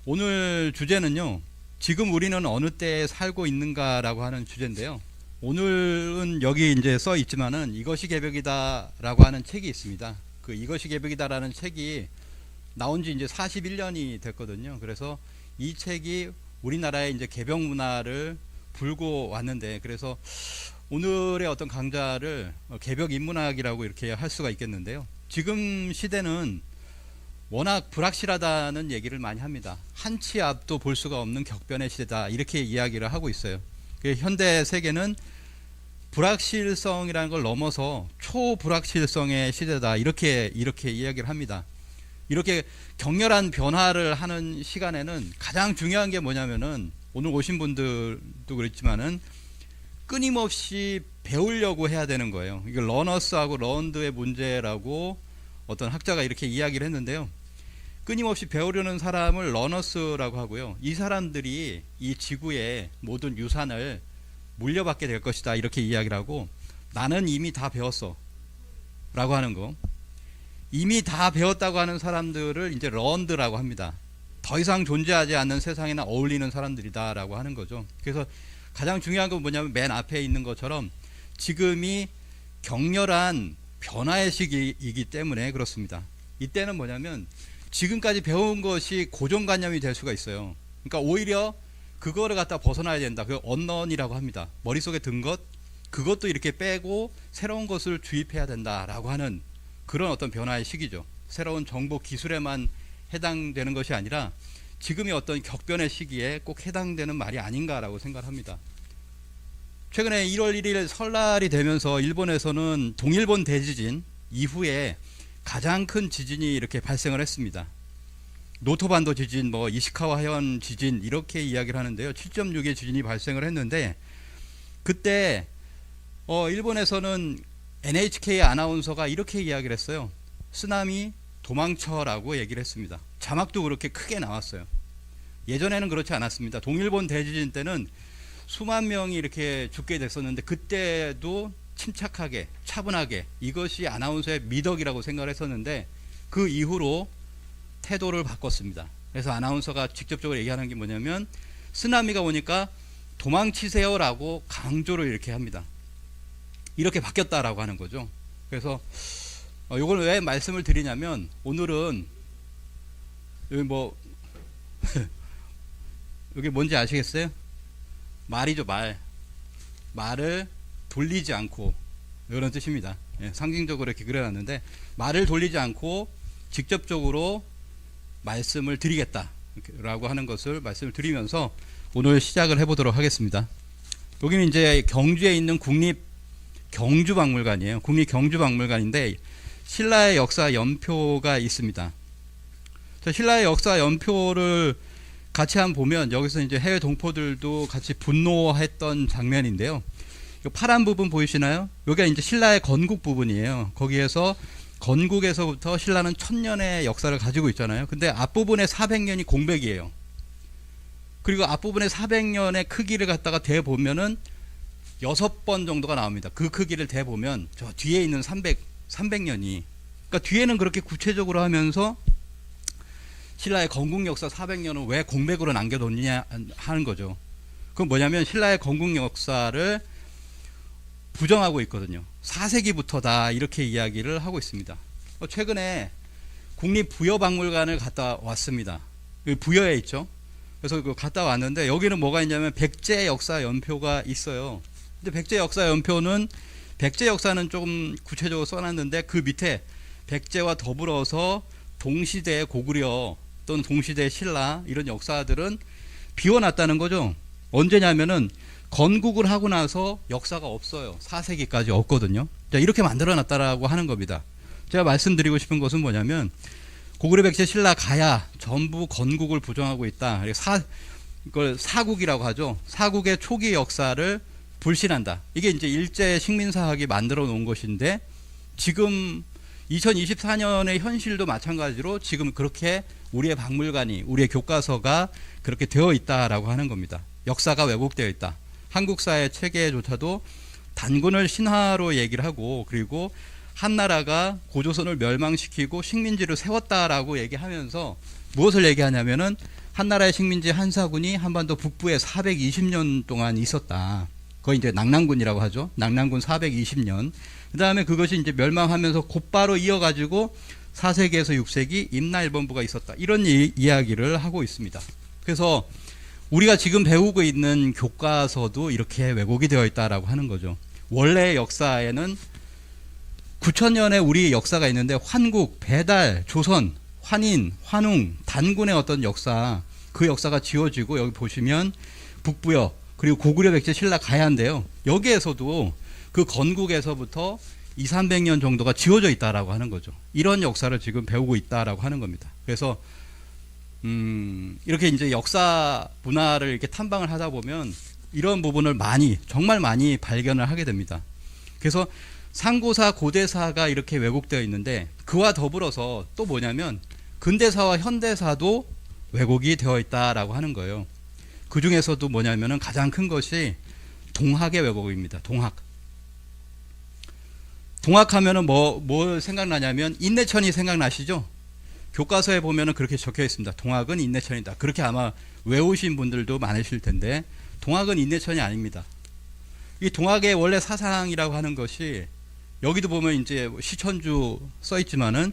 오늘 주제는요, 지금 우리는 어느 때에 살고 있는가라고 하는 주제인데요. 오늘은 여기 이제 써 있지만은 이것이 개벽이다라고 하는 책이 있습니다. 그 이것이 개벽이다라는 책이 나온 지 이제 41년이 됐거든요. 그래서 이 책이 우리나라의 이제 개벽 문화를 불고 왔는데, 그래서 오늘의 어떤 강좌를 개벽 인문학이라고 이렇게 할 수가 있겠는데요. 지금 시대는 워낙 불확실하다는 얘기를 많이 합니다. 한 치 앞도 볼 수가 없는 격변의 시대다, 이렇게 이야기를 하고 있어요. 현대 세계는 불확실성이라는 걸 넘어서 초불확실성의 시대다, 이렇게 이야기를 합니다. 이렇게 격렬한 변화를 하는 시간에는 가장 중요한 게 뭐냐면은, 오늘 오신 분들도 그렇지만은 끊임없이 배우려고 해야 되는 거예요. 이거 러너스하고 런드의 문제라고 어떤 학자가 이렇게 이야기를 했는데요. 끊임없이 배우려는 사람을 러너스라고 하고요. 이 사람들이 이 지구의 모든 유산을 물려받게 될 것이다, 이렇게 이야기를 하고, 나는 이미 다 배웠어 라고 하는 거. 이미 다 배웠다고 하는 사람들을 이제 런드라고 합니다. 더 이상 존재하지 않는 세상에나 어울리는 사람들이다 라고 하는 거죠. 그래서 가장 중요한 건 뭐냐면, 맨 앞에 있는 것처럼 지금이 격렬한 변화의 시기이기 때문에 그렇습니다. 이때는 뭐냐면, 지금까지 배운 것이 고정관념이 될 수가 있어요. 그러니까 오히려 그거를 갖다 벗어나야 된다. 그 언넌이라고 합니다. 머릿속에 든 것, 그것도 이렇게 빼고 새로운 것을 주입해야 된다라고 하는 그런 어떤 변화의 시기죠. 새로운 정보 기술에만 해당되는 것이 아니라 지금이 어떤 격변의 시기에 꼭 해당되는 말이 아닌가라고 생각합니다. 최근에 1월 1일 설날이 되면서 일본에서는 동일본 대지진 이후에 가장 큰 지진이 이렇게 발생을 했습니다. 노토반도 지진, 이시카와 해안 지진, 이렇게 이야기를 하는데요. 7.6의 지진이 발생을 했는데, 그때 일본에서는 NHK 아나운서가 이렇게 이야기를 했어요. 쓰나미 도망쳐라고 얘기를 했습니다. 자막도 그렇게 크게 나왔어요. 예전에는 그렇지 않았습니다. 동일본 대지진 때는 수만 명이 이렇게 죽게 됐었는데, 그때도 침착하게, 차분하게, 이것이 아나운서의 미덕이라고 생각을 했었는데, 그 이후로 태도를 바꿨습니다. 그래서 아나운서가 직접적으로 얘기하는 게 뭐냐면, 쓰나미가 오니까 도망치세요라고 강조를 이렇게 합니다. 이렇게 바뀌었다라고 하는 거죠. 그래서 이걸 왜 말씀을 드리냐면, 오늘은 여기 여기 뭔지 아시겠어요? 말이죠, 말을 돌리지 않고, 이런 뜻입니다. 상징적으로 이렇게 그려놨는데, 말을 돌리지 않고 직접적으로 말씀을 드리겠다라고 하는 것을 말씀을 드리면서 오늘 시작을 해보도록 하겠습니다. 여기는 이제 경주에 있는 국립경주박물관이에요. 국립경주박물관인데 신라의 역사 연표가 있습니다. 신라의 역사 연표를 같이 한번 보면, 여기서 이제 해외 동포들도 같이 분노했던 장면인데요. 이 파란 부분 보이시나요? 여기가 이제 신라의 건국 부분이에요. 거기에서 건국에서부터 신라는 1000년의 역사를 가지고 있잖아요. 근데 앞부분의 400년이 공백이에요. 그리고 앞부분의 400년의 크기를 갖다가 대보면은 6번 정도가 나옵니다. 그 크기를 대보면 저 뒤에 있는 300년이, 그러니까 뒤에는 그렇게 구체적으로 하면서 신라의 건국 역사 400년을 왜 공백으로 남겨뒀냐 하는 거죠. 그건 뭐냐면, 신라의 건국 역사를 부정하고 있거든요. 4세기부터다, 이렇게 이야기를 하고 있습니다. 최근에 국립부여박물관을 갔다 왔습니다. 여기 부여에 있죠. 그래서 갔다 왔는데, 여기는 뭐가 있냐면 백제 역사 연표가 있어요. 근데 백제 역사 연표는, 백제 역사는 조금 구체적으로 써놨는데, 그 밑에 백제와 더불어서 동시대 고구려 또는 동시대 신라, 이런 역사들은 비워놨다는 거죠. 언제냐면은 건국을 하고 나서 역사가 없어요. 4세기까지 없거든요. 자, 이렇게 만들어놨다라고 하는 겁니다. 제가 말씀드리고 싶은 것은 뭐냐면, 고구려, 백제, 신라, 가야 전부 건국을 부정하고 있다. 이걸 사국이라고 하죠. 사국의 초기 역사를 불신한다. 이게 이제 일제 식민사학이 만들어 놓은 것인데, 지금 2024년의 현실도 마찬가지로 지금 그렇게 우리의 박물관이, 우리의 교과서가 그렇게 되어 있다라고 하는 겁니다. 역사가 왜곡되어 있다. 한국사의 체계조차도 단군을 신화로 얘기를 하고, 그리고 한나라가 고조선을 멸망시키고 식민지를 세웠다라고 얘기하면서 무엇을 얘기하냐면은 한나라의 식민지 한사군이 한반도 북부에 420년 동안 있었다. 거의 이제 낙랑군이라고 하죠. 낙랑군 420년. 그 다음에 그것이 이제 멸망하면서 곧바로 이어가지고 4세기에서 6세기 임나일본부가 있었다. 이런 이야기를 하고 있습니다. 그래서 우리가 지금 배우고 있는 교과서도 이렇게 왜곡이 되어 있다라고 하는 거죠. 원래 역사에는 9,000년의 우리 역사가 있는데 환국, 배달, 조선, 환인, 환웅, 단군의 어떤 역사, 그 역사가 지워지고 여기 보시면 북부여 그리고 고구려 백제 신라 가야인데요. 여기에서도 그 건국에서부터 200~300년 정도가 지워져 있다라고 하는 거죠. 이런 역사를 지금 배우고 있다라고 하는 겁니다. 그래서 이렇게 이제 역사 문화를 이렇게 탐방을 하다 보면 이런 부분을 정말 많이 발견을 하게 됩니다. 그래서 상고사, 고대사가 이렇게 왜곡되어 있는데 그와 더불어서 또 뭐냐면 근대사와 현대사도 왜곡이 되어 있다라고 하는 거예요. 그 중에서도 뭐냐면은 가장 큰 것이 동학의 왜곡입니다. 동학하면은 뭐 생각나냐면 인내천이 생각나시죠? 교과서에 보면은 그렇게 적혀 있습니다. 동학은 인내천이다. 그렇게 아마 외우신 분들도 많으실 텐데 동학은 인내천이 아닙니다. 이 동학의 원래 사상이라고 하는 것이 여기도 보면 이제 시천주 써 있지만은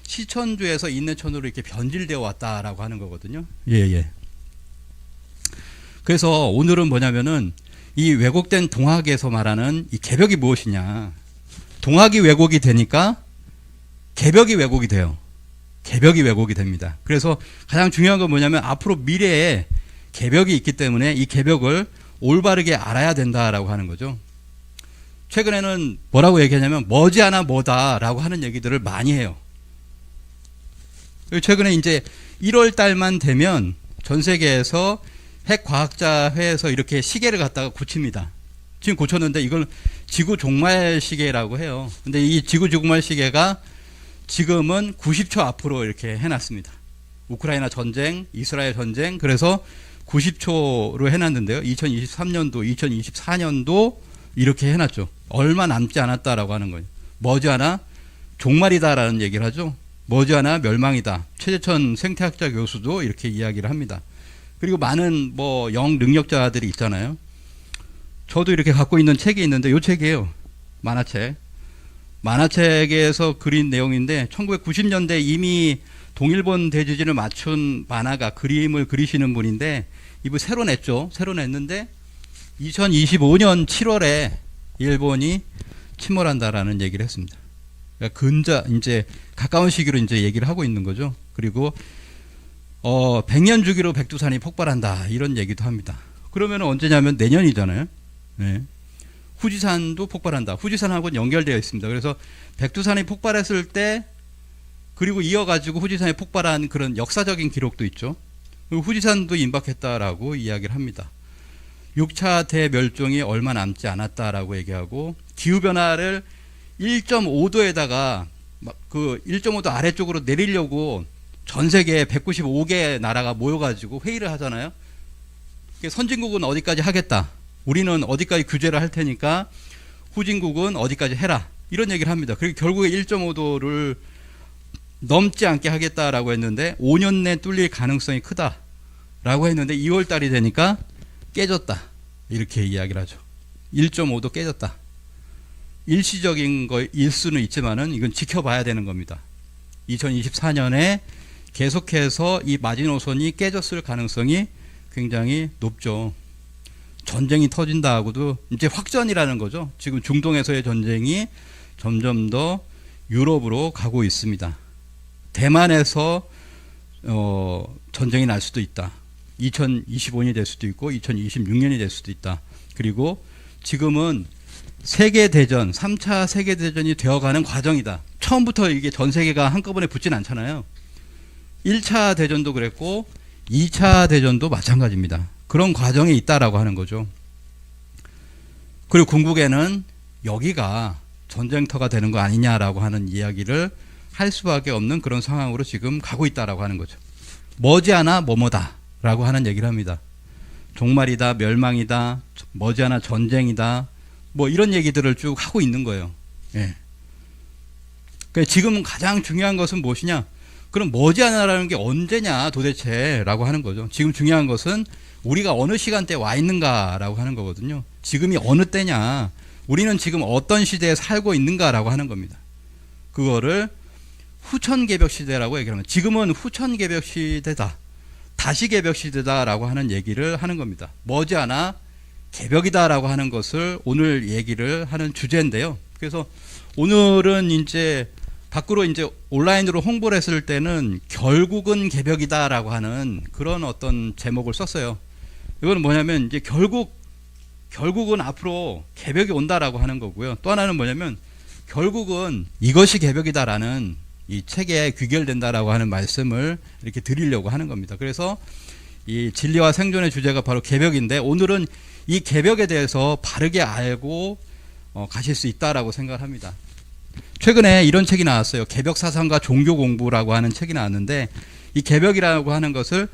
시천주에서 인내천으로 이렇게 변질되어 왔다라고 하는 거거든요. 예. 그래서 오늘은 뭐냐면은 이 왜곡된 동학에서 말하는 이 개벽이 무엇이냐. 동학이 왜곡이 되니까 개벽이 왜곡이 돼요. 개벽이 왜곡이 됩니다. 그래서 가장 중요한 건 뭐냐면 앞으로 미래에 개벽이 있기 때문에 이 개벽을 올바르게 알아야 된다라고 하는 거죠. 최근에는 뭐라고 얘기하냐면 머지않아 뭐다라고 하는 얘기들을 많이 해요. 최근에 이제 1월 달만 되면 전 세계에서 핵과학자회에서 이렇게 시계를 갖다가 고칩니다. 지금 고쳤는데 이걸 지구 종말 시계라고 해요. 근데 이 지구 종말 시계가 지금은 90초 앞으로 이렇게 해놨습니다. 우크라이나 전쟁, 이스라엘 전쟁, 그래서 90초로 해놨는데요. 2023년도, 2024년도 이렇게 해놨죠. 얼마 남지 않았다라고 하는 거예요. 머지않아 종말이다라는 얘기를 하죠. 머지않아 멸망이다. 최재천 생태학자 교수도 이렇게 이야기를 합니다. 그리고 많은 영능력자들이 있잖아요. 저도 이렇게 갖고 있는 책이 있는데 이 책이에요. 만화책에서 그린 내용인데 1990년대 이미 동일본 대지진을 맞춘 만화가 그림을 그리시는 분인데 이분 새로 냈죠. 새로 냈는데 2025년 7월에 일본이 침몰한다라는 얘기를 했습니다. 그러니까 이제 가까운 시기로 이제 얘기를 하고 있는 거죠. 그리고 100년 주기로 백두산이 폭발한다 이런 얘기도 합니다. 그러면 언제냐면 내년이잖아요. 네. 후지산도 폭발한다. 후지산하고는 연결되어 있습니다. 그래서 백두산이 폭발했을 때 그리고 이어가지고 후지산이 폭발한 그런 역사적인 기록도 있죠. 그리고 후지산도 임박했다라고 이야기를 합니다. 6차 대멸종이 얼마 남지 않았다라고 얘기하고 기후변화를 1.5도에다가 그 1.5도 아래쪽으로 내리려고 전 세계 195개 나라가 모여가지고 회의를 하잖아요. 선진국은 어디까지 하겠다. 우리는 어디까지 규제를 할 테니까 후진국은 어디까지 해라. 이런 얘기를 합니다. 그리고 결국에 1.5도를 넘지 않게 하겠다라고 했는데 5년 내 뚫릴 가능성이 크다라고 했는데 2월 달이 되니까 깨졌다. 이렇게 이야기를 하죠. 1.5도 깨졌다. 일시적인 거일 수는 있지만은 이건 지켜봐야 되는 겁니다. 2024년에 계속해서 이 마지노선이 깨졌을 가능성이 굉장히 높죠. 전쟁이 터진다 하고도 이제 확전이라는 거죠. 지금 중동에서의 전쟁이 점점 더 유럽으로 가고 있습니다. 대만에서 전쟁이 날 수도 있다. 2025년이 될 수도 있고 2026년이 될 수도 있다. 그리고 지금은 세계대전, 3차 세계대전이 되어가는 과정이다. 처음부터 이게 전 세계가 한꺼번에 붙진 않잖아요. 1차 대전도 그랬고 2차 대전도 마찬가지입니다. 그런 과정이 있다라고 하는 거죠. 그리고 궁극에는 여기가 전쟁터가 되는 거 아니냐라고 하는 이야기를 할 수밖에 없는 그런 상황으로 지금 가고 있다라고 하는 거죠. 머지않아 뭐뭐다라고 하는 얘기를 합니다. 종말이다, 멸망이다, 머지않아 전쟁이다, 뭐 이런 얘기들을 쭉 하고 있는 거예요. 예. 그러니까 지금 가장 중요한 것은 무엇이냐? 그럼 머지않아라는 게 언제냐 도대체 라고 하는 거죠. 지금 중요한 것은 우리가 어느 시간대에 와 있는가라고 하는 거거든요. 지금이 어느 때냐, 우리는 지금 어떤 시대에 살고 있는가라고 하는 겁니다. 그거를 후천개벽 시대라고 얘기하면, 지금은 후천개벽 시대다, 다시 개벽 시대다라고 하는 얘기를 하는 겁니다. 머지않아 개벽이다라고 하는 것을 오늘 얘기를 하는 주제인데요. 그래서 오늘은 이제 밖으로 이제 온라인으로 홍보를 했을 때는 결국은 개벽이다라고 하는 그런 어떤 제목을 썼어요. 이거는 뭐냐면 이제 결국은 앞으로 개벽이 온다라고 하는 거고요. 또 하나는 뭐냐면 결국은 이것이 개벽이다라는 이 책에 귀결된다라고 하는 말씀을 이렇게 드리려고 하는 겁니다. 그래서 이 진리와 생존의 주제가 바로 개벽인데, 오늘은 이 개벽에 대해서 바르게 알고 가실 수 있다라고 생각을 합니다. 최근에 이런 책이 나왔어요. 개벽 사상과 종교 공부라고 하는 책이 나왔는데, 이 개벽이라고 하는 것을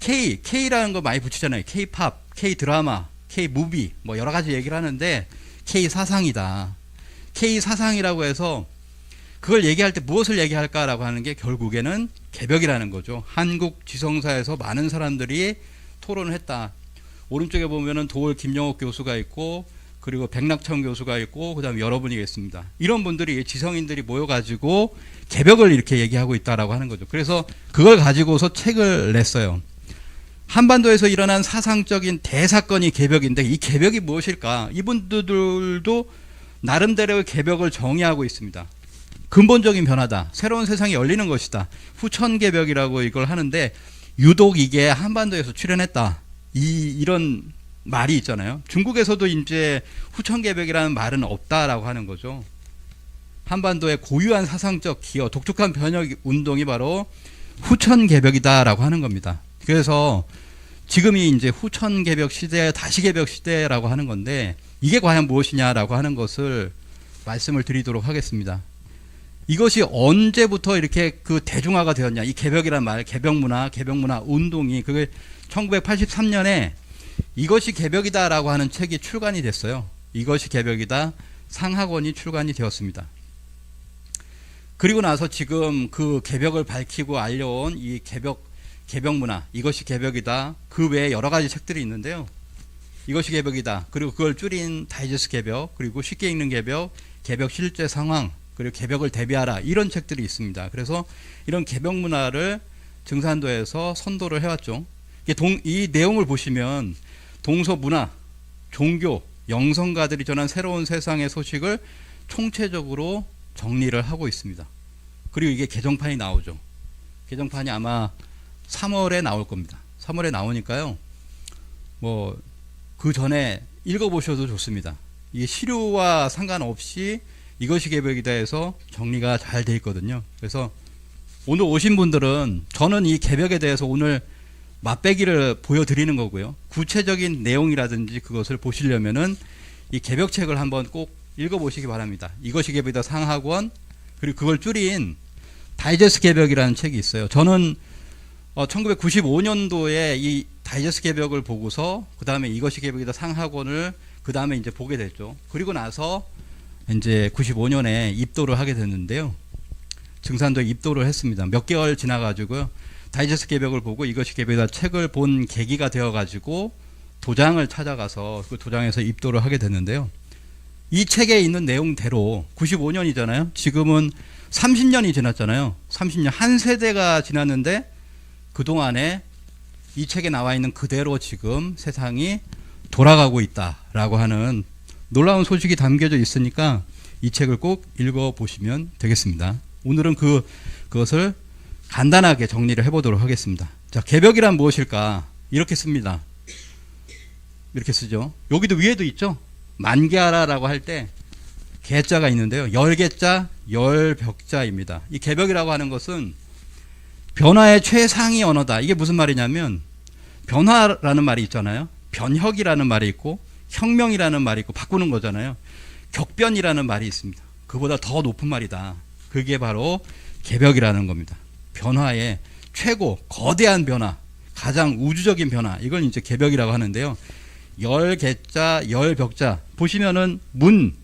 K라는 거 많이 붙이잖아요. K-팝, K-드라마, K-무비 뭐 여러 가지 얘기를 하는데 K-사상이다. K-사상이라고 해서 그걸 얘기할 때 무엇을 얘기할까라고 하는 게 결국에는 개벽이라는 거죠. 한국 지성사에서 많은 사람들이 토론을 했다. 오른쪽에 보면은 도올 김영옥 교수가 있고, 그리고 백낙천 교수가 있고, 그 다음에 여러분이 계십니다. 이런 분들이, 지성인들이 모여가지고 개벽을 이렇게 얘기하고 있다라고 하는 거죠. 그래서 그걸 가지고서 책을 냈어요. 한반도에서 일어난 사상적인 대사건이 개벽인데, 이 개벽이 무엇일까? 이분들도 나름대로의 개벽을 정의하고 있습니다. 근본적인 변화다, 새로운 세상이 열리는 것이다, 후천개벽이라고 이걸 하는데, 유독 이게 한반도에서 출현했다, 이런 말이 있잖아요. 중국에서도 이제 후천개벽이라는 말은 없다라고 하는 거죠. 한반도의 고유한 사상적 기여, 독특한 변혁 운동이 바로 후천개벽이다라고 하는 겁니다. 그래서 지금이 이제 후천개벽 시대, 다시 개벽 시대라고 하는 건데, 이게 과연 무엇이냐라고 하는 것을 말씀을 드리도록 하겠습니다. 이것이 언제부터 이렇게 그 대중화가 되었냐, 이 개벽이란 말, 개벽문화 운동이, 그게 1983년에 이것이 개벽이다라고 하는 책이 출간이 됐어요. 이것이 개벽이다, 상학원이 출간이 되었습니다. 그리고 나서 지금 그 개벽을 밝히고 알려온 이 개벽문화, 이것이 개벽이다, 그 외에 여러 가지 책들이 있는데요. 이것이 개벽이다, 그리고 그걸 줄인 다이제스트 개벽, 그리고 쉽게 읽는 개벽, 개벽 실제 상황, 그리고 개벽을 대비하라, 이런 책들이 있습니다. 그래서 이런 개벽 문화를 증산도에서 선도를 해왔죠. 이 내용을 보시면 동서 문화, 종교, 영성가들이 전한 새로운 세상의 소식을 총체적으로 정리를 하고 있습니다. 그리고 이게 개정판이 나오죠. 개정판이 아마 3월에 나올 겁니다. 3월에 나오니까요, 뭐 그 전에 읽어보셔도 좋습니다. 이게 시류와 상관없이 이것이 개벽이다 해서 정리가 잘 돼 있거든요. 그래서 오늘 오신 분들은, 저는 이 개벽에 대해서 오늘 맛배기를 보여드리는 거고요. 구체적인 내용이라든지 그것을 보시려면은 이 개벽책을 한번 꼭 읽어보시기 바랍니다. 이것이 개벽이다 상학원, 그리고 그걸 줄인 다이제스트 개벽이라는 책이 있어요. 저는 1995년도에 이 다이제스트 개벽을 보고서 그 다음에 이것이 개벽이다 상학원을 그 다음에 이제 보게 됐죠. 그리고 나서 이제 95년에 입도를 하게 됐는데요. 증산도에 입도를 했습니다. 몇 개월 지나가지고요, 다이제스트 개벽을 보고 이것이 개벽이다 책을 본 계기가 되어가지고 도장을 찾아가서 그 도장에서 입도를 하게 됐는데요. 이 책에 있는 내용대로 95년이잖아요. 지금은 30년이 지났잖아요. 30년, 한 세대가 지났는데 그동안에 이 책에 나와 있는 그대로 지금 세상이 돌아가고 있다라고 하는 놀라운 소식이 담겨져 있으니까 이 책을 꼭 읽어보시면 되겠습니다. 오늘은 그것을 간단하게 정리를 해보도록 하겠습니다. 자, 개벽이란 무엇일까? 이렇게 씁니다. 이렇게 쓰죠. 여기도 위에도 있죠. 만개하라라고 할 때 개자가 있는데요. 열개자, 열벽자입니다. 이 개벽이라고 하는 것은 변화의 최상위 언어다. 이게 무슨 말이냐면, 변화라는 말이 있잖아요. 변혁이라는 말이 있고 혁명이라는 말이 있고 바꾸는 거잖아요. 격변이라는 말이 있습니다. 그보다 더 높은 말이다. 그게 바로 개벽이라는 겁니다. 변화의 최고, 거대한 변화, 가장 우주적인 변화, 이걸 이제 개벽이라고 하는데요. 열개자, 열벽자 보시면은 문,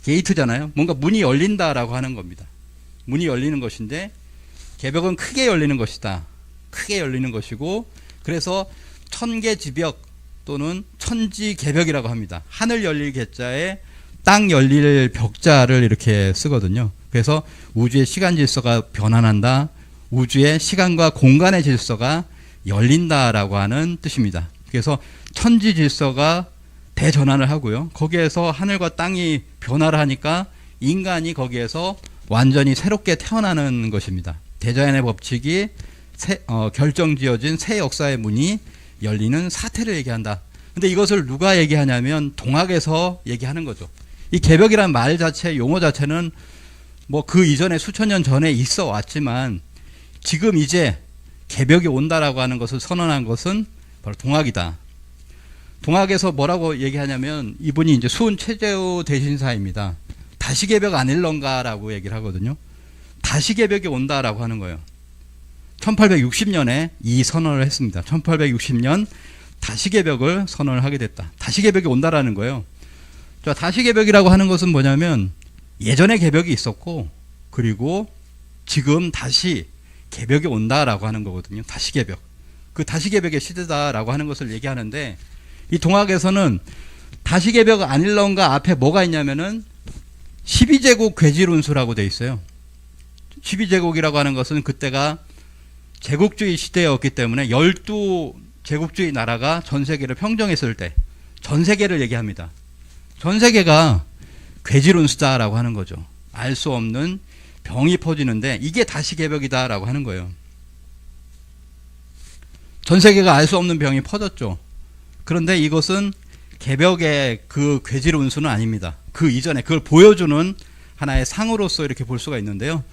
게이트잖아요. 뭔가 문이 열린다라고 하는 겁니다. 문이 열리는 것인데, 개벽은 크게 열리는 것이다. 크게 열리는 것이고, 그래서 천개지벽 또는 천지개벽이라고 합니다. 하늘 열릴 개자에 땅 열릴 벽자를 이렇게 쓰거든요. 그래서 우주의 시간 질서가 변환한다. 우주의 시간과 공간의 질서가 열린다라고 하는 뜻입니다. 그래서 천지 질서가 대전환을 하고요. 거기에서 하늘과 땅이 변화를 하니까 인간이 거기에서 완전히 새롭게 태어나는 것입니다. 대자연의 법칙이 결정지어진 새 역사의 문이 열리는 사태를 얘기한다. 근데 이것을 누가 얘기하냐면 동학에서 얘기하는 거죠. 이 개벽이란 말 자체, 용어 자체는 뭐 그 이전에 수천 년 전에 있어 왔지만 지금 이제 개벽이 온다라고 하는 것을 선언한 것은 바로 동학이다. 동학에서 뭐라고 얘기하냐면 이분이 이제 수은 최재우 대신사입니다. 다시 개벽 아닐런가라고 얘기를 하거든요. 다시 개벽이 온다라고 하는 거예요. 1860년에 이 선언을 했습니다. 1860년 다시 개벽을 선언을 하게 됐다. 다시 개벽이 온다라는 거예요. 자, 다시 개벽이라고 하는 것은 뭐냐면 예전에 개벽이 있었고 그리고 지금 다시 개벽이 온다라고 하는 거거든요. 다시 개벽. 그 다시 개벽의 시대다라고 하는 것을 얘기하는데 이 동학에서는 다시 개벽 아닐런가 앞에 뭐가 있냐면은 12제국 괴질운수라고 돼 있어요. 12제국이라고 하는 것은 그때가 제국주의 시대였기 때문에 12제국주의 나라가 전 세계를 평정했을 때 전 세계를 얘기합니다. 전 세계가 괴질운수다라고 하는 거죠. 알 수 없는 병이 퍼지는데 이게 다시 개벽이다라고 하는 거예요. 전 세계가 알 수 없는 병이 퍼졌죠. 그런데 이것은 개벽의 그 괴질운수는 아닙니다. 그 이전에 그걸 보여주는 하나의 상으로서 이렇게 볼 수가 있는데요.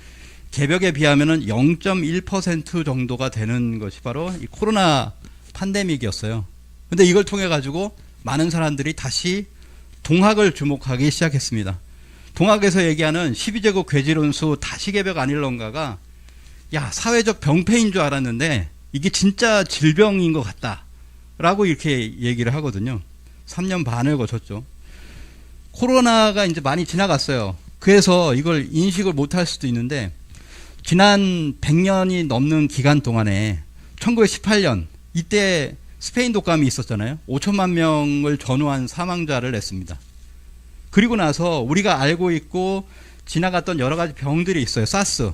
개벽에 비하면은 0.1% 정도가 되는 것이 바로 이 코로나 팬데믹이었어요. 근데 이걸 통해 가지고 많은 사람들이 다시 동학을 주목하기 시작했습니다. 동학에서 얘기하는 12제국 괴질운수 다시 개벽 아닐런가가 야, 사회적 병폐인 줄 알았는데 이게 진짜 질병인 것 같다 라고 이렇게 얘기를 하거든요. 3년 반을 거쳤죠. 코로나가 이제 많이 지나갔어요. 그래서 이걸 인식을 못할 수도 있는데 지난 100년이 넘는 기간 동안에 1918년 이때 스페인 독감이 있었잖아요. 5천만 명을 전후한 사망자를 냈습니다. 그리고 나서 우리가 알고 있고 지나갔던 여러 가지 병들이 있어요. 사스.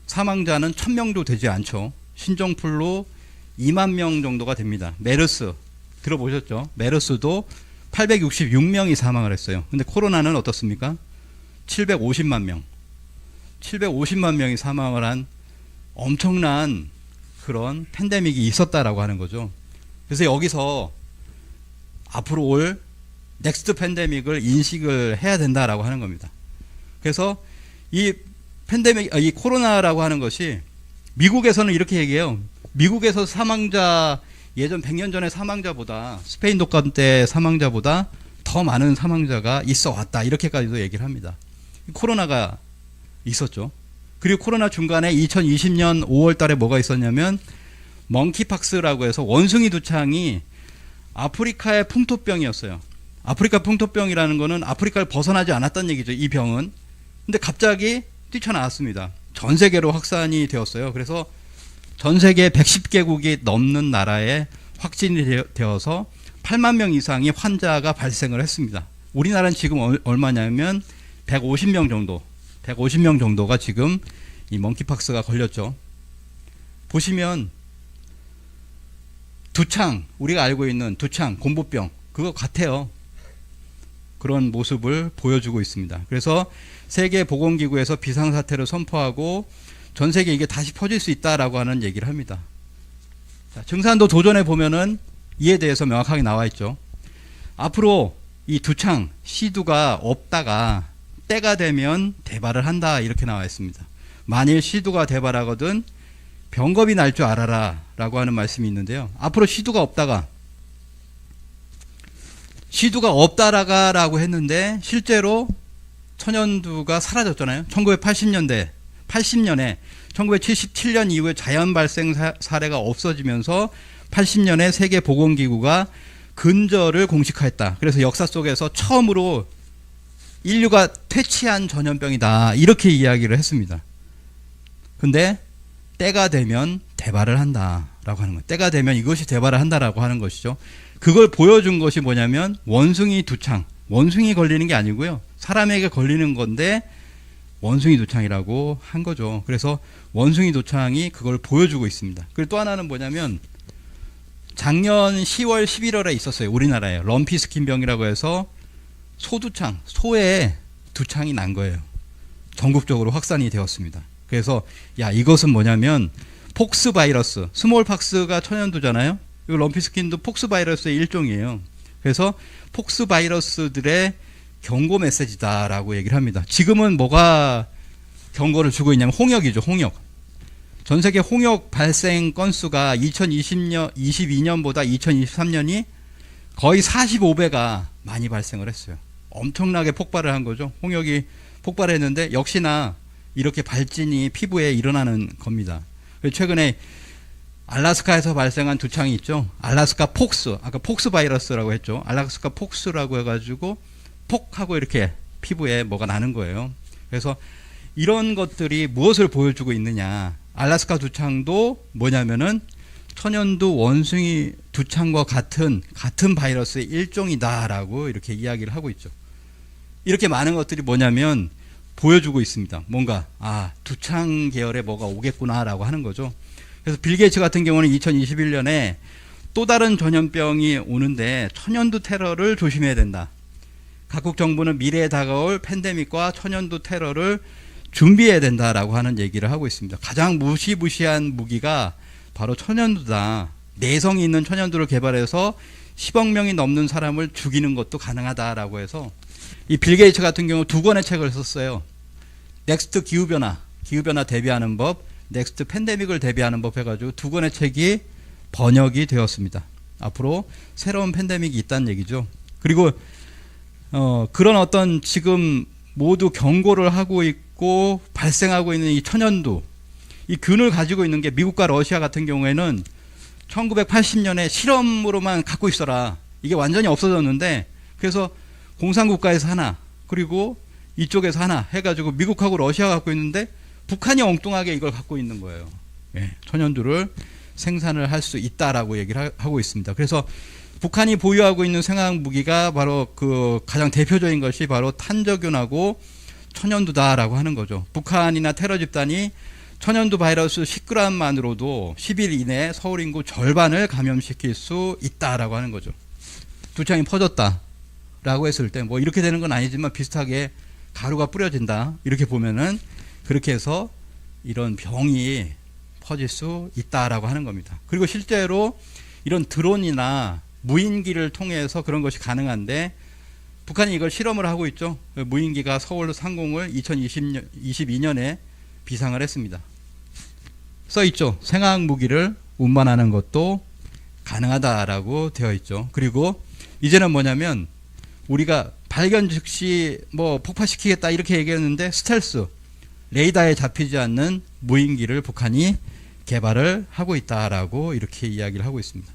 사망자는 1000명도 되지 않죠. 신종플루 2만 명 정도가 됩니다. 메르스. 들어보셨죠? 메르스도 866명이 사망을 했어요. 근데 코로나는 어떻습니까? 750만 명. 750만 명이 사망을 한 엄청난 그런 팬데믹이 있었다라고 하는 거죠. 그래서 여기서 앞으로 올 넥스트 팬데믹을 인식을 해야 된다라고 하는 겁니다. 그래서 이 팬데믹, 이 코로나라고 하는 것이 미국에서는 이렇게 얘기해요. 미국에서 사망자, 예전 100년 전의 사망자보다 스페인 독감 때 사망자보다 더 많은 사망자가 있어 왔다. 이렇게까지도 얘기를 합니다. 코로나가 있었죠. 그리고 코로나 중간에 2020년 5월 달에 뭐가 있었냐면 멍키팍스라고 해서 원숭이 두창이 아프리카의 풍토병이었어요. 아프리카 풍토병이라는 거는 아프리카를 벗어나지 않았던 얘기죠. 이 병은. 근데 갑자기 뛰쳐나왔습니다. 전 세계로 확산이 되었어요. 그래서 전 세계 110개국이 넘는 나라에 확진이 되어서 8만 명 이상의 환자가 발생을 했습니다. 우리나라는 지금 얼마냐면 150명 정도. 150명 정도가 지금 이 멍키팍스가 걸렸죠. 보시면 두창, 우리가 알고 있는 두창, 곰보병, 그거 같아요. 그런 모습을 보여주고 있습니다. 그래서 세계보건기구에서 비상사태를 선포하고 전 세계에 이게 다시 퍼질 수 있다라고 하는 얘기를 합니다. 자, 증산도 도전에 보면은 이에 대해서 명확하게 나와 있죠. 앞으로 이 두창, 시두가 없다가 때가 되면 대발을 한다 이렇게 나와 있습니다. 만일 시두가 대발하거든 병겁이 날 줄 알아라 라고 하는 말씀이 있는데요. 앞으로 시두가 없다라고 했는데 실제로 천연두가 사라졌잖아요. 1980년에 1977년 이후에 자연 발생 사례가 없어지면서 80년에 세계보건기구가 근절을 공식화했다. 그래서 역사 속에서 처음으로 인류가 퇴치한 전염병이다. 이렇게 이야기를 했습니다. 근데 때가 되면 대발을 한다라고 하는 거예요. 때가 되면 이것이 대발을 한다라고 하는 것이죠. 그걸 보여준 것이 뭐냐면 원숭이 두창. 원숭이 걸리는 게 아니고요. 사람에게 걸리는 건데 원숭이 두창이라고 한 거죠. 그래서 원숭이 두창이 그걸 보여주고 있습니다. 그리고 또 하나는 뭐냐면 작년 10월 11월에 있었어요. 우리나라에 럼피 스킨병이라고 해서 소두창, 소에 두창이 난 거예요. 전국적으로 확산이 되었습니다. 그래서 야, 이것은 뭐냐면 폭스 바이러스, 스몰팍스가 천연두잖아요. 이 럼피 스킨도 폭스 바이러스의 일종이에요. 그래서 폭스 바이러스들의 경고 메시지다라고 얘기를 합니다. 지금은 뭐가 경고를 주고 있냐면 홍역이죠. 홍역. 전 세계 홍역 발생 건수가 2022년보다 2023년이 거의 45배가 많이 발생을 했어요. 엄청나게 폭발을 한 거죠. 홍역이 폭발했는데 역시나 이렇게 발진이 피부에 일어나는 겁니다. 최근에 알래스카에서 발생한 두창이 있죠. 알래스카 폭스, 아까 폭스 바이러스라고 했죠. 알래스카 폭스라고 해가지고 폭하고 이렇게 피부에 뭐가 나는 거예요. 그래서 이런 것들이 무엇을 보여주고 있느냐. 알래스카 두창도 뭐냐면은 천연두 원숭이 두창과 같은 바이러스의 일종이다라고 이렇게 이야기를 하고 있죠. 이렇게 많은 것들이 뭐냐면 보여주고 있습니다. 뭔가 두창 계열에 뭐가 오겠구나라고 하는 거죠. 그래서 빌 게이츠 같은 경우는 2021년에 또 다른 전염병이 오는데 천연두 테러를 조심해야 된다. 각국 정부는 미래에 다가올 팬데믹과 천연두 테러를 준비해야 된다라고 하는 얘기를 하고 있습니다. 가장 무시무시한 무기가 바로 천연두다. 내성이 있는 천연두를 개발해서 10억 명이 넘는 사람을 죽이는 것도 가능하다라고 해서 이 빌 게이츠 같은 경우 2권의 책을 썼어요. 넥스트 기후변화 대비하는 법, 넥스트 팬데믹을 대비하는 법 해가지고 2권의 책이 번역이 되었습니다. 앞으로 새로운 팬데믹이 있다는 얘기죠. 그리고 그런 어떤 지금 모두 경고를 하고 있고 발생하고 있는 이 천연두, 이 균을 가지고 있는 게 미국과 러시아 같은 경우에는 1980년에 실험으로만 갖고 있어라. 이게 완전히 없어졌는데 그래서 공산국가에서 하나 그리고 이쪽에서 하나 해가지고 미국하고 러시아가 갖고 있는데 북한이 엉뚱하게 이걸 갖고 있는 거예요. 천연두를 생산을 할 수 있다라고 얘기를 하고 있습니다. 그래서 북한이 보유하고 있는 생화학 무기가 바로 그 가장 대표적인 것이 바로 탄저균하고 천연두다라고 하는 거죠. 북한이나 테러 집단이 천연두 바이러스 10g만으로도 10일 이내에 서울 인구 절반을 감염시킬 수 있다라고 하는 거죠. 두창이 퍼졌다라고 했을 때 뭐 이렇게 되는 건 아니지만 비슷하게 가루가 뿌려진다 이렇게 보면은 그렇게 해서 이런 병이 퍼질 수 있다라고 하는 겁니다. 그리고 실제로 이런 드론이나 무인기를 통해서 그런 것이 가능한데 북한이 이걸 실험을 하고 있죠. 무인기가 서울 상공을 2022년에 비상을 했습니다. 써있죠. 생화학 무기를 운반하는 것도 가능하다라고 되어 있죠. 그리고 이제는 뭐냐면 우리가 발견 즉시 뭐 폭파시키겠다 이렇게 얘기했는데 스텔스, 레이더에 잡히지 않는 무인기를 북한이 개발을 하고 있다라고 이렇게 이야기를 하고 있습니다.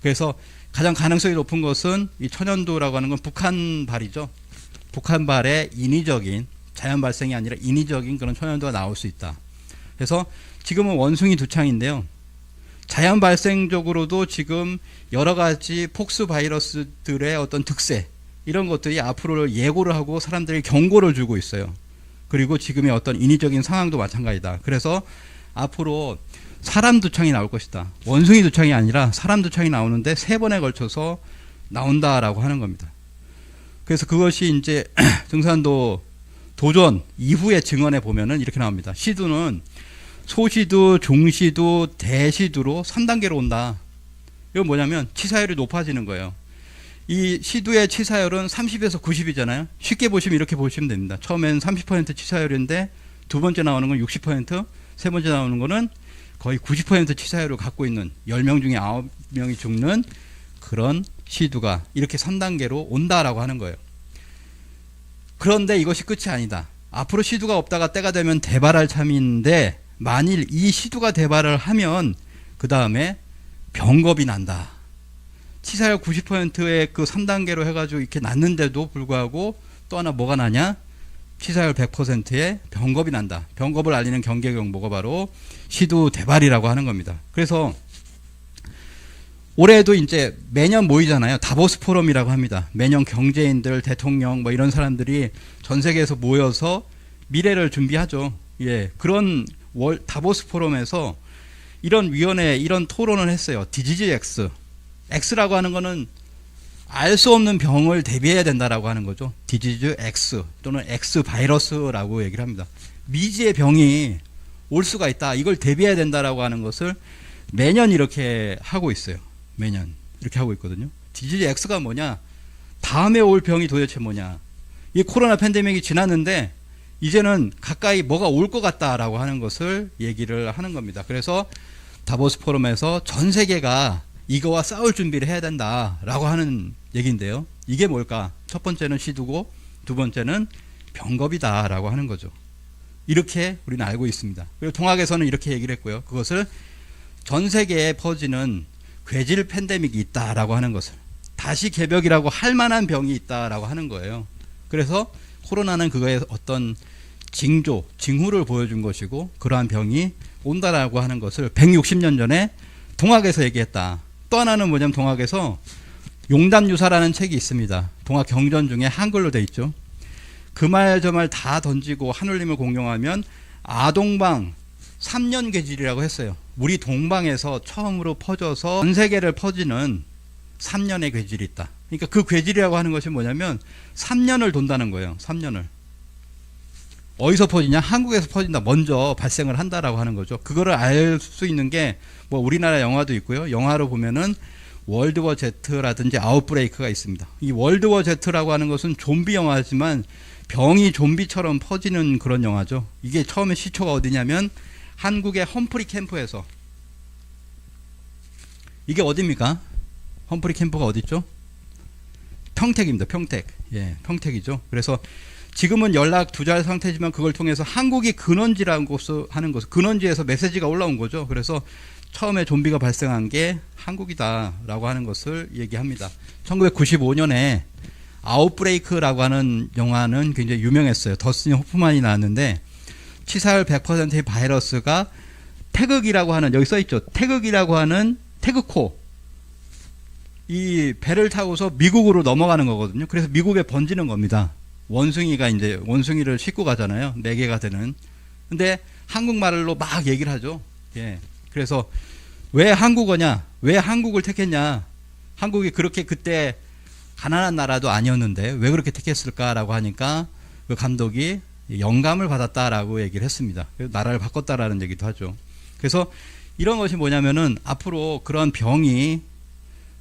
그래서 가장 가능성이 높은 것은 이 천연두라고 하는 건 북한발이죠. 북한발의 인위적인 자연 발생이 아니라 인위적인 그런 천연두가 나올 수 있다. 그래서 지금은 원숭이 두창인데요. 자연 발생적으로도 지금 여러 가지 폭스 바이러스들의 어떤 특세 이런 것들이 앞으로 예고를 하고 사람들이 경고를 주고 있어요. 그리고 지금의 어떤 인위적인 상황도 마찬가지다. 그래서 앞으로 사람 두창이 나올 것이다. 원숭이 두창이 아니라 사람 두창이 나오는데 3번에 걸쳐서 나온다라고 하는 겁니다. 그래서 그것이 이제 증산도 도전 이후의 증언에 보면은 이렇게 나옵니다. 시두는 소시두, 중시두, 대시두로 3단계로 온다. 이건 뭐냐면 치사율이 높아지는 거예요. 이 시두의 치사율은 30에서 90이잖아요. 쉽게 보시면 이렇게 보시면 됩니다. 처음엔 30% 치사율인데 두 번째 나오는 건 60%, 세 번째 나오는 거는 거의 90% 치사율을 갖고 있는 10명 중에 9명이 죽는 그런 시두가 이렇게 3단계로 온다라고 하는 거예요. 그런데 이것이 끝이 아니다. 앞으로 시두가 없다가 때가 되면 대발할 참인데 만일 이 시두가 대발을 하면 그 다음에 병겁이 난다. 치사율 90%의 그 3단계로 해가지고 이렇게 났는데도 불구하고 또 하나 뭐가 나냐? 치사율 100%의 병겁이 난다. 병겁을 알리는 경계 경보가 바로 시두대발이라고 하는 겁니다. 그래서 올해도 이제 매년 모이잖아요. 다보스 포럼이라고 합니다. 매년 경제인들, 대통령 뭐 이런 사람들이 전 세계에서 모여서 미래를 준비하죠. 예, 그런 다보스 포럼에서 이런 위원회, 이런 토론을 했어요. 디지즈 X. X라고 하는 거는 알 수 없는 병을 대비해야 된다라고 하는 거죠. 디지즈 X 또는 X 바이러스라고 얘기를 합니다. 미지의 병이 올 수가 있다. 이걸 대비해야 된다라고 하는 것을 매년 이렇게 하고 있어요. 매년 이렇게 하고 있거든요. 디지즈 X가 뭐냐? 다음에 올 병이 도대체 뭐냐? 이 코로나 팬데믹이 지났는데 이제는 가까이 뭐가 올 것 같다라고 하는 것을 얘기를 하는 겁니다. 그래서 다보스 포럼에서 전 세계가 이거와 싸울 준비를 해야 된다라고 하는 얘기인데요. 이게 뭘까? 첫 번째는 시두고 두 번째는 병겁이다라고 하는 거죠. 이렇게 우리는 알고 있습니다. 그리고 동학에서는 이렇게 얘기를 했고요. 그것을 전 세계에 퍼지는 괴질 팬데믹이 있다라고 하는 것을 다시 개벽이라고 할 만한 병이 있다라고 하는 거예요. 그래서 코로나는 그거에 어떤 징조, 징후를 보여준 것이고 그러한 병이 온다라고 하는 것을 160년 전에 동학에서 얘기했다. 또 하나는 뭐냐면 동학에서 용담유사라는 책이 있습니다. 동학 경전 중에 한글로 돼 있죠. 그 말 저 말 다 던지고 하늘님을 공경하면 아동방 3년 괴질이라고 했어요. 우리 동방에서 처음으로 퍼져서 전 세계를 퍼지는 3년의 괴질이 있다. 그러니까 그 괴질이라고 하는 것이 뭐냐면 3년을 돈다는 거예요. 3년을. 어디서 퍼지냐? 한국에서 퍼진다. 먼저 발생을 한다라고 하는 거죠. 그거를 알 수 있는 게 뭐 우리나라 영화도 있고요. 영화로 보면은 월드워 Z라든지 아웃브레이크가 있습니다. 이 월드워 Z라고 하는 것은 좀비 영화지만 병이 좀비처럼 퍼지는 그런 영화죠. 이게 처음에 시초가 어디냐면 한국의 험프리 캠프에서. 이게 어디입니까? 험프리 캠프가 어디 있죠? 평택입니다. 평택. 예, 평택이죠. 그래서 지금은 연락 두절 상태지만 그걸 통해서 한국이 근원지라는 곳을 하는 것, 근원지에서 메시지가 올라온 거죠. 그래서 처음에 좀비가 발생한 게 한국이다라고 하는 것을 얘기합니다. 1995년에 아웃브레이크라고 하는 영화는 굉장히 유명했어요. 더스틴 호프만이 나왔는데 치사율 100%의 바이러스가 태극이라고 하는, 여기 써있죠. 태극이라고 하는 태극호, 이 배를 타고서 미국으로 넘어가는 거거든요. 그래서 미국에 번지는 겁니다. 원숭이가 이제 원숭이를 싣고 가잖아요. 4개가 되는. 근데 한국말로 막 얘기를 하죠. 예. 그래서 왜 한국어냐? 왜 한국을 택했냐? 한국이 그렇게 그때 가난한 나라도 아니었는데 왜 그렇게 택했을까라고 하니까 그 감독이 영감을 받았다라고 얘기를 했습니다. 그래서 나라를 바꿨다라는 얘기도 하죠. 그래서 이런 것이 뭐냐면은 앞으로 그런 병이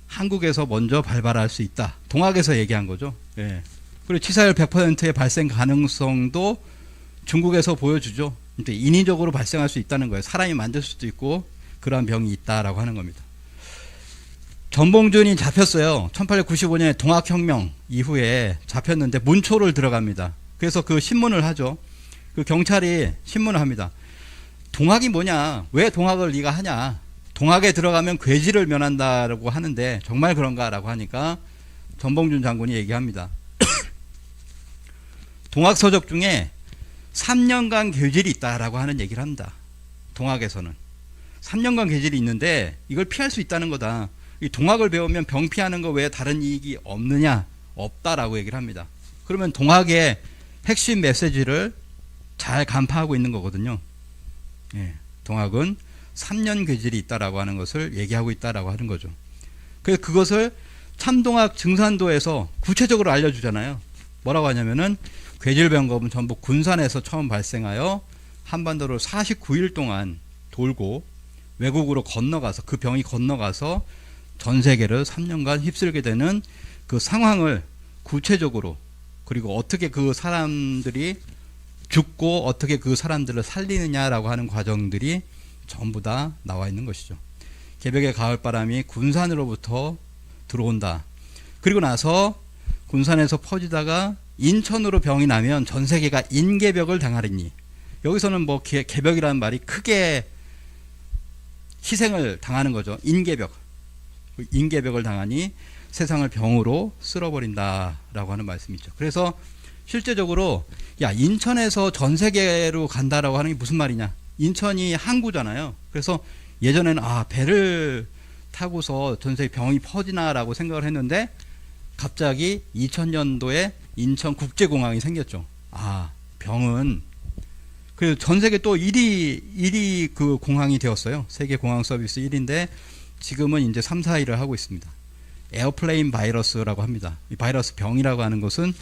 한국에서 먼저 발발할 수 있다. 동학에서 얘기한 거죠. 예. 그리고 치사율 100%의 발생 가능성도 중국에서 보여주죠. 인위적으로 발생할 수 있다는 거예요. 사람이 만들 수도 있고 그러한 병이 있다라고 하는 겁니다. 전봉준이 잡혔어요. 1895년에 동학혁명 이후에 잡혔는데 문초를 들어갑니다. 그래서 그 신문을 하죠. 그 경찰이 신문을 합니다. 동학이 뭐냐? 왜 동학을 네가 하냐? 동학에 들어가면 괴질을 면한다라고 하는데 정말 그런가라고 하니까 전봉준 장군이 얘기합니다. 동학서적 중에 3년간 괴질이 있다라고 하는 얘기를 합니다. 동학에서는 3년간 괴질이 있는데 이걸 피할 수 있다는 거다. 이 동학을 배우면 병 피하는 거 외에 다른 이익이 없느냐? 없다라고 얘기를 합니다. 그러면 동학의 핵심 메시지를 잘 간파하고 있는 거거든요. 예, 동학은 3년 괴질이 있다라고 하는 것을 얘기하고 있다라고 하는 거죠. 그래서 그것을 참동학 증산도에서 구체적으로 알려주잖아요. 뭐라고 하냐면은 괴질병겁은 전부 군산에서 처음 발생하여 한반도를 49일 동안 돌고 외국으로 건너가서 그 병이 건너가서 전 세계를 3년간 휩쓸게 되는 그 상황을 구체적으로, 그리고 어떻게 그 사람들이 죽고 어떻게 그 사람들을 살리느냐라고 하는 과정들이 전부 다 나와 있는 것이죠. 개벽의 가을바람이 군산으로부터 들어온다. 그리고 나서 군산에서 퍼지다가 인천으로 병이 나면 전 세계가 인개벽을 당하리니, 여기서는 뭐 개벽이라는 말이 크게 희생을 당하는 거죠. 인개벽을 당하니 세상을 병으로 쓸어버린다라고 하는 말씀이죠. 그래서 실제적으로 야, 인천에서 전 세계로 간다라고 하는 게 무슨 말이냐? 인천이 항구잖아요. 그래서 예전에는 배를 타고서 전 세계 병이 퍼지나라고 생각을 했는데 갑자기 2000년도에 인천국제공항이 생겼죠. 병은 그 전 세계 또 1위 그 공항이 되었어요. 세계 공항 서비스 1위인데 지금은 이제 3, 4위를 하고 있습니다. 에어플레인 바이러스라고 합니다. 이 바이러스 병이라고 하는 것은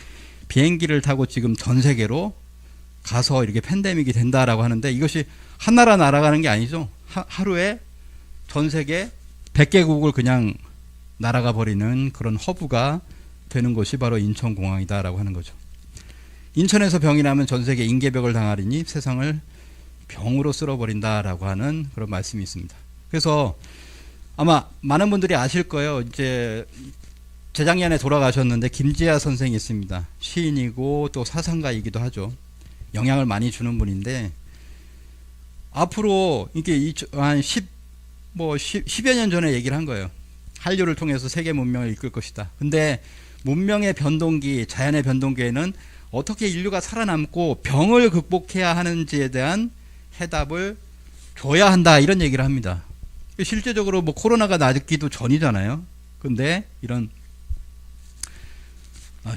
비행기를 타고 지금 전 세계로 가서 이렇게 팬데믹이 된다라고 하는데 이것이 한 나라 날아가는 게 아니죠. 하루에 전 세계 100개국을 그냥 날아가 버리는 그런 허브가 되는 곳이 바로 인천공항이다라고 하는 거죠. 인천에서 병이 나면 전 세계 인계벽을 당하리니 세상을 병으로 쓸어버린다라고 하는 그런 말씀이 있습니다. 그래서 아마 많은 분들이 아실 거예요. 이제 재작년에 돌아가셨는데 김지아 선생이 있습니다. 시인이고 또 사상가이기도 하죠. 영향을 많이 주는 분인데 앞으로 이게 한 10여 년 전에 얘기를 한 거예요. 한류를 통해서 세계 문명을 이끌 것이다. 근데 문명의 변동기, 자연의 변동기에는 어떻게 인류가 살아남고 병을 극복해야 하는지에 대한 해답을 줘야 한다. 이런 얘기를 합니다. 실제적으로 코로나가 나기도 전이잖아요. 근데 이런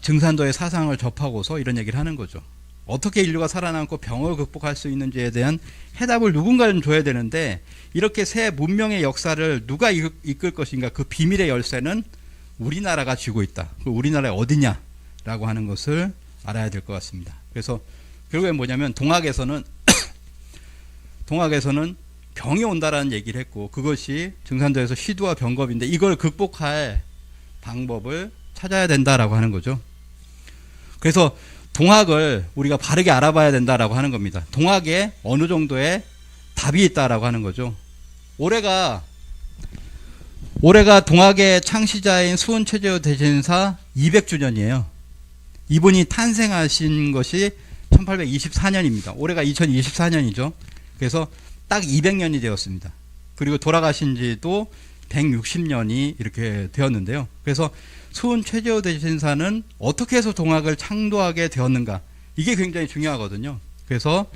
증산도의 사상을 접하고서 이런 얘기를 하는 거죠. 어떻게 인류가 살아남고 병을 극복할 수 있는지에 대한 해답을 누군가는 줘야 되는데 이렇게 새 문명의 역사를 누가 이끌 것인가 그 비밀의 열쇠는 우리나라가 쥐고 있다. 그 우리나라가 어디냐라고 하는 것을 알아야 될 것 같습니다. 그래서 결국엔 뭐냐면 동학에서는 병이 온다라는 얘기를 했고 그것이 증산도에서 시두와 병겁인데 이걸 극복할 방법을 찾아야 된다라고 하는 거죠. 그래서 동학을 우리가 바르게 알아봐야 된다라고 하는 겁니다. 동학에 어느 정도의 답이 있다라고 하는 거죠. 올해가 동학의 창시자인 수은 최재호 대신사 200주년이에요. 이분이 탄생하신 것이 1824년입니다. 올해가 2024년이죠. 그래서 딱 200년이 되었습니다. 그리고 돌아가신 지도 160년이 이렇게 되었는데요. 그래서 수은 최재호 대신사는 어떻게 해서 동학을 창도하게 되었는가? 이게 굉장히 중요하거든요. 그래서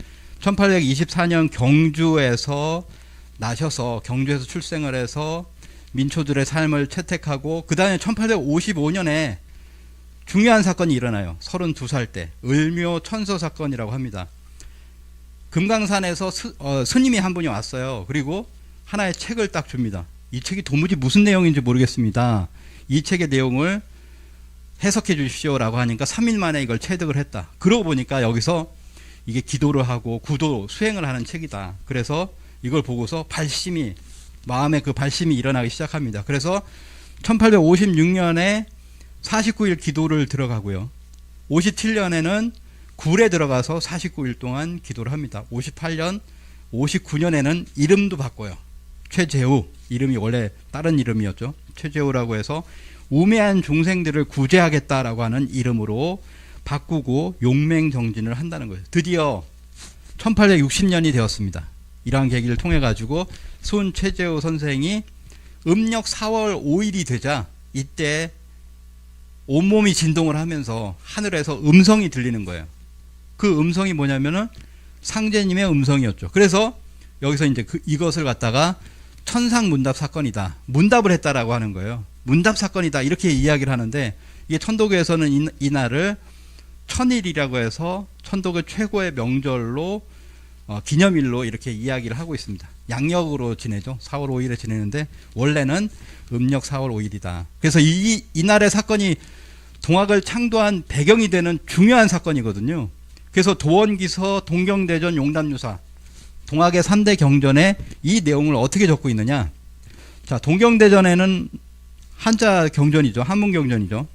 1824년 경주에서 나셔서 경주에서 출생을 해서 민초들의 삶을 채택하고 그 다음에 1855년에 중요한 사건이 일어나요. 32살 때 을묘 천서 사건이라고 합니다. 금강산에서 스님이 한 분이 왔어요. 그리고 하나의 책을 딱 줍니다. 이 책이 도무지 무슨 내용인지 모르겠습니다. 이 책의 내용을 해석해 주십시오라고 하니까 3일 만에 이걸 체득을 했다. 그러고 보니까 여기서 이게 기도를 하고 구도 수행을 하는 책이다. 그래서 이걸 보고서 마음에 그 발심이 일어나기 시작합니다. 그래서 1856년에 49일 기도를 들어가고요. 57년에는 굴에 들어가서 49일 동안 기도를 합니다. 58년, 59년에는 이름도 바꿔요. 최재우, 이름이 원래 다른 이름이었죠. 최재우라고 해서 우매한 중생들을 구제하겠다라고 하는 이름으로 바꾸고 용맹정진을 한다는 거예요. 드디어 1860년이 되었습니다. 이러한 계기를 통해 가지고 수은 최재우 선생이 음력 4월 5일이 되자 이때 온몸이 진동을 하면서 하늘에서 음성이 들리는 거예요. 그 음성이 뭐냐면은 상제님의 음성이었죠. 그래서 여기서 이제 이것을 갖다가 천상문답 사건이다. 문답을 했다라고 하는 거예요. 문답 사건이다. 이렇게 이야기를 하는데 이게 천도교에서는 이 날을 천일이라고 해서 천도교 최고의 명절로 기념일로 이렇게 이야기를 하고 있습니다. 양력으로 지내죠. 4월 5일에 지내는데 원래는 음력 4월 5일이다. 그래서 이 날의 사건이 동학을 창도한 배경이 되는 중요한 사건이거든요. 그래서 도원기서, 동경대전, 용담유사 동학의 3대 경전에 이 내용을 어떻게 적고 있느냐. 자, 동경대전에는 한자 경전이죠. 한문 경전이죠.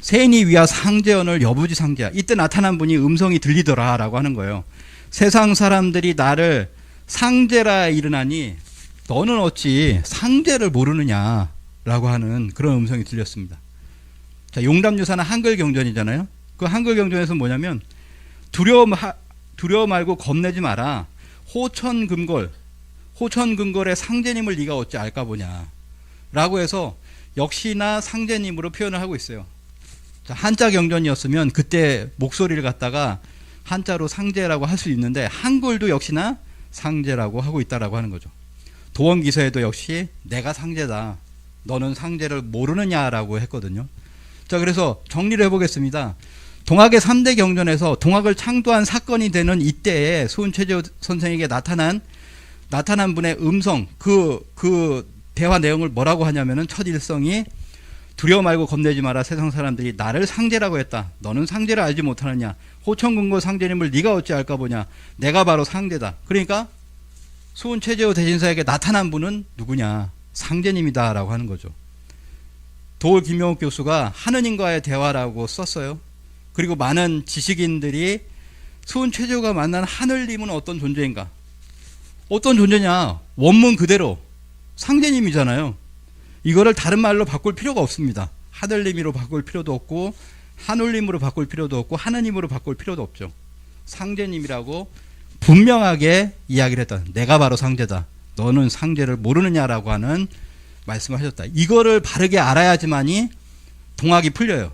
세인이 위하 상제언을 여부지 상제야. 이때 나타난 분이 음성이 들리더라 라고 하는 거예요. 세상 사람들이 나를 상제라 이르나니 너는 어찌 상제를 모르느냐 라고 하는 그런 음성이 들렸습니다. 자, 용담유사는 한글 경전이잖아요. 그 한글 경전에서 뭐냐면 두려워 말고 겁내지 마라. 호천금골의 상제님을 네가 어찌 알까 보냐 라고 해서 역시나 상제님으로 표현을 하고 있어요. 자, 한자 경전이었으면 그때 목소리를 갖다가 한자로 상제라고 할 수 있는데 한글도 역시나 상제라고 하고 있다라고 하는 거죠. 도원기서에도 역시 내가 상제다. 너는 상제를 모르느냐라고 했거든요. 자, 그래서 정리를 해보겠습니다. 동학의 3대 경전에서 동학을 창도한 사건이 되는 이때에 수은최재호 선생에게 나타난 분의 음성, 그 대화 내용을 뭐라고 하냐면은 첫 일성이 두려워 말고 겁내지 마라. 세상 사람들이 나를 상제라고 했다. 너는 상제를 알지 못하느냐. 호천근고 상제님을 네가 어찌 알까 보냐. 내가 바로 상제다. 그러니까 수은최재호 대신사에게 나타난 분은 누구냐. 상제님이다 라고 하는 거죠. 도올 김명욱 교수가 하느님과의 대화라고 썼어요. 그리고 많은 지식인들이 수은최재호가 만난 하늘님은 어떤 존재인가. 어떤 존재냐. 원문 그대로 상제님이잖아요. 이거를 다른 말로 바꿀 필요가 없습니다. 하늘님으로 바꿀 필요도 없고 하늘님으로 바꿀 필요도 없고 하느님으로 바꿀 필요도 없죠. 상제님이라고 분명하게 이야기를 했다. 내가 바로 상제다. 너는 상제를 모르느냐라고 하는 말씀을 하셨다. 이거를 바르게 알아야지만이 동학이 풀려요.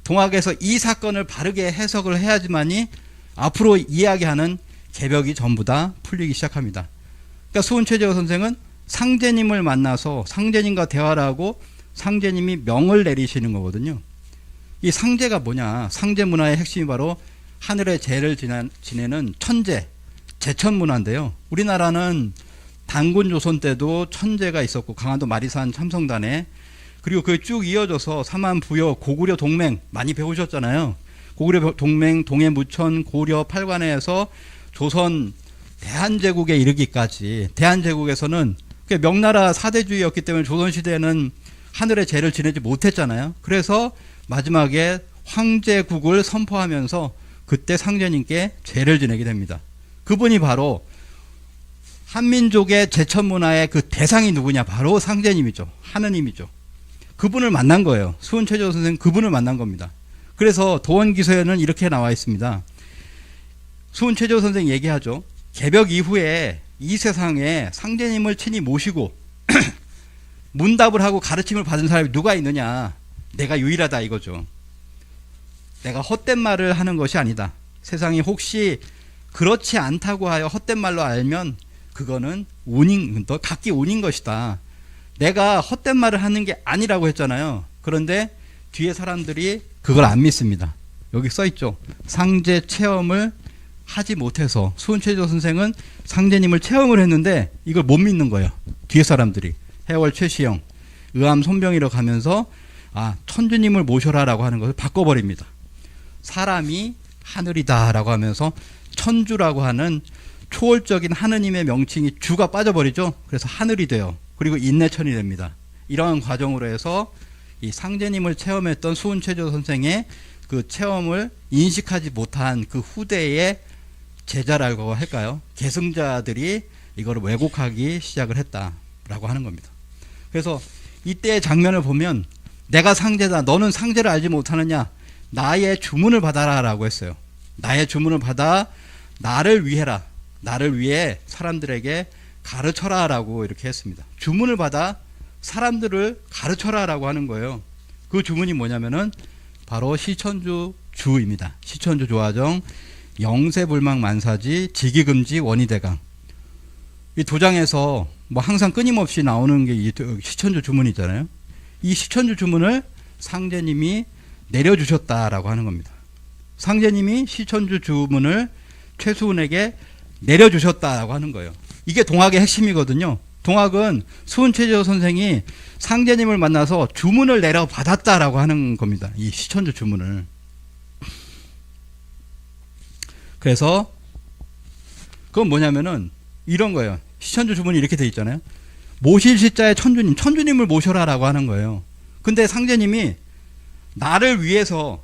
동학에서 이 사건을 바르게 해석을 해야지만이 앞으로 이야기하는 개벽이 전부 다 풀리기 시작합니다. 그러니까 수은최재호 선생은 상제님을 만나서 상제님과 대화를 하고 상제님이 명을 내리시는 거거든요. 이 상제가 뭐냐. 상제 문화의 핵심이 바로 하늘의 제를 지내는 천제, 제천문화인데요. 우리나라는 단군 조선 때도 천제가 있었고 강화도 마리산 참성단에 그리고 그게 쭉 이어져서 삼한, 부여, 고구려 동맹 많이 배우셨잖아요. 고구려 동맹, 동해 무천, 고려 팔관에서 조선 대한제국에 이르기까지 대한제국에서는 명나라 사대주의였기 때문에 조선시대에는 하늘의 제를 지내지 못했잖아요. 그래서 마지막에 황제국을 선포하면서 그때 상제님께 제를 지내게 됩니다. 그분이 바로 한민족의 제천문화의 그 대상이 누구냐. 바로 상제님이죠. 하느님이죠. 그분을 만난 거예요. 수은최재호 선생 그분을 만난 겁니다. 그래서 도원기서에는 이렇게 나와 있습니다. 수은최재호 선생 얘기하죠. 개벽 이후에 이 세상에 상제님을 친히 모시고 문답을 하고 가르침을 받은 사람이 누가 있느냐. 내가 유일하다 이거죠. 내가 헛된 말을 하는 것이 아니다. 세상이 혹시 그렇지 않다고 하여 헛된 말로 알면 그거는 운인, 각기 운인 것이다. 내가 헛된 말을 하는 게 아니라고 했잖아요. 그런데 뒤에 사람들이 그걸 안 믿습니다. 여기 써있죠. 상제 체험을 하지 못해서 수은최재호 선생은 상제님을 체험을 했는데 이걸 못 믿는 거예요. 뒤에 사람들이. 해월 최시영, 의암 손병이로 가면서 천주님을 모셔라라고 하는 것을 바꿔버립니다. 사람이 하늘이다라고 하면서 천주라고 하는 초월적인 하느님의 명칭이 주가 빠져버리죠. 그래서 하늘이 돼요. 그리고 인내천이 됩니다. 이러한 과정으로 해서 이 상제님을 체험했던 수은최재호 선생의 그 체험을 인식하지 못한 그 후대의 제자라고 할까요? 계승자들이 이걸 왜곡하기 시작을 했다라고 하는 겁니다. 그래서 이때의 장면을 보면 내가 상제다. 너는 상제를 알지 못하느냐. 나의 주문을 받아라 라고 했어요. 나의 주문을 받아 나를 위해라. 나를 위해 사람들에게 가르쳐라 라고 이렇게 했습니다. 주문을 받아 사람들을 가르쳐라 라고 하는 거예요. 그 주문이 뭐냐면은 바로 시천주 주입니다. 시천주 조화정, 영세불망 만사지, 지기금지 원희대강. 이 도장에서 뭐 항상 끊임없이 나오는 게 이 시천주 주문이잖아요. 이 시천주 주문을 상제님이 내려주셨다라고 하는 겁니다. 상제님이 시천주 주문을 최수은에게 내려주셨다라고 하는 거예요. 이게 동학의 핵심이거든요. 동학은 수은최재호 선생이 상제님을 만나서 주문을 내려받았다라고 하는 겁니다. 이 시천주 주문을. 그래서 그건 뭐냐면은 이런 거예요. 시천주 주문이 이렇게 돼 있잖아요. 모실 시자의 천주님, 천주님을 모셔라라고 하는 거예요. 근데 상제님이 나를 위해서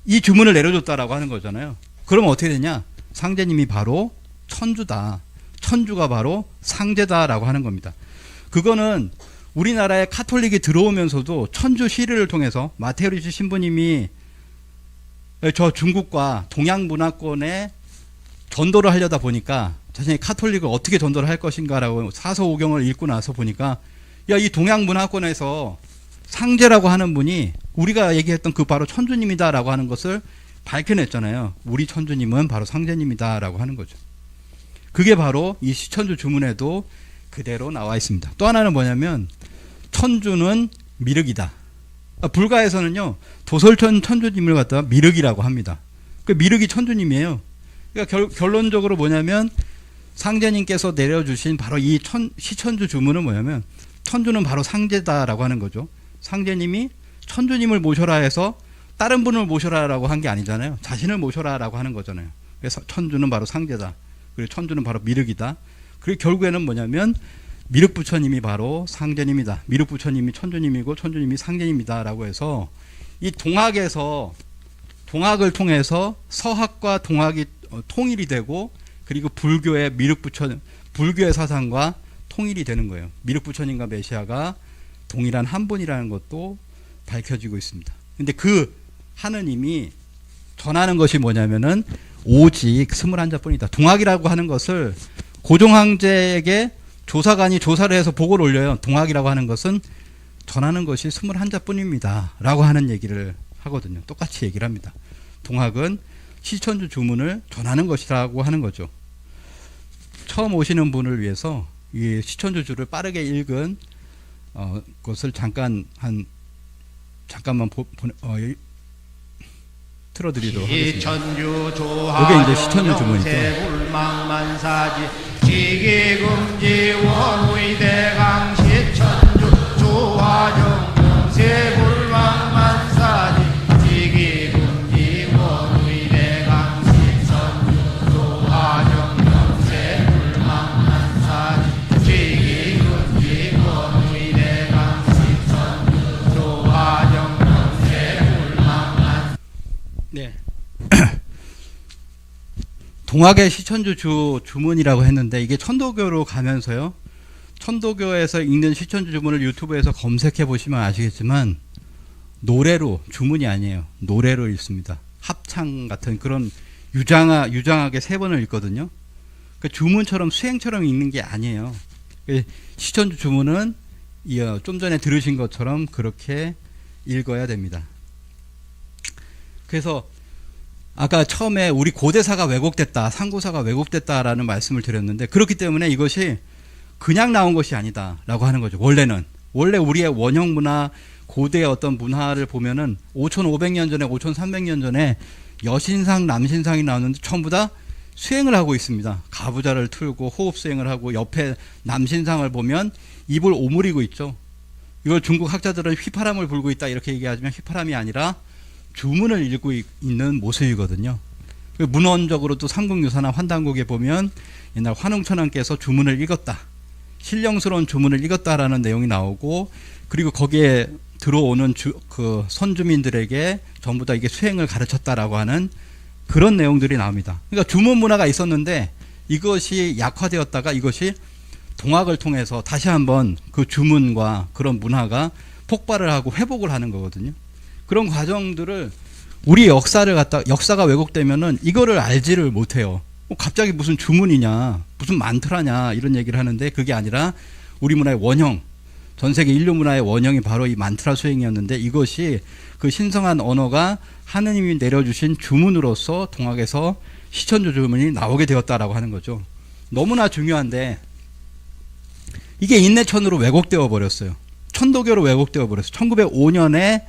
이 주문을 내려줬다라고 하는 거잖아요. 그러면 어떻게 되냐? 상제님이 바로 천주다. 천주가 바로 상제다라고 하는 겁니다. 그거는 우리나라에 카톨릭이 들어오면서도 천주 시리를 통해서 마테오리치 신부님이 저 중국과 동양 문화권에 전도를 하려다 보니까 자신이 카톨릭을 어떻게 전도를 할 것인가라고 사서오경을 읽고 나서 보니까 야, 이 동양 문화권에서 상제라고 하는 분이 우리가 얘기했던 그 바로 천주님이다라고 하는 것을 밝혀냈잖아요. 우리 천주님은 바로 상제님이다라고 하는 거죠. 그게 바로 이 시천주 주문에도 그대로 나와 있습니다. 또 하나는 뭐냐면 천주는 미륵이다. 불가에서는요 도솔천 천주님을 갖다가 미륵이라고 합니다. 그 미륵이 천주님이에요. 그러니까 결론적으로 뭐냐면 상제님께서 내려주신 바로 이 시천주 주문은 뭐냐면 천주는 바로 상제다라고 하는 거죠. 상제님이 천주님을 모셔라 해서 다른 분을 모셔라라고 한 게 아니잖아요. 자신을 모셔라라고 하는 거잖아요. 그래서 천주는 바로 상제다. 그리고 천주는 바로 미륵이다. 그리고 결국에는 뭐냐면 미륵부처님이 바로 상제님이다. 미륵부처님이 천주님이고 천주님이 상제님이다라고 해서 이 동학을 통해서 서학과 동학이 통일이 되고 그리고 불교의 불교의 사상과 통일이 되는 거예요. 미륵부처님과 메시아가 동일한 한 분이라는 것도 밝혀지고 있습니다. 근데 그 하느님이 전하는 것이 뭐냐면은 오직 21자뿐이다. 동학이라고 하는 것을 고종황제에게 조사관이 조사를 해서 보고를 올려요. 동학이라고 하는 것은 전하는 것이 21자뿐입니다. 라고 하는 얘기를 하거든요. 똑같이 얘기를 합니다. 동학은 시천주 주문을 전하는 것이라고 하는 거죠. 처음 오시는 분을 위해서 이 시천주 주를 빠르게 읽은 것을 잠깐만 틀어드리도록 하겠습니다. 이게 이제 시천주 주문이죠. 지기금지 원의대강 시천주 조화정 세불망만사지 지기금지 원의대강 시천주 조화정 세불망만사지 지기금지 원의대강 시천주 조화정 세불망만. 네. 동학의 시천주 주문이라고 했는데 이게 천도교로 가면서요. 천도교에서 읽는 시천주 주문을 유튜브에서 검색해 보시면 아시겠지만 노래로 주문이 아니에요. 노래로 읽습니다. 합창 같은 그런 유장하게 3번을 읽거든요. 그 주문처럼 수행처럼 읽는 게 아니에요. 시천주 주문은 좀 전에 들으신 것처럼 그렇게 읽어야 됩니다. 그래서 아까 처음에 우리 고대사가 왜곡됐다, 상고사가 왜곡됐다라는 말씀을 드렸는데 그렇기 때문에 이것이 그냥 나온 것이 아니다라고 하는 거죠. 원래 우리의 원형 문화, 고대의 어떤 문화를 보면은 5,500년 전에, 5,300년 전에 여신상, 남신상이 나오는데 전부 다 수행을 하고 있습니다. 가부좌를 틀고 호흡 수행을 하고 옆에 남신상을 보면 입을 오므리고 있죠. 이걸 중국 학자들은 휘파람을 불고 있다 이렇게 얘기하지만 휘파람이 아니라 주문을 읽고 있는 모습이거든요. 문헌적으로도 삼국유사나 환단곡에 보면 옛날 환웅천왕께서 주문을 읽었다. 신령스러운 주문을 읽었다라는 내용이 나오고 그리고 거기에 들어오는 그 선주민들에게 전부 다 이게 수행을 가르쳤다라고 하는 그런 내용들이 나옵니다. 그러니까 주문 문화가 있었는데 이것이 약화되었다가 이것이 동학을 통해서 다시 한번 그 주문과 그런 문화가 폭발을 하고 회복을 하는 거거든요. 그런 과정들을 우리 역사가 왜곡되면은 이거를 알지를 못해요. 갑자기 무슨 주문이냐, 무슨 만트라냐 이런 얘기를 하는데 그게 아니라 우리 문화의 원형, 전 세계 인류 문화의 원형이 바로 이 만트라 수행이었는데 이것이 그 신성한 언어가 하느님이 내려주신 주문으로서 동학에서 시천주 주문이 나오게 되었다라고 하는 거죠. 너무나 중요한데 이게 인내천으로 왜곡되어 버렸어요. 천도교로 왜곡되어 버렸어요. 1905년에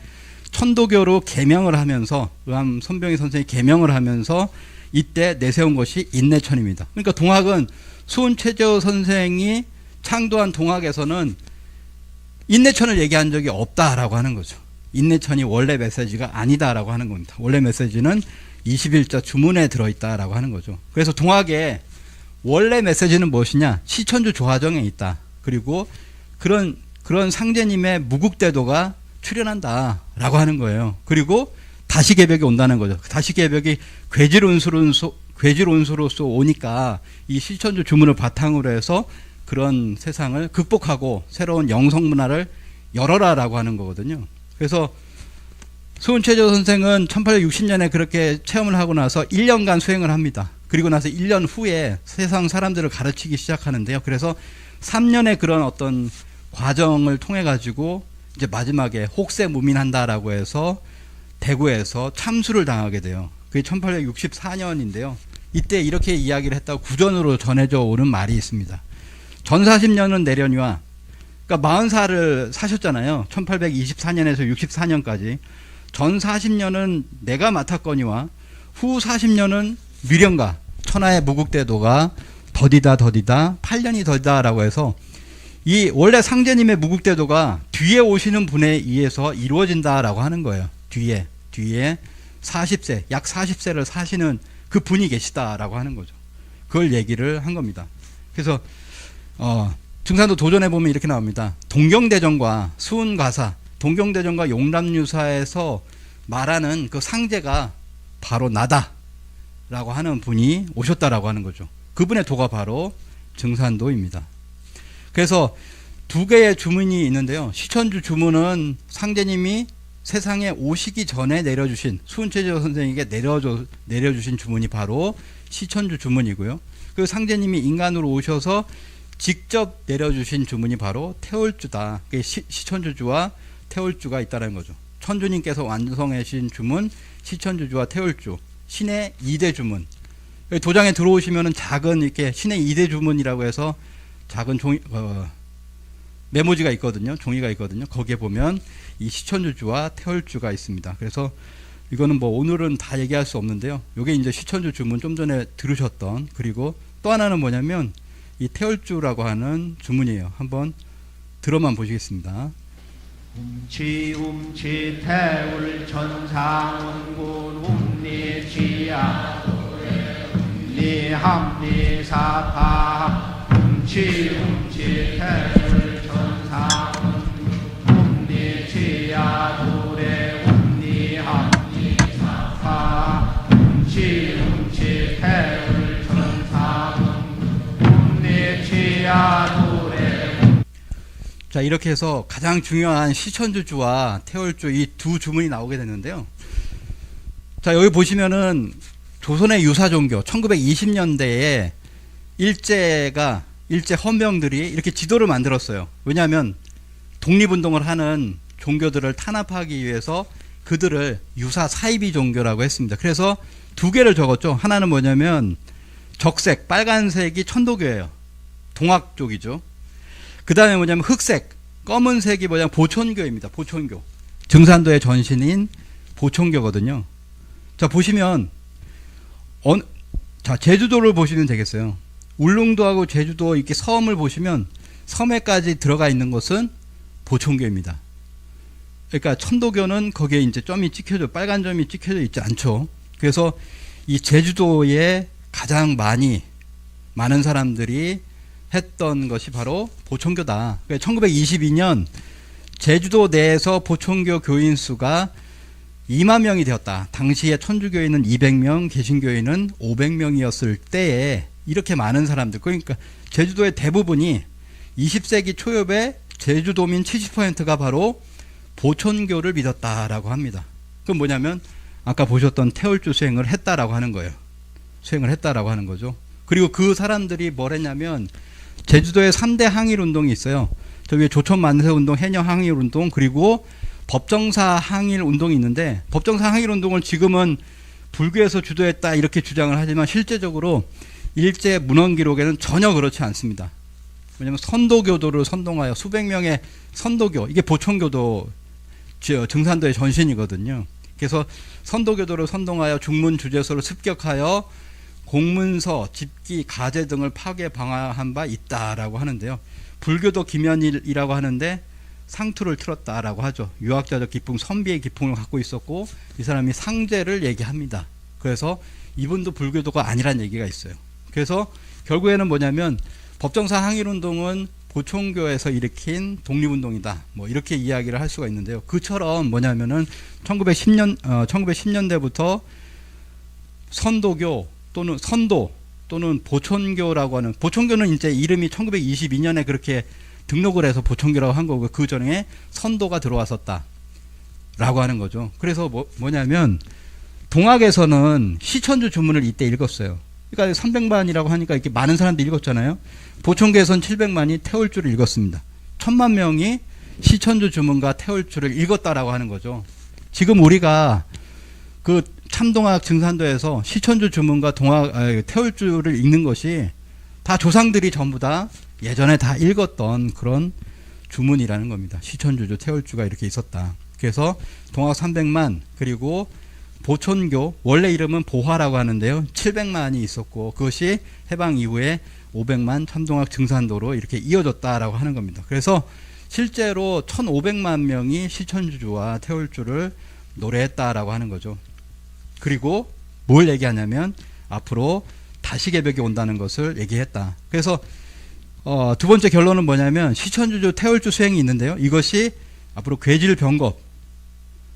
천도교로 개명을 하면서 의암 선병희 선생이 개명을 하면서 이때 내세운 것이 인내천입니다. 그러니까 동학은 수은 최재호 선생이 창도한 동학에서는 인내천을 얘기한 적이 없다라고 하는 거죠. 인내천이 원래 메시지가 아니다라고 하는 겁니다. 원래 메시지는 21자 주문에 들어있다라고 하는 거죠. 그래서 동학의 원래 메시지는 무엇이냐? 시천주 조화정에 있다. 그리고 그런 상제님의 무국대도가 출현한다라고 하는 거예요. 그리고 다시 개벽이 온다는 거죠. 다시 개벽이 괴질온수로서 오니까 이 시천주 주문을 바탕으로 해서 그런 세상을 극복하고 새로운 영성문화를 열어라라고 하는 거거든요. 그래서 수은최조 선생은 1860년에 그렇게 체험을 하고 나서 1년간 수행을 합니다. 그리고 나서 1년 후에 세상 사람들을 가르치기 시작하는데요. 그래서 3년의 그런 어떤 과정을 통해 가지고 이제 마지막에 혹세무민한다라고 해서 대구에서 참수를 당하게 돼요. 그게 1864년인데요. 이때 이렇게 이야기를 했다고 구전으로 전해져 오는 말이 있습니다. 전 40년은 내려니와, 그러니까 40살을 사셨잖아요. 1824년에서 64년까지. 전 40년은 내가 맡았거니와 후 40년은 미련가 천하의 무국대도가 더디다 8년이 더디다라고 해서 이 원래 상제님의 무국대도가 뒤에 오시는 분에 의해서 이루어진다라고 하는 거예요. 뒤에 40세, 약 40세를 사시는 그 분이 계시다라고 하는 거죠. 그걸 얘기를 한 겁니다. 그래서 증산도 도전해 보면 이렇게 나옵니다. 동경대전과 수은가사, 동경대전과 용람유사에서 말하는 그 상제가 바로 나다라고 하는 분이 오셨다라고 하는 거죠. 그분의 도가 바로 증산도입니다. 그래서 두 개의 주문이 있는데요. 시천주 주문은 상제님이 세상에 오시기 전에 내려주신, 수은체조 선생에게 내려주신 주문이 바로 시천주 주문이고요. 그 상제님이 인간으로 오셔서 직접 내려주신 주문이 바로 태월주다. 시천주주와 태월주가 있다는 거죠. 천주님께서 완성하신 주문, 시천주주와 태월주, 신의 2대 주문. 도장에 들어오시면은 작은 이렇게 신의 2대 주문이라고 해서 작은 종이, 메모지가 있거든요. 종이가 있거든요. 거기에 보면 이 시천주주와 태월주가 있습니다. 그래서 이거는 뭐 오늘은 다 얘기할 수 없는데요. 이게 이제 시천주 주문 좀 전에 들으셨던, 그리고 또 하나는 뭐냐면 이 태월주라고 하는 주문이에요. 한번 들어만 보시겠습니다. 훔치 태울 천상원군 훔리지야 훔리함리사파 훔치 태울 천상원군 훔리지야 도래 훔리함리사파 훔치 태울 천상원군 훔리지야 도래. 자, 이렇게 해서 가장 중요한 시천주주와 태월주 이 두 주문이 나오게 됐는데요. 자, 여기 보시면은 조선의 유사종교 1920년대에 일제 헌병들이 이렇게 지도를 만들었어요. 왜냐하면 독립운동을 하는 종교들을 탄압하기 위해서 그들을 유사 사이비 종교라고 했습니다. 그래서 두 개를 적었죠. 하나는 뭐냐면 적색, 빨간색이 천도교예요. 동학 쪽이죠. 그 다음에 뭐냐면 흑색, 검은색이 뭐냐면 보촌교입니다. 보촌교. 증산도의 전신인 보촌교거든요. 자, 보시면, 자, 제주도를 보시면 되겠어요. 울릉도하고 제주도 이렇게 섬을 보시면 섬에까지 들어가 있는 것은 보촌교입니다. 그러니까 천도교는 거기에 이제 점이 찍혀져, 빨간 점이 찍혀져 있지 않죠. 그래서 이 제주도에 가장 많은 사람들이 했던 것이 바로 보촌교다. 1922년 제주도 내에서 보촌교 교인 수가 2만 명이 되었다. 당시에 천주교인은 200명, 개신교인은 500명이었을 때에 이렇게 많은 사람들, 그러니까 제주도의 대부분이 20세기 초엽에 제주도민 70%가 바로 보촌교를 믿었다라고 합니다. 그건 뭐냐면 아까 보셨던 태월주 수행을 했다라고 하는 거예요. 수행을 했다라고 하는 거죠. 그리고 그 사람들이 뭘 했냐면 제주도에 3대 항일운동이 있어요. 저 위에 조천만세운동, 해녀항일운동, 그리고 법정사 항일운동이 있는데, 법정사 항일운동을 지금은 불교에서 주도했다 이렇게 주장을 하지만 실제적으로 일제 문헌 기록에는 전혀 그렇지 않습니다. 왜냐하면 선도교도를 선동하여 수백 명의 선도교, 이게 보촌교도 증산도의 전신이거든요. 그래서 선도교도를 선동하여 중문 주제소를 습격하여 공문서, 집기, 가제 등을 파괴 방화한 바 있다라고 하는데요. 불교도 김연일이라고 하는데 상투를 틀었다라고 하죠. 유학자적 기풍, 선비의 기풍을 갖고 있었고 이 사람이 상제를 얘기합니다. 그래서 이분도 불교도가 아니란 얘기가 있어요. 그래서 결국에는 뭐냐면 법정사 항일운동은 보촌교에서 일으킨 독립운동이다. 뭐 이렇게 이야기를 할 수가 있는데요. 그처럼 뭐냐면은 1910년대부터 선도교 또는 선도 또는 보촌교라고 하는, 보촌교는 이제 이름이 1922년에 그렇게 등록을 해서 보촌교라고 한 거고 그 전에 선도가 들어왔었다 라고 하는 거죠. 그래서 뭐냐면 동학에서는 시천주 주문을 이때 읽었어요. 그러니까 300만이라고 하니까 이렇게 많은 사람들이 읽었잖아요. 보촌교에서는 700만이 태월주를 읽었습니다. 1000만 명이 시천주 주문과 태울주를 읽었다라고 하는 거죠. 지금 우리가 그 참동학 증산도에서 시천주 주문과 태울주를 읽는 것이 다 조상들이 전부 다 예전에 다 읽었던 그런 주문이라는 겁니다. 시천주주, 태울주가 이렇게 있었다. 그래서 동학 300만, 그리고 보촌교, 원래 이름은 보화라고 하는데요. 700만이 있었고, 그것이 해방 이후에 500만 참동학 증산도로 이렇게 이어졌다라고 하는 겁니다. 그래서 실제로 1500만 명이 시천주주와 태울주를 노래했다라고 하는 거죠. 그리고 뭘 얘기하냐면 앞으로 다시 개벽이 온다는 것을 얘기했다. 그래서 두 번째 결론은 뭐냐면 시천주주, 태울주 수행이 있는데요. 이것이 앞으로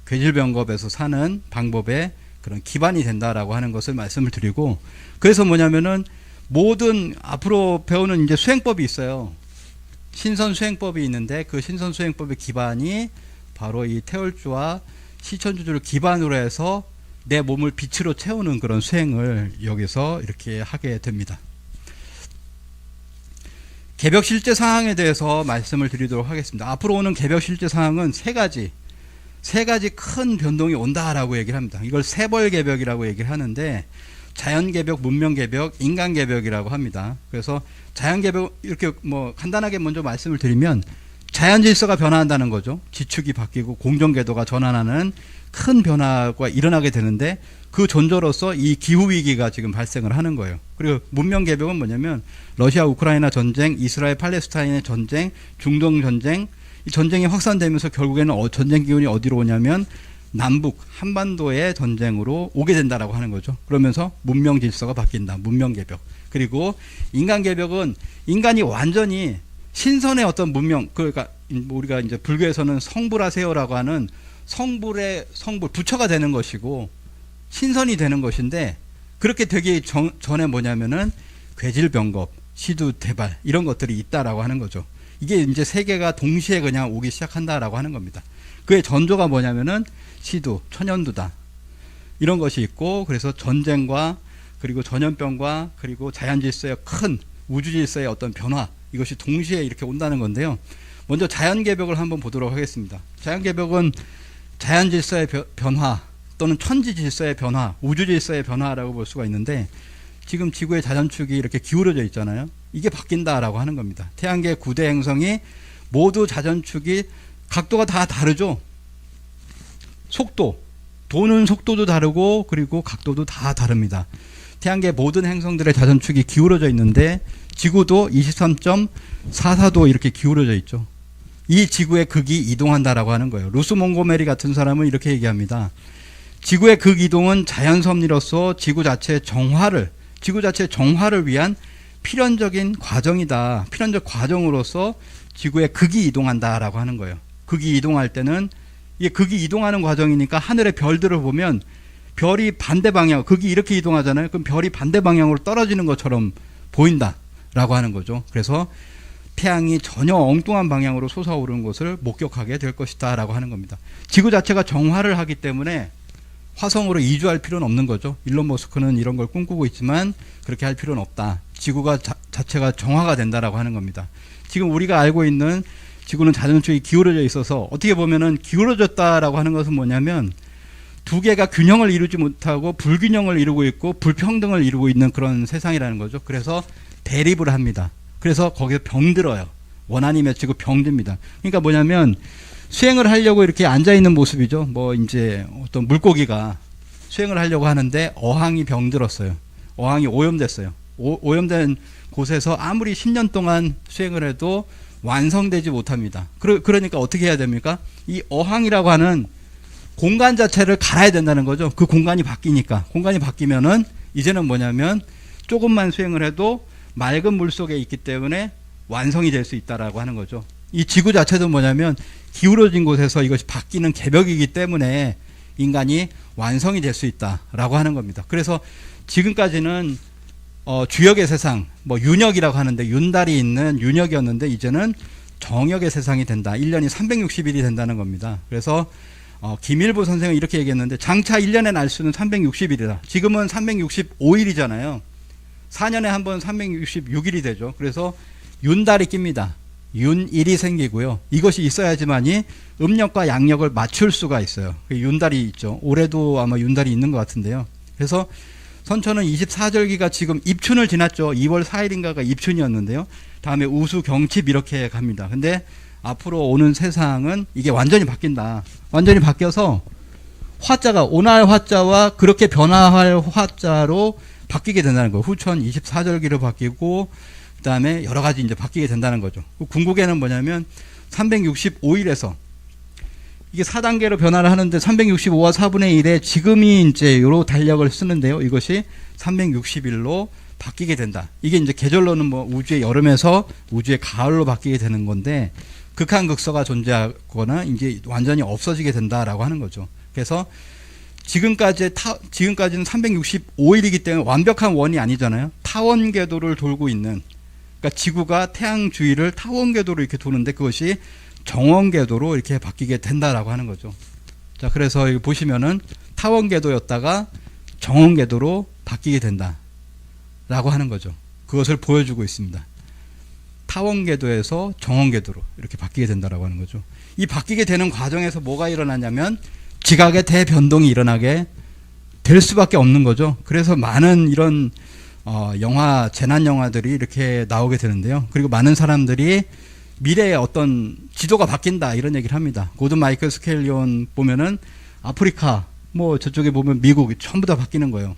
괴질병겁에서 사는 방법의 그런 기반이 된다라고 하는 것을 말씀을 드리고, 그래서 뭐냐면은 모든 앞으로 배우는 이제 수행법이 있어요. 신선 수행법이 있는데 그 신선 수행법의 기반이 바로 이 태울주와 시천주주를 기반으로 해서 내 몸을 빛으로 채우는 그런 수행을 여기서 이렇게 하게 됩니다. 개벽 실제 사항에 대해서 말씀을 드리도록 하겠습니다. 앞으로 오는 개벽 실제 사항은 세 가지 큰 변동이 온다라고 얘기를 합니다. 이걸 세벌 개벽이라고 얘기를 하는데, 자연 개벽, 문명 개벽, 인간 개벽이라고 합니다. 그래서 자연 개벽 이렇게 뭐 간단하게 먼저 말씀을 드리면 자연 질서가 변화한다는 거죠. 지축이 바뀌고 공정 궤도가 전환하는 큰 변화가 일어나게 되는데, 그 존재로서 이 기후 위기가 지금 발생을 하는 거예요. 그리고 문명 개벽은 뭐냐면 러시아 우크라이나 전쟁, 이스라엘 팔레스타인의 전쟁, 중동 전쟁, 이 전쟁이 확산되면서 결국에는 전쟁 기운이 어디로 오냐면 남북 한반도의 전쟁으로 오게 된다라고 하는 거죠. 그러면서 문명 질서가 바뀐다. 문명 개벽. 그리고 인간 개벽은 인간이 완전히 신선의 어떤 문명, 그러니까 우리가 이제 불교에서는 성불하세요라고 하는 성불의 성불, 부처가 되는 것이고 신선이 되는 것인데, 그렇게 되기 전에 뭐냐면은 괴질병겁, 시두대발 이런 것들이 있다라고 하는 거죠. 이게 이제 세계가 동시에 그냥 오기 시작한다라고 하는 겁니다. 그의 전조가 뭐냐면은 시두, 천연두다 이런 것이 있고, 그래서 전쟁과 그리고 전염병과 그리고 자연질서의 큰 우주질서의 어떤 변화, 이것이 동시에 이렇게 온다는 건데요. 먼저 자연개벽을 한번 보도록 하겠습니다. 자연개벽은 자연질서의 변화 또는 천지질서의 변화, 우주질서의 변화라고 볼 수가 있는데, 지금 지구의 자전축이 이렇게 기울어져 있잖아요. 이게 바뀐다라고 하는 겁니다. 태양계 9대 행성이 모두 자전축이 각도가 다 다르죠. 속도, 도는 속도도 다르고 그리고 각도도 다 다릅니다. 태양계 모든 행성들의 자전축이 기울어져 있는데 지구도 23.44도 이렇게 기울어져 있죠. 이 지구의 극이 이동한다라고 하는 거예요. 루스 몽고메리 같은 사람은 이렇게 얘기합니다. 지구의 극 이동은 자연 섭리로서 지구 자체의 정화를 위한 필연적인 과정이다. 필연적 과정으로서 지구의 극이 이동한다라고 하는 거예요. 극이 이동할 때는 이게 극이 이동하는 과정이니까 하늘의 별들을 보면 별이 반대 방향, 극이 이렇게 이동하잖아요. 그럼 별이 반대 방향으로 떨어지는 것처럼 보인다라고 하는 거죠. 그래서 태양이 전혀 엉뚱한 방향으로 솟아오르는 것을 목격하게 될 것이다라고 하는 겁니다. 지구 자체가 정화를 하기 때문에 화성으로 이주할 필요는 없는 거죠. 일론 머스크는 이런 걸 꿈꾸고 있지만 그렇게 할 필요는 없다. 지구가 자체가 정화가 된다라고 하는 겁니다. 지금 우리가 알고 있는 지구는 자전축이 기울어져 있어서 어떻게 보면은 기울어졌다라고 하는 것은 뭐냐면 두 개가 균형을 이루지 못하고 불균형을 이루고 있고 불평등을 이루고 있는 그런 세상이라는 거죠. 그래서 대립을 합니다. 그래서 거기서 병들어요. 원한이 맺히고 병듭니다. 그러니까 뭐냐면 수행을 하려고 이렇게 앉아있는 모습이죠. 뭐 이제 어떤 물고기가 수행을 하려고 하는데 어항이 병들었어요. 어항이 오염됐어요. 오염된 곳에서 아무리 10년 동안 수행을 해도 완성되지 못합니다. 그러니까 어떻게 해야 됩니까? 이 어항이라고 하는 공간 자체를 갈아야 된다는 거죠. 그 공간이 바뀌니까. 공간이 바뀌면은 이제는 뭐냐면 조금만 수행을 해도 맑은 물 속에 있기 때문에 완성이 될 수 있다라고 하는 거죠. 이 지구 자체도 뭐냐면 기울어진 곳에서 이것이 바뀌는 개벽이기 때문에 인간이 완성이 될 수 있다라고 하는 겁니다. 그래서 지금까지는 주역의 세상, 뭐 윤역이라고 하는데 윤달이 있는 윤역이었는데 이제는 정역의 세상이 된다. 1년이 360일이 된다는 겁니다. 그래서 김일보 선생은 이렇게 얘기했는데 장차 1년의 날수는 360일이다. 지금은 365일이잖아요. 4년에 한 번 366일이 되죠. 그래서 윤달이 낍니다. 윤일이 생기고요. 이것이 있어야지만이 음력과 양력을 맞출 수가 있어요. 윤달이 있죠. 올해도 아마 윤달이 있는 것 같은데요. 그래서 선천은 24절기가 지금 입춘을 지났죠. 2월 4일인가가 입춘이었는데요. 다음에 우수, 경칩 이렇게 갑니다. 근데 앞으로 오는 세상은 이게 완전히 바뀐다. 완전히 바뀌어서 화자가 오날 화자와 그렇게 변화할 화자로 바뀌게 된다는 거예요. 후천 24절기로 바뀌고 그다음에 여러 가지 이제 바뀌게 된다는 거죠. 궁극에는 뭐냐면 365일에서 이게 4단계로 변화를 하는데 365와 4분의 1에 지금이 이제 요로 달력을 쓰는데요. 이것이 360일로 바뀌게 된다. 이게 이제 계절로는 뭐 우주의 여름에서 우주의 가을로 바뀌게 되는 건데 극한극서가 존재하거나 이제 완전히 없어지게 된다라고 하는 거죠. 그래서 지금까지는 365일이기 때문에 완벽한 원이 아니잖아요. 타원 궤도를 돌고 있는, 그러니까 지구가 태양 주위를 타원 궤도로 이렇게 도는데 그것이 정원 궤도로 이렇게 바뀌게 된다라고 하는 거죠. 자, 그래서 여기 보시면은 타원 궤도였다가 정원 궤도로 바뀌게 된다라고 하는 거죠. 그것을 보여주고 있습니다. 타원 궤도에서 정원 궤도로 이렇게 바뀌게 된다라고 하는 거죠. 이 바뀌게 되는 과정에서 뭐가 일어나냐면 지각의 대변동이 일어나게 될 수밖에 없는 거죠. 그래서 많은 이런 영화, 재난 영화들이 이렇게 나오게 되는데요. 그리고 많은 사람들이 미래의 어떤 지도가 바뀐다 이런 얘기를 합니다. 고든 마이클 스켈리온 보면은 아프리카, 뭐 저쪽에 보면 미국 전부 다 바뀌는 거예요.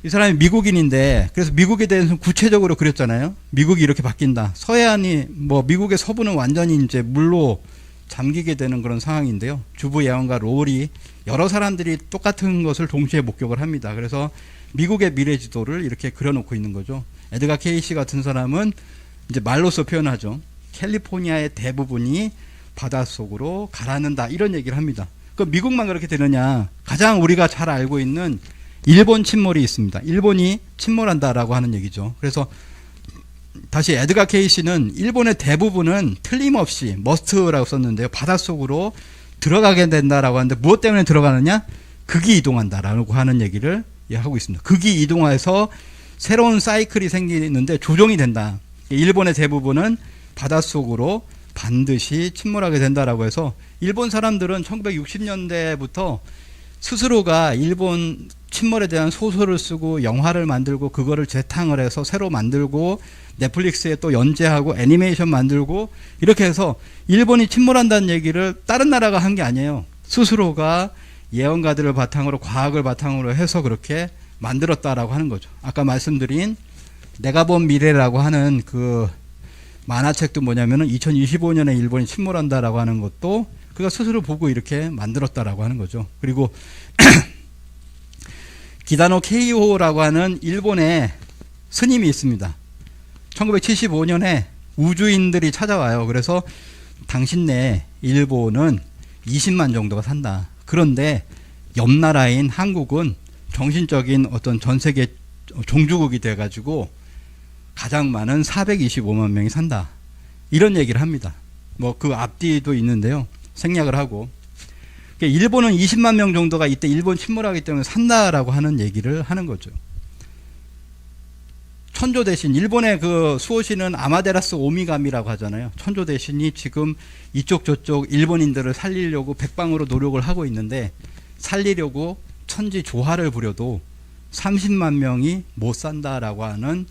이 사람이 미국인인데 그래서 미국에 대해서 구체적으로 그렸잖아요. 미국이 이렇게 바뀐다. 서해안이 뭐 미국의 서부는 완전히 이제 물로 잠기게 되는 그런 상황인데요. 주부 예언가 롤이 여러 사람들이 똑같은 것을 동시에 목격을 합니다. 그래서 미국의 미래 지도를 이렇게 그려놓고 있는 거죠. 에드가 케이시 같은 사람은 이제 말로써 표현하죠. 캘리포니아의 대부분이 바닷속으로 가라앉는다 이런 얘기를 합니다. 그 미국만 그렇게 되느냐? 가장 우리가 잘 알고 있는 일본 침몰이 있습니다. 일본이 침몰한다라고 하는 얘기죠. 그래서 다시 에드가 케이시는 일본의 대부분은 틀림없이 머스트라고 썼는데요. 바닷속으로 들어가게 된다라고 하는데 무엇 때문에 들어가느냐? 극이 이동한다라고 하는 얘기를 하고 있습니다. 극이 이동해서 새로운 사이클이 생기는데 조정이 된다. 일본의 대부분은 바닷속으로 반드시 침몰하게 된다라고 해서 일본 사람들은 1960년대부터 스스로가 일본 침몰에 대한 소설을 쓰고 영화를 만들고 그거를 재탕을 해서 새로 만들고 넷플릭스에 또 연재하고 애니메이션 만들고 이렇게 해서 일본이 침몰한다는 얘기를 다른 나라가 한 게 아니에요. 스스로가 예언가들을 바탕으로 과학을 바탕으로 해서 그렇게 만들었다라고 하는 거죠. 아까 말씀드린 내가 본 미래라고 하는 그 만화책도 뭐냐면은 2025년에 일본이 침몰한다라고 하는 것도 그가 스스로 보고 이렇게 만들었다라고 하는 거죠. 그리고 기다노 케이호라고 하는 일본의 스님이 있습니다. 1975년에 우주인들이 찾아와요. 그래서 당신네 일본은 20만 정도가 산다. 그런데 옆 나라인 한국은 정신적인 어떤 전 세계 종주국이 돼가지고 가장 많은 425만 명이 산다. 이런 얘기를 합니다. 뭐 그 앞뒤도 있는데요. 생략을 하고. 일본은 20만 명 정도가 이때 일본 침몰하기 때문에 산다라고 하는 얘기를 하는 거죠. 천조 대신 일본의 그 수호신은 아마데라스 오미가미라고 하잖아요. 천조 대신이 지금 이쪽 저쪽 일본인들을 살리려고 백방으로 노력을 하고 있는데 살리려고 천지 조화를 부려도 30만 명이 못 산다라고 하는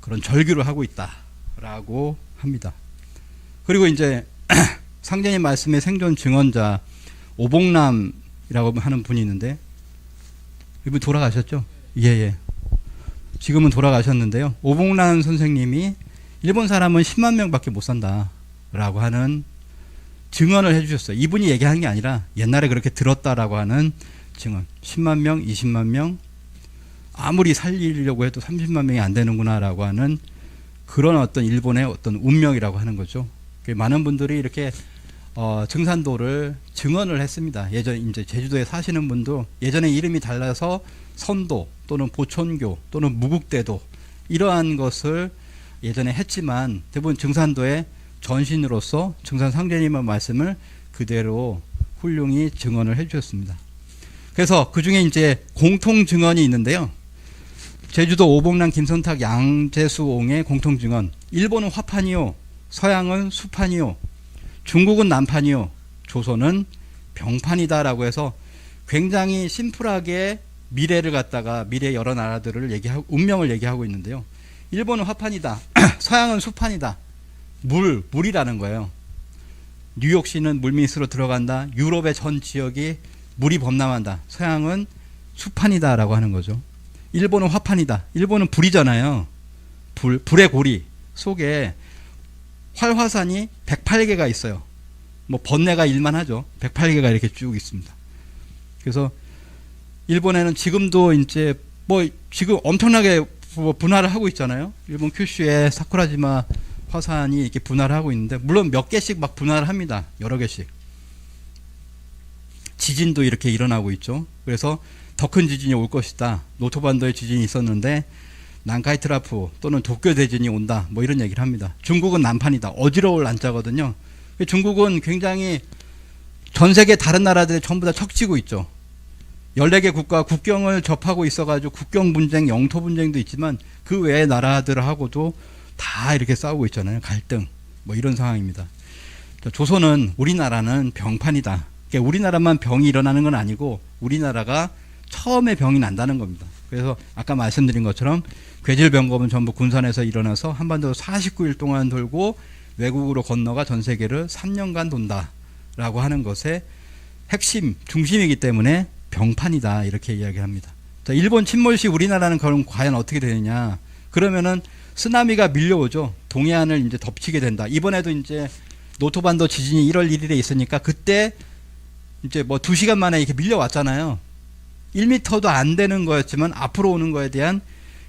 그런 절규를 하고 있다라고 합니다. 그리고 이제 상제님 말씀의 생존 증언자 오봉남이라고 하는 분이 있는데 이분 돌아가셨죠? 예. 지금은 돌아가셨는데요. 오봉남 선생님이 일본 사람은 10만 명밖에 못 산다라고 하는 증언을 해주셨어요. 이분이 얘기하는 게 아니라 옛날에 그렇게 들었다라고 하는 증언. 10만 명, 20만 명, 아무리 살리려고 해도 30만 명이 안 되는구나라고 하는 그런 어떤 일본의 어떤 운명이라고 하는 거죠. 많은 분들이 이렇게 증산도를 증언을 했습니다. 예전 이제 제주도에 사시는 분도 예전에 이름이 달라서 선도 또는 보촌교 또는 무국대도 이러한 것을 예전에 했지만 대부분 증산도의 전신으로서 증산 상제님의 말씀을 그대로 훌륭히 증언을 해주셨습니다. 그래서 그 중에 이제 공통 증언이 있는데요. 제주도 오봉남 김선탁 양재수옹의 공통 증언. 일본은 화판이요. 서양은 수판이요, 중국은 난판이요, 조선은 병판이다라고 해서 굉장히 심플하게 미래를 갖다가 미래 여러 나라들을 얘기하고 운명을 얘기하고 있는데요. 일본은 화판이다. 서양은 수판이다. 물이라는 거예요. 뉴욕시는 물밑으로 들어간다. 유럽의 전 지역이 물이 범람한다. 서양은 수판이다라고 하는 거죠. 일본은 화판이다. 일본은 불이잖아요. 불의 고리 속에 활화산이 108개가 있어요. 뭐 번뇌가 일만하죠. 108개가 이렇게 쭉 있습니다. 그래서 일본에는 지금도 이제 뭐 지금 엄청나게 분화를 하고 있잖아요. 일본 큐슈에 사쿠라지마 화산이 이렇게 분화를 하고 있는데, 물론 몇 개씩 막 분화를 합니다. 여러 개씩. 지진도 이렇게 일어나고 있죠. 그래서 더 큰 지진이 올 것이다. 노토반도에 지진이 있었는데 난카이 트라프 또는 도쿄 대진이 온다. 뭐 이런 얘기를 합니다. 중국은 난판이다. 어지러울 난자거든요. 중국은 굉장히 전 세계 다른 나라들이 전부 다 척지고 있죠. 14개 국가 국경을 접하고 있어가지고 국경 분쟁, 영토 분쟁도 있지만 그 외의 나라들하고도 다 이렇게 싸우고 있잖아요. 갈등. 뭐 이런 상황입니다. 조선은, 우리나라는 병판이다. 그러니까 우리나라만 병이 일어나는 건 아니고 우리나라가 처음에 병이 난다는 겁니다. 그래서 아까 말씀드린 것처럼 괴질병검은 전부 군산에서 일어나서 한반도 49일 동안 돌고 외국으로 건너가 전 세계를 3년간 돈다라고 하는 것의 핵심, 중심이기 때문에 병판이다, 이렇게 이야기합니다. 자, 일본 침몰 시 우리나라는 그럼 과연 어떻게 되느냐? 그러면은 쓰나미가 밀려오죠. 동해안을 이제 덮치게 된다. 이번에도 이제 노토반도 지진이 1월 1일에 있으니까 그때 이제 뭐 2시간 만에 이렇게 밀려왔잖아요. 1m도 안 되는 거였지만 앞으로 오는 거에 대한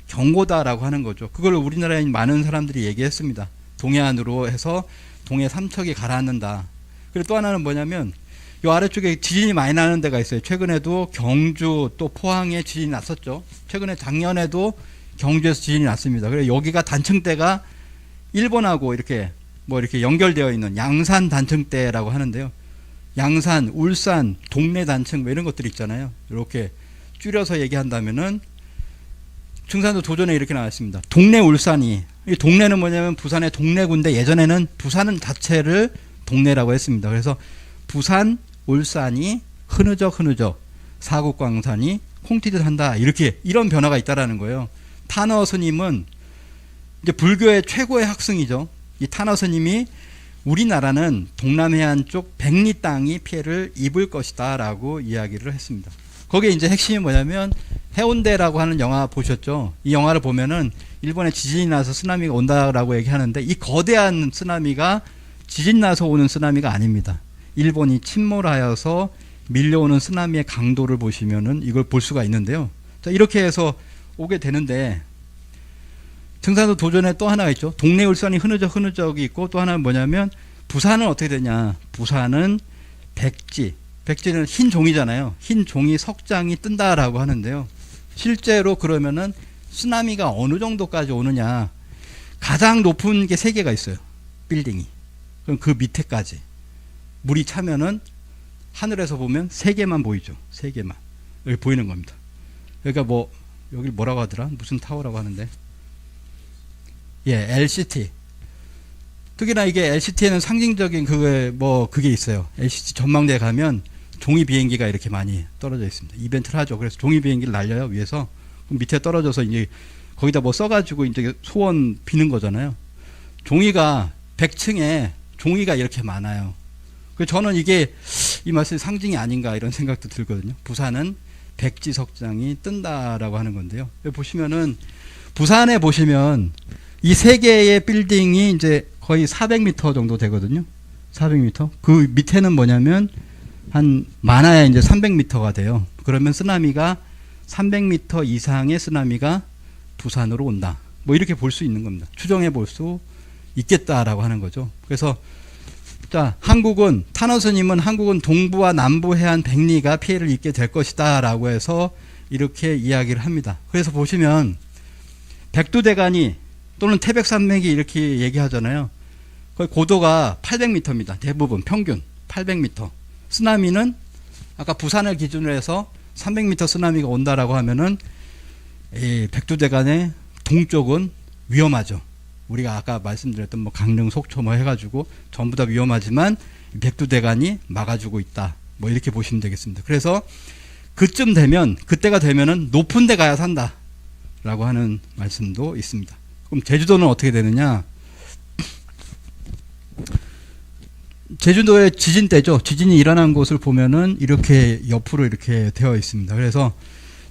경고다라고 하는 거죠. 그걸 우리나라에 많은 사람들이 얘기했습니다. 동해안으로 해서 동해 삼척이 가라앉는다. 그리고 또 하나는 뭐냐면 이 아래쪽에 지진이 많이 나는 데가 있어요. 최근에도 경주 또 포항에 지진이 났었죠. 최근에 작년에도 경주에서 지진이 났습니다. 그래서 여기가 단층대가 일본하고 이렇게 뭐 이렇게 연결되어 있는 양산 단층대라고 하는데요. 양산, 울산, 동래 단층 뭐 이런 것들이 있잖아요. 이렇게 줄여서 얘기한다면은 충산도 도전에 이렇게 나왔습니다. 동래 울산이, 이 동래는 뭐냐면 부산의 동래군데 예전에는 부산 자체를 동래라고 했습니다. 그래서 부산, 울산이 흐느적 사국광산이 콩튀듯 한다. 이렇게 이런 변화가 있다라는 거예요. 타너 스님은 이제 불교의 최고의 학승이죠. 이 타너 스님이 우리나라는 동남해안 쪽 백리 땅이 피해를 입을 것이다 라고 이야기를 했습니다. 거기에 이제 핵심이 뭐냐면 해운대라고 하는 영화 보셨죠? 이 영화를 보면은 일본에 지진이 나서 쓰나미가 온다라고 얘기하는데 이 거대한 쓰나미가 지진 나서 오는 쓰나미가 아닙니다. 일본이 침몰하여서 밀려오는 쓰나미의 강도를 보시면은 이걸 볼 수가 있는데요. 자, 이렇게 해서 오게 되는데 증산도 도전에 또 하나가 있죠. 동래 울산이 흐느적이 있고 또 하나는 뭐냐면 부산은 어떻게 되냐. 부산은 백지는 흰 종이잖아요. 흰 종이 석장이 뜬다라고 하는데요. 실제로 그러면은 쓰나미가 어느 정도까지 오느냐. 가장 높은 게 3개가 있어요. 빌딩이. 그럼 그 밑에까지 물이 차면은 하늘에서 보면 3개만 보이죠. 3개만. 여기 보이는 겁니다. 그러니까 뭐 여기 뭐라고 하더라? 무슨 타워라고 하는데. 예, LCT. 특히나 이게 LCT에는 상징적인 그게 있어요. LCT 전망대에 가면 종이 비행기가 이렇게 많이 떨어져 있습니다. 이벤트를 하죠. 그래서 종이 비행기를 날려요, 위에서. 그럼 밑에 떨어져서 이제 거기다 뭐 써가지고 이제 소원 비는 거잖아요. 종이가 100층에 종이가 이렇게 많아요. 그래서 저는 이게 이 말씀이 상징이 아닌가 이런 생각도 들거든요. 부산은 백지석장이 뜬다라고 하는 건데요. 여기 보시면은 부산에 보시면 이 3개의 빌딩이 이제 거의 400m 정도 되거든요. 400m. 그 밑에는 뭐냐면 한 많아야 이제 300m가 돼요. 그러면 쓰나미가 300m 이상의 쓰나미가 부산으로 온다. 뭐 이렇게 볼 수 있는 겁니다. 추정해 볼 수 있겠다라고 하는 거죠. 그래서 자, 타너 스님은 한국은 동부와 남부 해안 백리가 피해를 입게 될 것이다라고 해서 이렇게 이야기를 합니다. 그래서 보시면 백두대간이 또는 태백산맥이 이렇게 얘기하잖아요. 거의 고도가 800m입니다. 대부분 평균 800m. 쓰나미는 아까 부산을 기준으로 해서 300m 쓰나미가 온다라고 하면은 이 백두대간의 동쪽은 위험하죠. 우리가 아까 말씀드렸던 뭐 강릉, 속초 뭐 해가지고 전부 다 위험하지만 백두대간이 막아주고 있다. 뭐 이렇게 보시면 되겠습니다. 그래서 그때가 되면은 높은 데 가야 산다라고 하는 말씀도 있습니다. 그럼 제주도는 어떻게 되느냐? 제주도의 지진 때죠. 지진이 일어난 곳을 보면은 이렇게 옆으로 이렇게 되어 있습니다. 그래서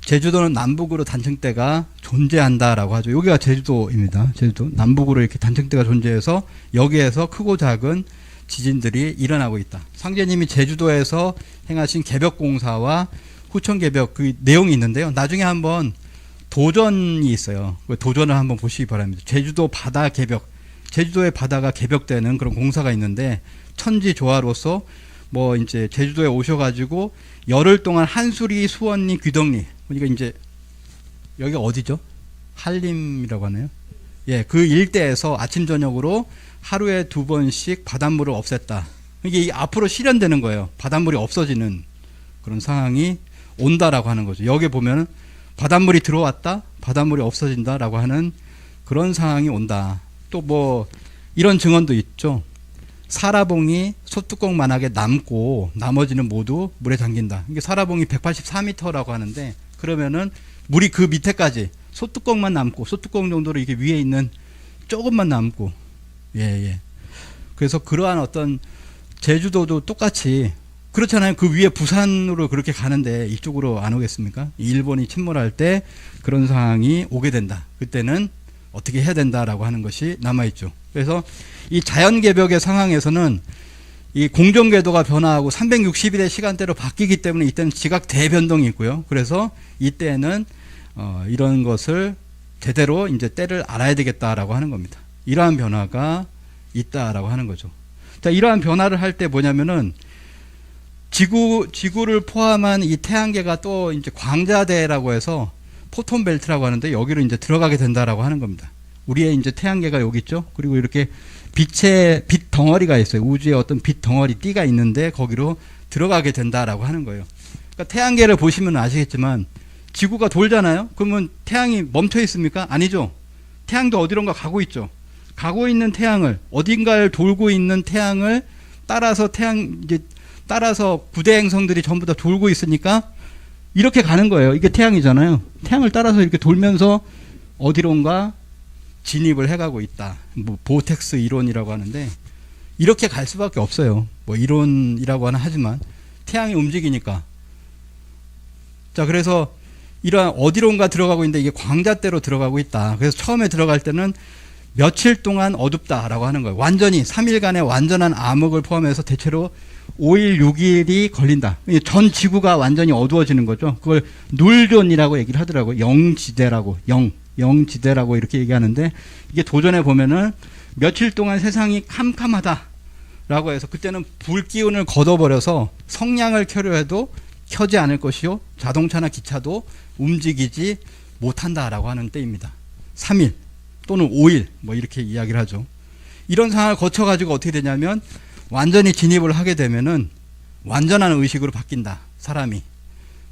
제주도는 남북으로 단층대가 존재한다라고 하죠. 여기가 제주도입니다. 제주도 남북으로 이렇게 단층대가 존재해서 여기에서 크고 작은 지진들이 일어나고 있다. 상제님이 제주도에서 행하신 개벽공사와 후천개벽 그 내용이 있는데요. 나중에 한번 도전이 있어요. 그 도전을 한번 보시기 바랍니다. 제주도 바다 개벽, 제주도의 바다가 개벽되는 그런 공사가 있는데 천지 조화로서 뭐 이제 제주도에 오셔가지고 열흘 동안 한수리, 수원리, 귀덕리, 그러니까 이제 여기가 어디죠? 한림이라고 하네요. 예, 그 일대에서 아침 저녁으로 하루에 2번씩 바닷물을 없앴다. 이게 앞으로 실현되는 거예요. 바닷물이 없어지는 그런 상황이 온다라고 하는 거죠. 여기 보면 바닷물이 들어왔다, 바닷물이 없어진다라고 하는 그런 상황이 온다. 또 뭐 이런 증언도 있죠. 사라봉이 소뚜껑만하게 남고 나머지는 모두 물에 잠긴다. 이게 사라봉이 184m라고 하는데 그러면은 물이 그 밑에까지 소뚜껑만 남고 소뚜껑 정도로 이게 위에 있는 조금만 남고 예. 그래서 그러한 어떤 제주도도 똑같이 그렇잖아요. 그 위에 부산으로 그렇게 가는데 이쪽으로 안 오겠습니까? 일본이 침몰할 때 그런 상황이 오게 된다. 그때는 어떻게 해야 된다라고 하는 것이 남아있죠. 그래서 이 자연개벽의 상황에서는 이 공정궤도가 변화하고 360일의 시간대로 바뀌기 때문에 이때는 지각 대변동이 있고요. 그래서 이때는 이런 것을 제대로 이제 때를 알아야 되겠다라고 하는 겁니다. 이러한 변화가 있다라고 하는 거죠. 자, 이러한 변화를 할 때 뭐냐면은 지구를 포함한 이 태양계가 또 이제 광자대라고 해서 포톤 벨트라고 하는데 여기로 이제 들어가게 된다라고 하는 겁니다. 우리의 이제 태양계가 여기 있죠. 그리고 이렇게 빛 덩어리가 있어요. 우주에 어떤 빛 덩어리 띠가 있는데 거기로 들어가게 된다라고 하는 거예요. 그러니까 태양계를 보시면 아시겠지만 지구가 돌잖아요. 그러면 태양이 멈춰 있습니까? 아니죠. 태양도 어디론가 가고 있죠. 가고 있는 태양을 어딘가를 돌고 있는 태양을 따라서 따라서 구대 행성들이 전부 다 돌고 있으니까 이렇게 가는 거예요. 이게 태양이잖아요. 태양을 따라서 이렇게 돌면서 어디론가 진입을 해가고 있다. 뭐 보텍스 이론이라고 하는데 이렇게 갈 수밖에 없어요. 뭐 이론이라고는 하지만 태양이 움직이니까. 자, 그래서 이러한 어디론가 들어가고 있는데 이게 광자대로 들어가고 있다. 그래서 처음에 들어갈 때는 며칠 동안 어둡다라고 하는 거예요. 완전히 3일간의 완전한 암흑을 포함해서 대체로 5일, 6일이 걸린다. 전 지구가 완전히 어두워지는 거죠. 그걸 눌존이라고 얘기를 하더라고요. 영지대라고, 영지대라고 이렇게 얘기하는데 이게 도전해 보면은 며칠 동안 세상이 캄캄하다라고 해서 그때는 불기운을 걷어버려서 성냥을 켜려 해도 켜지 않을 것이요. 자동차나 기차도 움직이지 못한다라고 하는 때입니다. 3일 또는 5일 뭐 이렇게 이야기를 하죠. 이런 상황을 거쳐가지고 어떻게 되냐면 완전히 진입을 하게 되면은 완전한 의식으로 바뀐다. 사람이.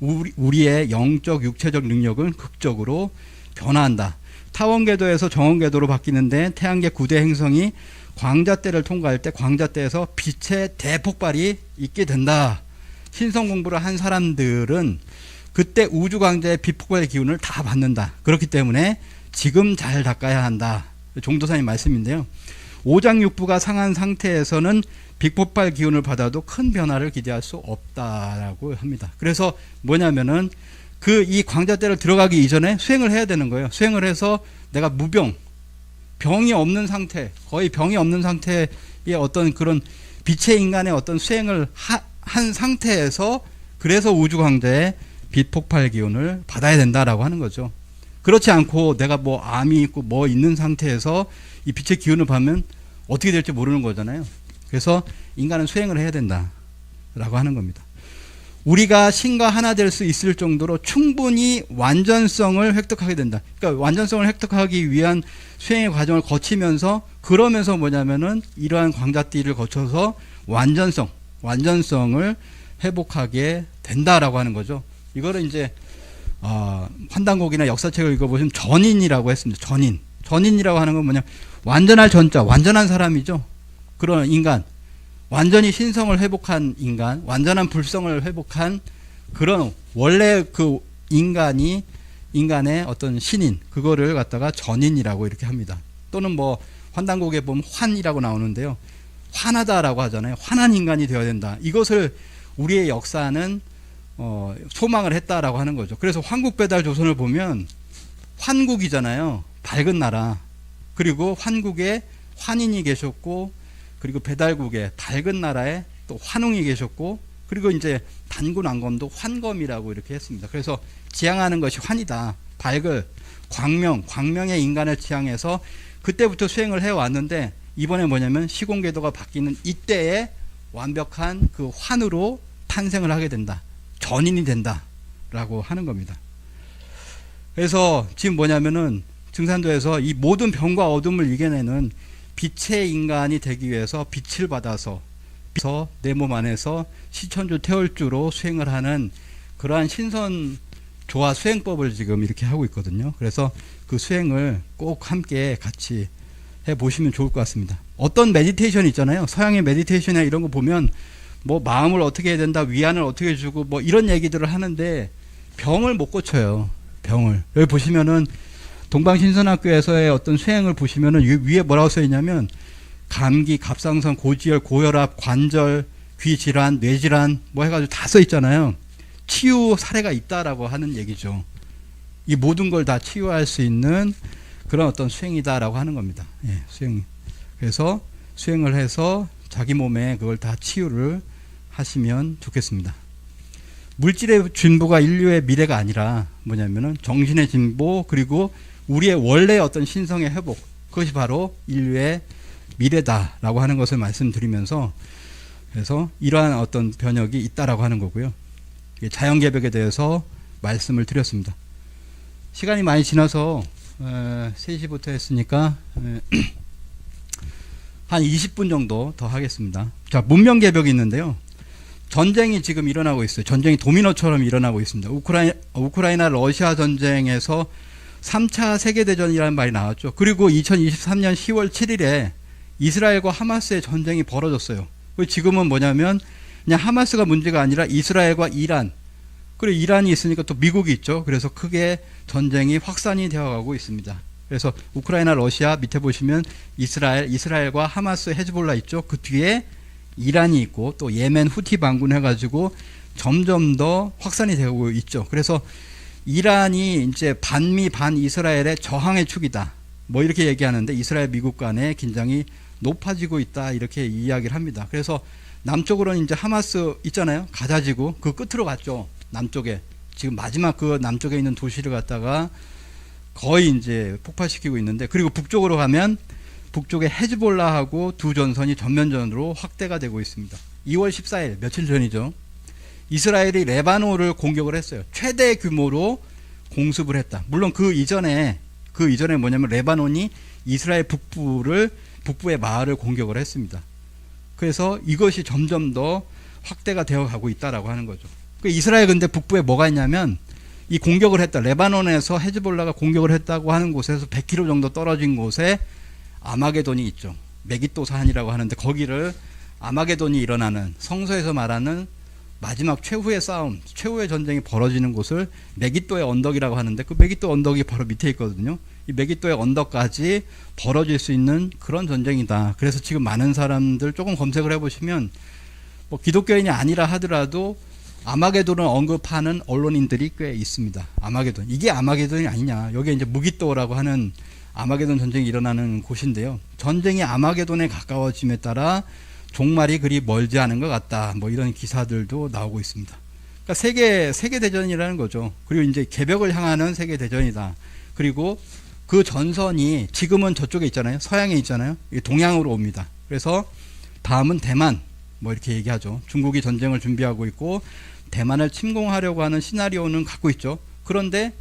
우리의 영적, 육체적 능력은 극적으로 변화한다. 타원궤도에서 정원궤도로 바뀌는데 태양계 9대 행성이 광자대를 통과할 때 광자대에서 빛의 대폭발이 있게 된다. 신성 공부를 한 사람들은 그때 우주광자의 빛폭발의 기운을 다 받는다. 그렇기 때문에 지금 잘 닦아야 한다. 종도사님 말씀인데요. 오장육부가 상한 상태에서는 빛폭발 기운을 받아도 큰 변화를 기대할 수 없다라고 합니다. 그래서 뭐냐면은 이 광자대를 들어가기 이전에 수행을 해야 되는 거예요. 수행을 해서 내가 병이 없는 상태, 거의 병이 없는 상태의 어떤 그런 빛의 인간의 어떤 수행을 한 상태에서 그래서 우주광자의 빛폭발 기운을 받아야 된다라고 하는 거죠. 그렇지 않고 내가 뭐 암이 있고 뭐 있는 상태에서 이 빛의 기운을 받으면 어떻게 될지 모르는 거잖아요. 그래서 인간은 수행을 해야 된다라고 하는 겁니다. 우리가 신과 하나 될 수 있을 정도로 충분히 완전성을 획득하게 된다. 그러니까 완전성을 획득하기 위한 수행의 과정을 거치면서 그러면서 뭐냐면은 이러한 광자띠를 거쳐서 완전성을 회복하게 된다라고 하는 거죠. 이거를 이제 환단곡이나 역사책을 읽어보시면 전인이라고 했습니다. 전인이라고 하는 건 뭐냐? 완전할 전자, 완전한 사람이죠. 그런 인간, 완전히 신성을 회복한 인간, 완전한 불성을 회복한 그런 원래 그 인간의 어떤 신인, 그거를 갖다가 전인이라고 이렇게 합니다. 또는 뭐 환단곡에 보면 환이라고 나오는데요. 환하다라고 하잖아요. 환한 인간이 되어야 된다. 이것을 우리의 역사는 소망을 했다라고 하는 거죠. 그래서 환국배달조선을 보면 환국이잖아요. 밝은 나라. 그리고 환국에 환인이 계셨고, 그리고 배달국에 밝은 나라에 또 환웅이 계셨고, 그리고 이제 단군 왕검도 환검이라고 이렇게 했습니다. 그래서 지향하는 것이 환이다. 밝을 광명의 인간을 지향해서 그때부터 수행을 해왔는데, 이번에 뭐냐면 시공궤도가 바뀌는 이때에 완벽한 그 환으로 탄생을 하게 된다. 전인이 된다라고 하는 겁니다. 그래서 지금 뭐냐면은 증산도에서 이 모든 병과 어둠을 이겨내는 빛의 인간이 되기 위해서 빛을 받아서 내 몸 안에서 시천주 태월주로 수행을 하는 그러한 신선 조화 수행법을 지금 이렇게 하고 있거든요. 그래서 그 수행을 꼭 함께 같이 해보시면 좋을 것 같습니다. 어떤 메디테이션 있잖아요. 서양의 메디테이션이나 이런 거 보면 뭐 마음을 어떻게 해야 된다, 위안을 어떻게 주고 뭐 이런 얘기들을 하는데 병을 못 고쳐요. 병을. 여기 보시면은 동방신선학교에서의 어떤 수행을 보시면은 위에 뭐라고 써 있냐면 감기, 갑상선, 고지혈, 고혈압, 관절, 귀질환, 뇌질환 뭐 해가지고 다 써 있잖아요. 치유 사례가 있다라고 하는 얘기죠. 이 모든 걸 다 치유할 수 있는 그런 어떤 수행이다라고 하는 겁니다. 예, 수행. 그래서 수행을 해서 자기 몸에 그걸 다 치유를 하시면 좋겠습니다. 물질의 진보가 인류의 미래가 아니라 뭐냐면은 정신의 진보, 그리고 우리의 원래 어떤 신성의 회복, 그것이 바로 인류의 미래다라고 하는 것을 말씀드리면서, 그래서 이러한 어떤 변혁이 있다라고 하는 거고요. 자연개벽에 대해서 말씀을 드렸습니다. 시간이 많이 지나서 3시부터 했으니까 한 20분 정도 더 하겠습니다. 자, 문명개벽이 있는데요. 전쟁이 지금 일어나고 있어요. 전쟁이 도미노처럼 일어나고 있습니다. 우크라이나 러시아 전쟁에서 3차 세계대전이라는 말이 나왔죠. 그리고 2023년 10월 7일에 이스라엘과 하마스의 전쟁이 벌어졌어요. 지금은 뭐냐면 그냥 하마스가 문제가 아니라 이스라엘과 이란, 그리고 이란이 있으니까 또 미국이 있죠. 그래서 크게 전쟁이 확산이 되어가고 있습니다. 그래서 우크라이나, 러시아 밑에 보시면 이스라엘과 하마스, 헤즈볼라 있죠. 그 뒤에 이란이 있고 또 예멘 후티 반군 해가지고 점점 더 확산이 되고 있죠. 그래서 이란이 이제 반미 반이스라엘의 저항의 축이다. 뭐 이렇게 얘기하는데 이스라엘 미국 간의 긴장이 높아지고 있다. 이렇게 이야기를 합니다. 그래서 남쪽으로는 이제 하마스 있잖아요. 가자지구 그 끝으로 갔죠. 남쪽에 지금 마지막 그 남쪽에 있는 도시를 갖다가 거의 이제 폭발시키고 있는데, 그리고 북쪽으로 가면 북쪽에 헤즈볼라하고 두 전선이 전면전으로 확대가 되고 있습니다. 2월 14일 며칠 전이죠. 이스라엘이 레바논을 공격을 했어요. 최대 규모로 공습을 했다. 물론 그 이전에 뭐냐면 레바논이 이스라엘 북부의 마을을 공격을 했습니다. 그래서 이것이 점점 더 확대가 되어 가고 있다라고 하는 거죠. 이스라엘 근데 북부에 뭐가 있냐면 이 공격을 했다. 레바논에서 헤즈볼라가 공격을 했다고 하는 곳에서 100km 정도 떨어진 곳에 아마게돈이 있죠. 메기또 산이라고 하는데 거기를 아마게돈이 일어나는, 성서에서 말하는 마지막 최후의 싸움, 최후의 전쟁이 벌어지는 곳을 메기또의 언덕이라고 하는데 그 메기또 언덕이 바로 밑에 있거든요. 이 메기또의 언덕까지 벌어질 수 있는 그런 전쟁이다. 그래서 지금 많은 사람들 조금 검색을 해보시면 뭐 기독교인이 아니라 하더라도 아마게돈을 언급하는 언론인들이 꽤 있습니다. 아마게돈. 이게 아마게돈이 아니냐. 여기 이제 무기또라고 하는 아마게돈 전쟁이 일어나는 곳인데요. 전쟁이 아마게돈에 가까워짐에 따라 종말이 그리 멀지 않은 것 같다. 뭐 이런 기사들도 나오고 있습니다. 그러니까 세계 대전이라는 거죠. 그리고 이제 개벽을 향하는 세계 대전이다. 그리고 그 전선이 지금은 저쪽에 있잖아요. 서양에 있잖아요. 동양으로 옵니다. 그래서 다음은 대만. 뭐 이렇게 얘기하죠. 중국이 전쟁을 준비하고 있고 대만을 침공하려고 하는 시나리오는 갖고 있죠. 그런데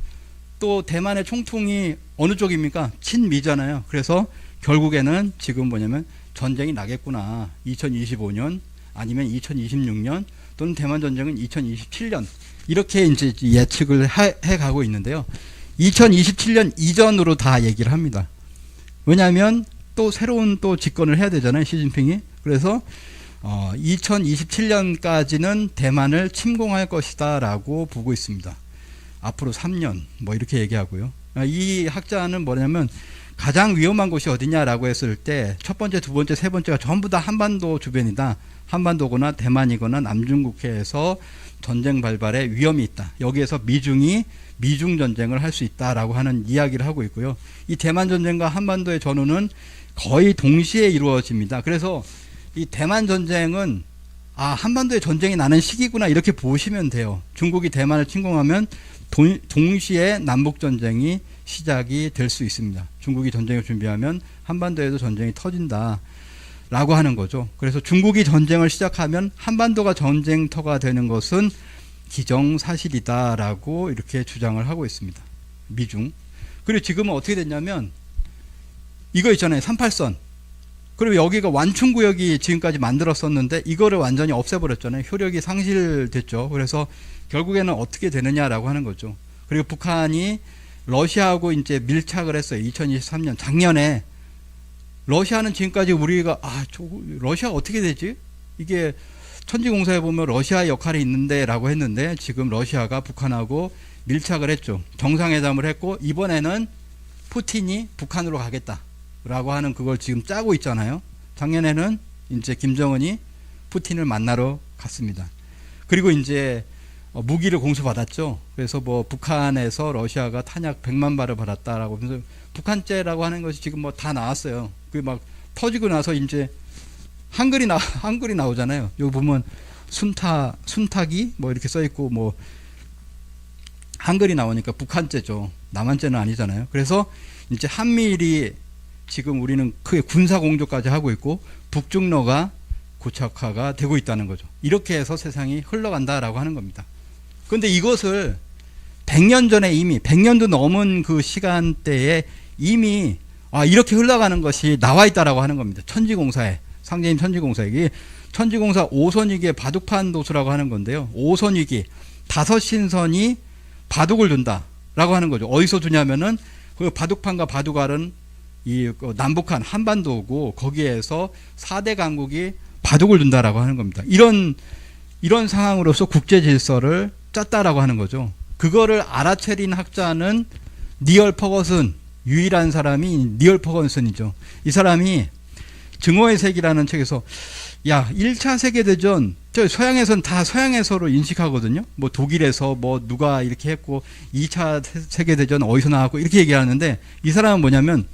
또 대만의 총통이 어느 쪽입니까? 친미잖아요. 그래서 결국에는 지금 뭐냐면 전쟁이 나겠구나. 2025년 아니면 2026년 또는 대만 전쟁은 2027년 이렇게 이제 예측을 해 가고 있는데요. 2027년 이전으로 다 얘기를 합니다. 왜냐하면 또 새로운 또 집권을 해야 되잖아요, 시진핑이. 그래서 2027년까지는 대만을 침공할 것이다라고 보고 있습니다. 앞으로 3년 뭐 이렇게 얘기하고요. 이 학자는 뭐냐면 가장 위험한 곳이 어디냐라고 했을 때 첫 번째, 두 번째, 세 번째가 전부 다 한반도 주변이다. 한반도거나 대만이거나 남중국해에서 전쟁 발발의 위험이 있다. 여기에서 미중이 미중 전쟁을 할 수 있다라고 하는 이야기를 하고 있고요. 이 대만 전쟁과 한반도의 전후는 거의 동시에 이루어집니다. 그래서 이 대만 전쟁은 한반도에 전쟁이 나는 시기구나 이렇게 보시면 돼요. 중국이 대만을 침공하면 동시에 남북 전쟁이 시작이 될 수 있습니다. 중국이 전쟁을 준비하면 한반도에도 전쟁이 터진다 라고 하는 거죠. 그래서 중국이 전쟁을 시작하면 한반도가 전쟁터가 되는 것은 기정사실이다 라고 이렇게 주장을 하고 있습니다. 미중. 그리고 지금은 어떻게 됐냐면 이거 있잖아요. 38선. 그리고 여기가 완충구역이 지금까지 만들었었는데 이거를 완전히 없애버렸잖아요. 효력이 상실됐죠. 그래서 결국에는 어떻게 되느냐라고 하는 거죠. 그리고 북한이 러시아하고 이제 밀착을 했어요. 2023년 작년에. 러시아는 지금까지 우리가 러시아 어떻게 되지? 이게 천지공사에 보면 러시아의 역할이 있는데라고 했는데 지금 러시아가 북한하고 밀착을 했죠. 정상회담을 했고 이번에는 푸틴이 북한으로 가겠다라고 하는 그걸 지금 짜고 있잖아요. 작년에는 이제 김정은이 푸틴을 만나러 갔습니다. 그리고 이제 무기를 공수받았죠. 그래서 뭐 북한에서 러시아가 탄약 100만 발을 받았다라고 하면서 북한제라고 하는 것이 지금 뭐 다 나왔어요. 그게 막 터지고 나서 이제 한글이 나오잖아요. 여기 보면 순탁이 뭐 이렇게 써 있고 뭐 한글이 나오니까 북한제죠. 남한제는 아니잖아요. 그래서 이제 한미일이 지금 우리는 크게 군사 공조까지 하고 있고 북중러가 고착화가 되고 있다는 거죠. 이렇게 해서 세상이 흘러간다라고 하는 겁니다. 그런데 이것을 100년 전에 이미 100년도 넘은 그 시간대에 이미 이렇게 흘러가는 것이 나와 있다라고 하는 겁니다. 천지공사에 상제임 천지공사에 천지공사 5선위기의 바둑판 도수라고 하는 건데요. 5선위기 5신선이 바둑을 둔다라고 하는 거죠. 어디서 두냐면은 그 바둑판과 바둑알은 이 남북한 한반도고 거기에서 4대 강국이 바둑을 둔다라고 하는 겁니다. 이런 상황으로서 국제 질서를 짰다라고 하는 거죠. 그거를 알아채린 학자는 니얼 퍼거슨, 유일한 사람이 니얼 퍼거슨이죠. 이 사람이 증오의 색이라는 책에서 1차 세계대전 저 서양에서는 다 서양에서로 인식하거든요. 뭐 독일에서 뭐 누가 이렇게 했고 2차 세계대전 어디서 나왔고 이렇게 얘기하는데 이 사람은 뭐냐면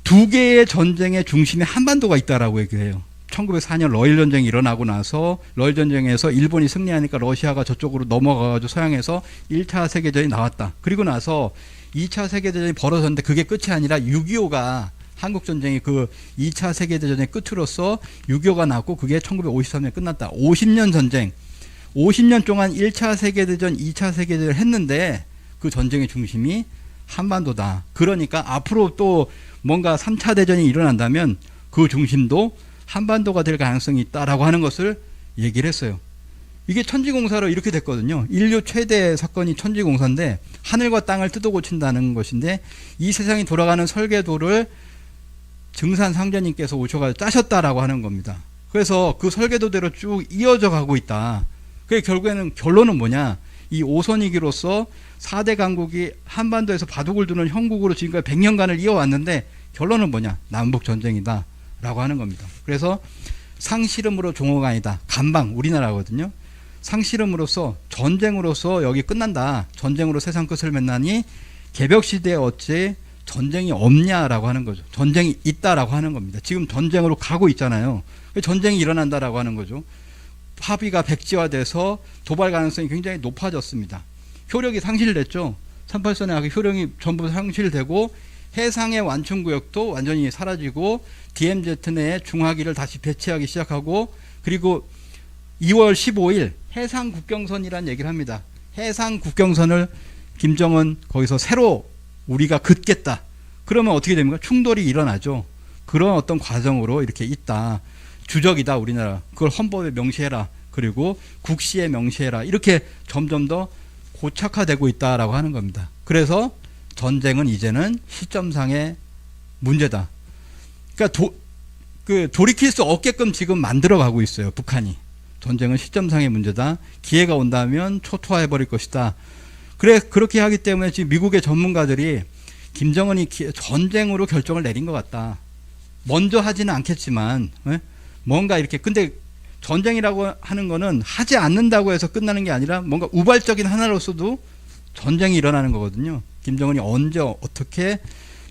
두 개의 전쟁의 중심에 한반도가 있다라고 얘기해요. 1904년 러일 전쟁이 일어나고 나서 러일 전쟁에서 일본이 승리하니까 러시아가 저쪽으로 넘어가가지고 서양에서 1차 세계대전이 나왔다. 그리고 나서 2차 세계대전이 벌어졌는데 그게 끝이 아니라 6.25가 한국전쟁이 그 2차 세계대전의 끝으로서 6.25가 났고 그게 1953년에 끝났다. 50년 전쟁. 50년 동안 1차 세계대전, 2차 세계대전을 했는데 그 전쟁의 중심이 한반도다. 그러니까 앞으로 또 뭔가 3차 대전이 일어난다면 그 중심도 한반도가 될 가능성이 있다라고 하는 것을 얘기를 했어요. 이게 천지공사로 이렇게 됐거든요. 인류 최대 사건이 천지공사인데 하늘과 땅을 뜯어 고친다는 것인데 이 세상이 돌아가는 설계도를 증산상제님께서 오셔가지고 짜셨다라고 하는 겁니다. 그래서 그 설계도대로 쭉 이어져 가고 있다. 그게 결국에는 결론은 뭐냐? 이 5선위기로서 4대 강국이 한반도에서 바둑을 두는 형국으로 지금까지 100년간을 이어왔는데 결론은 뭐냐? 남북 전쟁이다 라고 하는 겁니다. 그래서 상실음으로 종어가 아니다. 간방 우리나라거든요. 상실음으로써 전쟁으로서 여기 끝난다. 전쟁으로 세상 끝을 맺나니 개벽시대에 어찌 전쟁이 없냐라고 하는 거죠. 전쟁이 있다라고 하는 겁니다. 지금 전쟁으로 가고 있잖아요. 전쟁이 일어난다라고 하는 거죠. 합의가 백지화돼서 도발 가능성이 굉장히 높아졌습니다. 효력이 상실됐죠. 38선의 효력이 전부 상실되고 해상의 완충구역도 완전히 사라지고 DMZ 내에 중화기를 다시 배치하기 시작하고 그리고 2월 15일 해상국경선이라는 얘기를 합니다. 해상국경선을 김정은 거기서 새로 우리가 긋겠다. 그러면 어떻게 됩니까? 충돌이 일어나죠. 그런 어떤 과정으로 이렇게 있다. 주적이다 우리나라. 그걸 헌법에 명시해라. 그리고 국시에 명시해라. 이렇게 점점 더 고착화되고 있다라고 하는 겁니다. 그래서 전쟁은 이제는 시점상의 문제다. 그러니까 돌이킬 수 없게끔 지금 만들어가고 있어요. 북한이. 전쟁은 시점상의 문제다. 기회가 온다면 초토화해버릴 것이다. 그렇게 하기 때문에 지금 미국의 전문가들이 김정은이 전쟁으로 결정을 내린 것 같다. 먼저 하지는 않겠지만, 뭔가 이렇게, 근데 전쟁이라고 하는 거는 하지 않는다고 해서 끝나는 게 아니라 뭔가 우발적인 하나로서도 전쟁이 일어나는 거거든요. 김정은이 언제 어떻게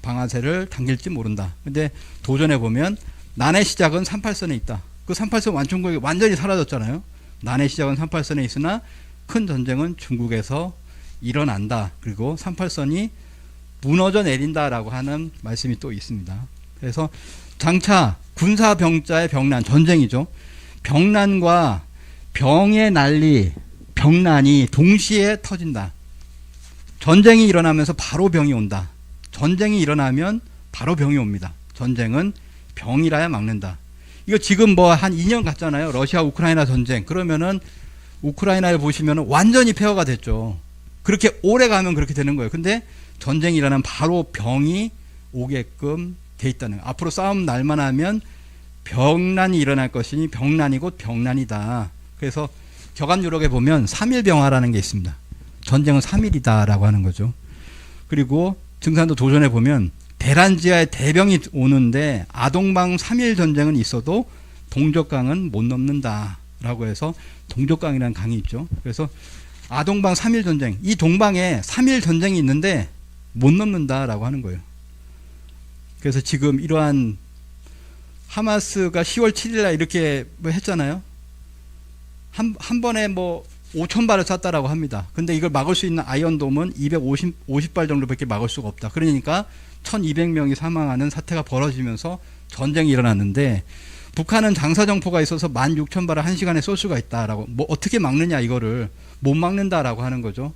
방아쇠를 당길지 모른다. 근데 도전해 보면 난의 시작은 38선에 있다. 그 38선 완충국이 완전히 사라졌잖아요. 난의 시작은 38선에 있으나 큰 전쟁은 중국에서 일어난다. 그리고 38선이 무너져 내린다라고 하는 말씀이 또 있습니다. 그래서 장차 군사병자의 병난, 전쟁이죠. 병난과 병의 난리, 병난이 동시에 터진다. 전쟁이 일어나면서 바로 병이 온다. 전쟁이 일어나면 바로 병이 옵니다. 전쟁은 병이라야 막는다. 이거 지금 뭐 한 2년 갔잖아요. 러시아 우크라이나 전쟁. 그러면은 우크라이나를 보시면은 완전히 폐허가 됐죠. 그렇게 오래 가면 그렇게 되는 거예요. 근데 전쟁이 일어나면 바로 병이 오게끔 돼 있다는 거예요. 앞으로 싸움 날만 하면 병난이 일어날 것이니 병난이 곧 병난이다. 그래서 격암유력에 보면 3일병화라는 게 있습니다. 전쟁은 3일이다라고 하는 거죠. 그리고 증산도 도전해 보면 대란지하에 대병이 오는데 아동방 3일 전쟁은 있어도 동족강은 못 넘는다라고 해서 동족강이라는 강이 있죠. 그래서 아동방 3일 전쟁, 이 동방에 3일 전쟁이 있는데 못 넘는다라고 하는 거예요. 그래서 지금 이러한 하마스가 10월 7일 날 이렇게 뭐 했잖아요. 한 번에 뭐 5,000발을 쐈다라고 합니다. 근데 이걸 막을 수 있는 아이언돔은 250발 정도밖에 막을 수가 없다. 그러니까 1,200명이 사망하는 사태가 벌어지면서 전쟁이 일어났는데 북한은 장사정포가 있어서 16,000발을 1시간에 쏠 수가 있다라고. 뭐 어떻게 막느냐, 이거를 못 막는다라고 하는 거죠.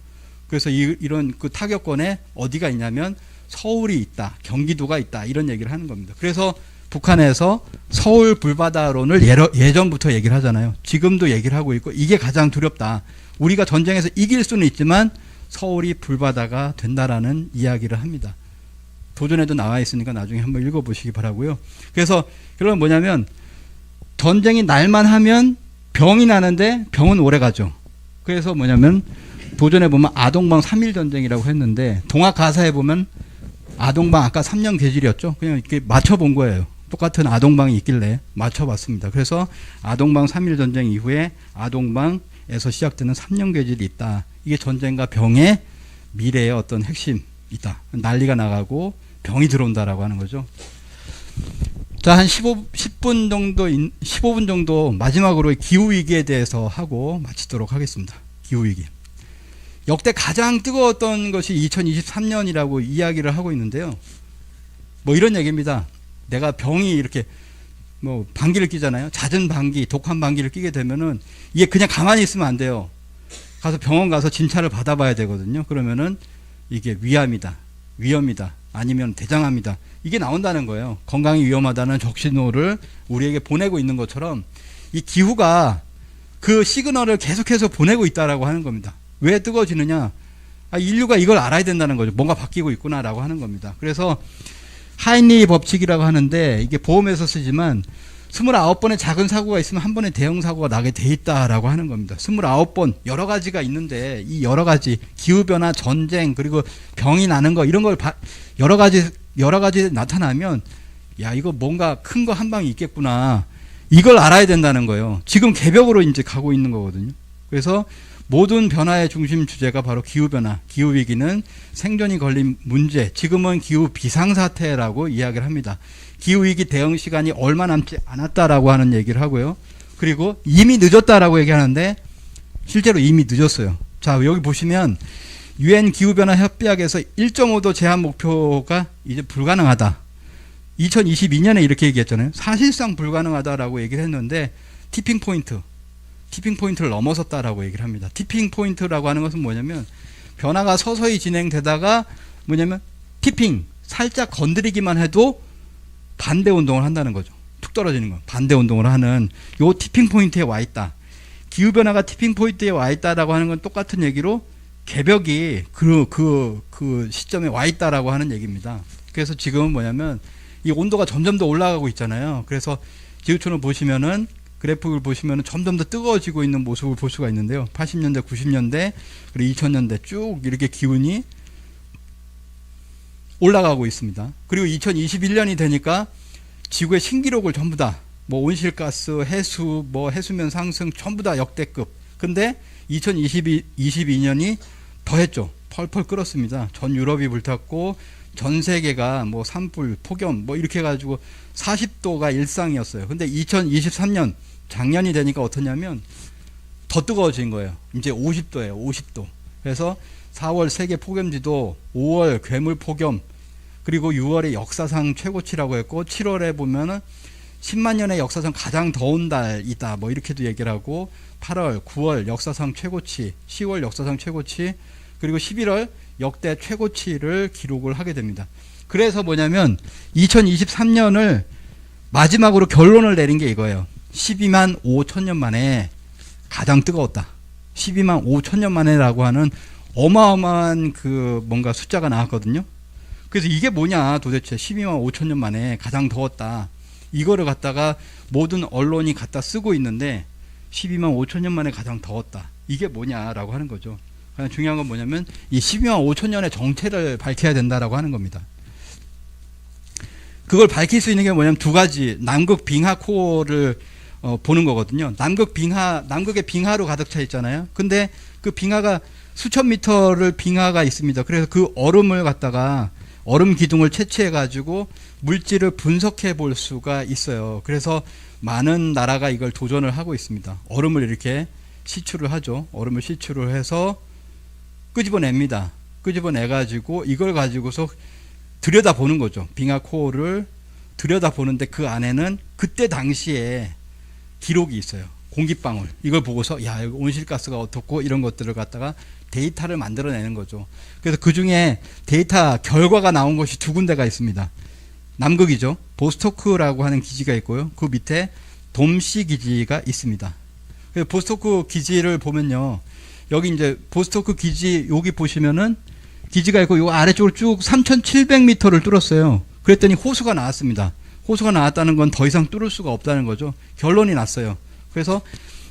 그래서 이런 그 타격권에 어디가 있냐면 서울이 있다, 경기도가 있다, 이런 얘기를 하는 겁니다. 그래서 북한에서 서울 불바다론을 예전부터 얘기를 하잖아요. 지금도 얘기를 하고 있고, 이게 가장 두렵다. 우리가 전쟁에서 이길 수는 있지만 서울이 불바다가 된다라는 이야기를 합니다. 도전에도 나와 있으니까 나중에 한번 읽어보시기 바라고요. 그래서 결론은 뭐냐면 전쟁이 날만 하면 병이 나는데 병은 오래 가죠. 그래서 뭐냐면 도전에 보면 아동방 3일 전쟁이라고 했는데 동학 가사에 보면 아동방 아까 3년 계질이었죠. 그냥 이렇게 맞춰본 거예요. 똑같은 아동방이 있길래 맞춰봤습니다. 그래서 아동방 3일 전쟁 이후에 아동방에서 시작되는 3년 계질이 있다. 이게 전쟁과 병의 미래의 어떤 핵심이다. 난리가 나가고 병이 들어온다라고 하는 거죠. 자, 한 15분 정도 마지막으로 기후위기에 대해서 하고 마치도록 하겠습니다. 기후위기. 역대 가장 뜨거웠던 것이 2023년이라고 이야기를 하고 있는데요. 뭐 이런 얘기입니다. 내가 병이 이렇게 뭐 방귀를 끼잖아요. 잦은 방귀, 독한 방귀를 끼게 되면은 이게 그냥 가만히 있으면 안 돼요. 가서 병원 가서 진찰을 받아봐야 되거든요. 그러면은 이게 위암이다, 위염이다, 아니면 대장암이다. 이게 나온다는 거예요. 건강이 위험하다는 적신호를 우리에게 보내고 있는 것처럼 이 기후가 그 시그널을 계속해서 보내고 있다라고 하는 겁니다. 왜 뜨거워지느냐? 인류가 이걸 알아야 된다는 거죠. 뭔가 바뀌고 있구나라고 하는 겁니다. 그래서 하인리 법칙이라고 하는데 이게 보험에서 쓰지만 29번의 작은 사고가 있으면 한 번의 대형 사고가 나게 돼 있다라고 하는 겁니다. 29번 여러 가지가 있는데 이 여러 가지 기후변화, 전쟁, 그리고 병이 나는 거 이런 걸 여러 가지 나타나면 야, 이거 뭔가 큰 거 한 방이 있겠구나. 이걸 알아야 된다는 거예요. 지금 개벽으로 이제 가고 있는 거거든요. 그래서 모든 변화의 중심 주제가 바로 기후변화, 기후위기는 생존이 걸린 문제, 지금은 기후 비상사태라고 이야기를 합니다. 기후위기 대응 시간이 얼마 남지 않았다라고 하는 얘기를 하고요. 그리고 이미 늦었다라고 얘기하는데 실제로 이미 늦었어요. 자, 여기 보시면 UN 기후변화 협약에서 1.5도 제한 목표가 이제 불가능하다. 2022년에 이렇게 얘기했잖아요. 사실상 불가능하다라고 얘기를 했는데 티핑포인트를 넘어섰다라고 얘기를 합니다. 티핑포인트라고 하는 것은 뭐냐면 변화가 서서히 진행되다가 뭐냐면 티핑, 살짝 건드리기만 해도 반대 운동을 한다는 거죠. 툭 떨어지는 거. 반대 운동을 하는 요 티핑포인트에 와 있다. 기후변화가 티핑포인트에 와 있다라고 하는 건 똑같은 얘기로 개벽이 그 시점에 와 있다라고 하는 얘기입니다. 그래서 지금은 뭐냐면 이 온도가 점점 더 올라가고 있잖아요. 그래서 지구촌을 보시면은 그래프를 보시면은 점점 더 뜨거워지고 있는 모습을 볼 수가 있는데요. 80년대, 90년대, 그리고 2000년대 쭉 이렇게 기온이 올라가고 있습니다. 그리고 2021년이 되니까 지구의 신기록을 전부 다 뭐 온실가스, 해수, 뭐 해수면 상승 전부 다 역대급. 근데 2022년이 더했죠. 펄펄 끓었습니다. 전 유럽이 불탔고 전 세계가 뭐 산불, 폭염 뭐 이렇게 해가지고 40도가 일상이었어요. 근데 2023년 작년이 되니까 어떠냐면 더 뜨거워진 거예요. 이제 50도예요. 50도. 그래서 4월 세계 폭염지도 5월 괴물 폭염, 그리고 6월에 역사상 최고치라고 했고 7월에 보면은 10만 년의 역사상 가장 더운 달이다 뭐 이렇게도 얘기를 하고 8월, 9월 역사상 최고치, 10월 역사상 최고치, 그리고 11월 역대 최고치를 기록을 하게 됩니다. 그래서 뭐냐면 2023년을 마지막으로 결론을 내린 게 이거예요. 12만 5천 년 만에 가장 뜨거웠다. 12만 5천 년 만에라고 하는 어마어마한 그 뭔가 숫자가 나왔거든요. 그래서 이게 뭐냐 도대체 12만 5천 년 만에 가장 더웠다. 이거를 갖다가 모든 언론이 갖다 쓰고 있는데 12만 5천 년 만에 가장 더웠다. 이게 뭐냐라고 하는 거죠. 가장 중요한 건 뭐냐면 이 12만 5천 년의 정체를 밝혀야 된다라고 하는 겁니다. 그걸 밝힐 수 있는 게 뭐냐면 두 가지, 남극 빙하 코어를 보는 거거든요. 남극의 빙하로 가득 차 있잖아요. 근데 그 빙하가 수천 미터를 빙하가 있습니다. 그래서 그 얼음을 갖다가 얼음 기둥을 채취해 가지고 물질을 분석해 볼 수가 있어요. 그래서 많은 나라가 이걸 도전을 하고 있습니다. 얼음을 이렇게 시추를 하죠. 얼음을 시추를 해서 끄집어냅니다. 끄집어내 가지고 이걸 가지고서 들여다보는 거죠. 빙하 코어를 들여다보는데 그 안에는 그때 당시에 기록이 있어요. 공기방울. 이걸 보고서 야, 이거 온실가스가 어떻고 이런 것들을 갖다가 데이터를 만들어내는 거죠. 그래서 그 중에 데이터 결과가 나온 것이 두 군데가 있습니다. 남극이죠. 보스토크라고 하는 기지가 있고요. 그 밑에 돔시 기지가 있습니다. 보스토크 기지를 보면요. 여기 이제 보스토크 기지 여기 보시면은 기지가 있고 요 아래쪽으로 쭉 3,700m를 뚫었어요. 그랬더니 호수가 나왔습니다. 호수가 나왔다는 건 더 이상 뚫을 수가 없다는 거죠. 결론이 났어요. 그래서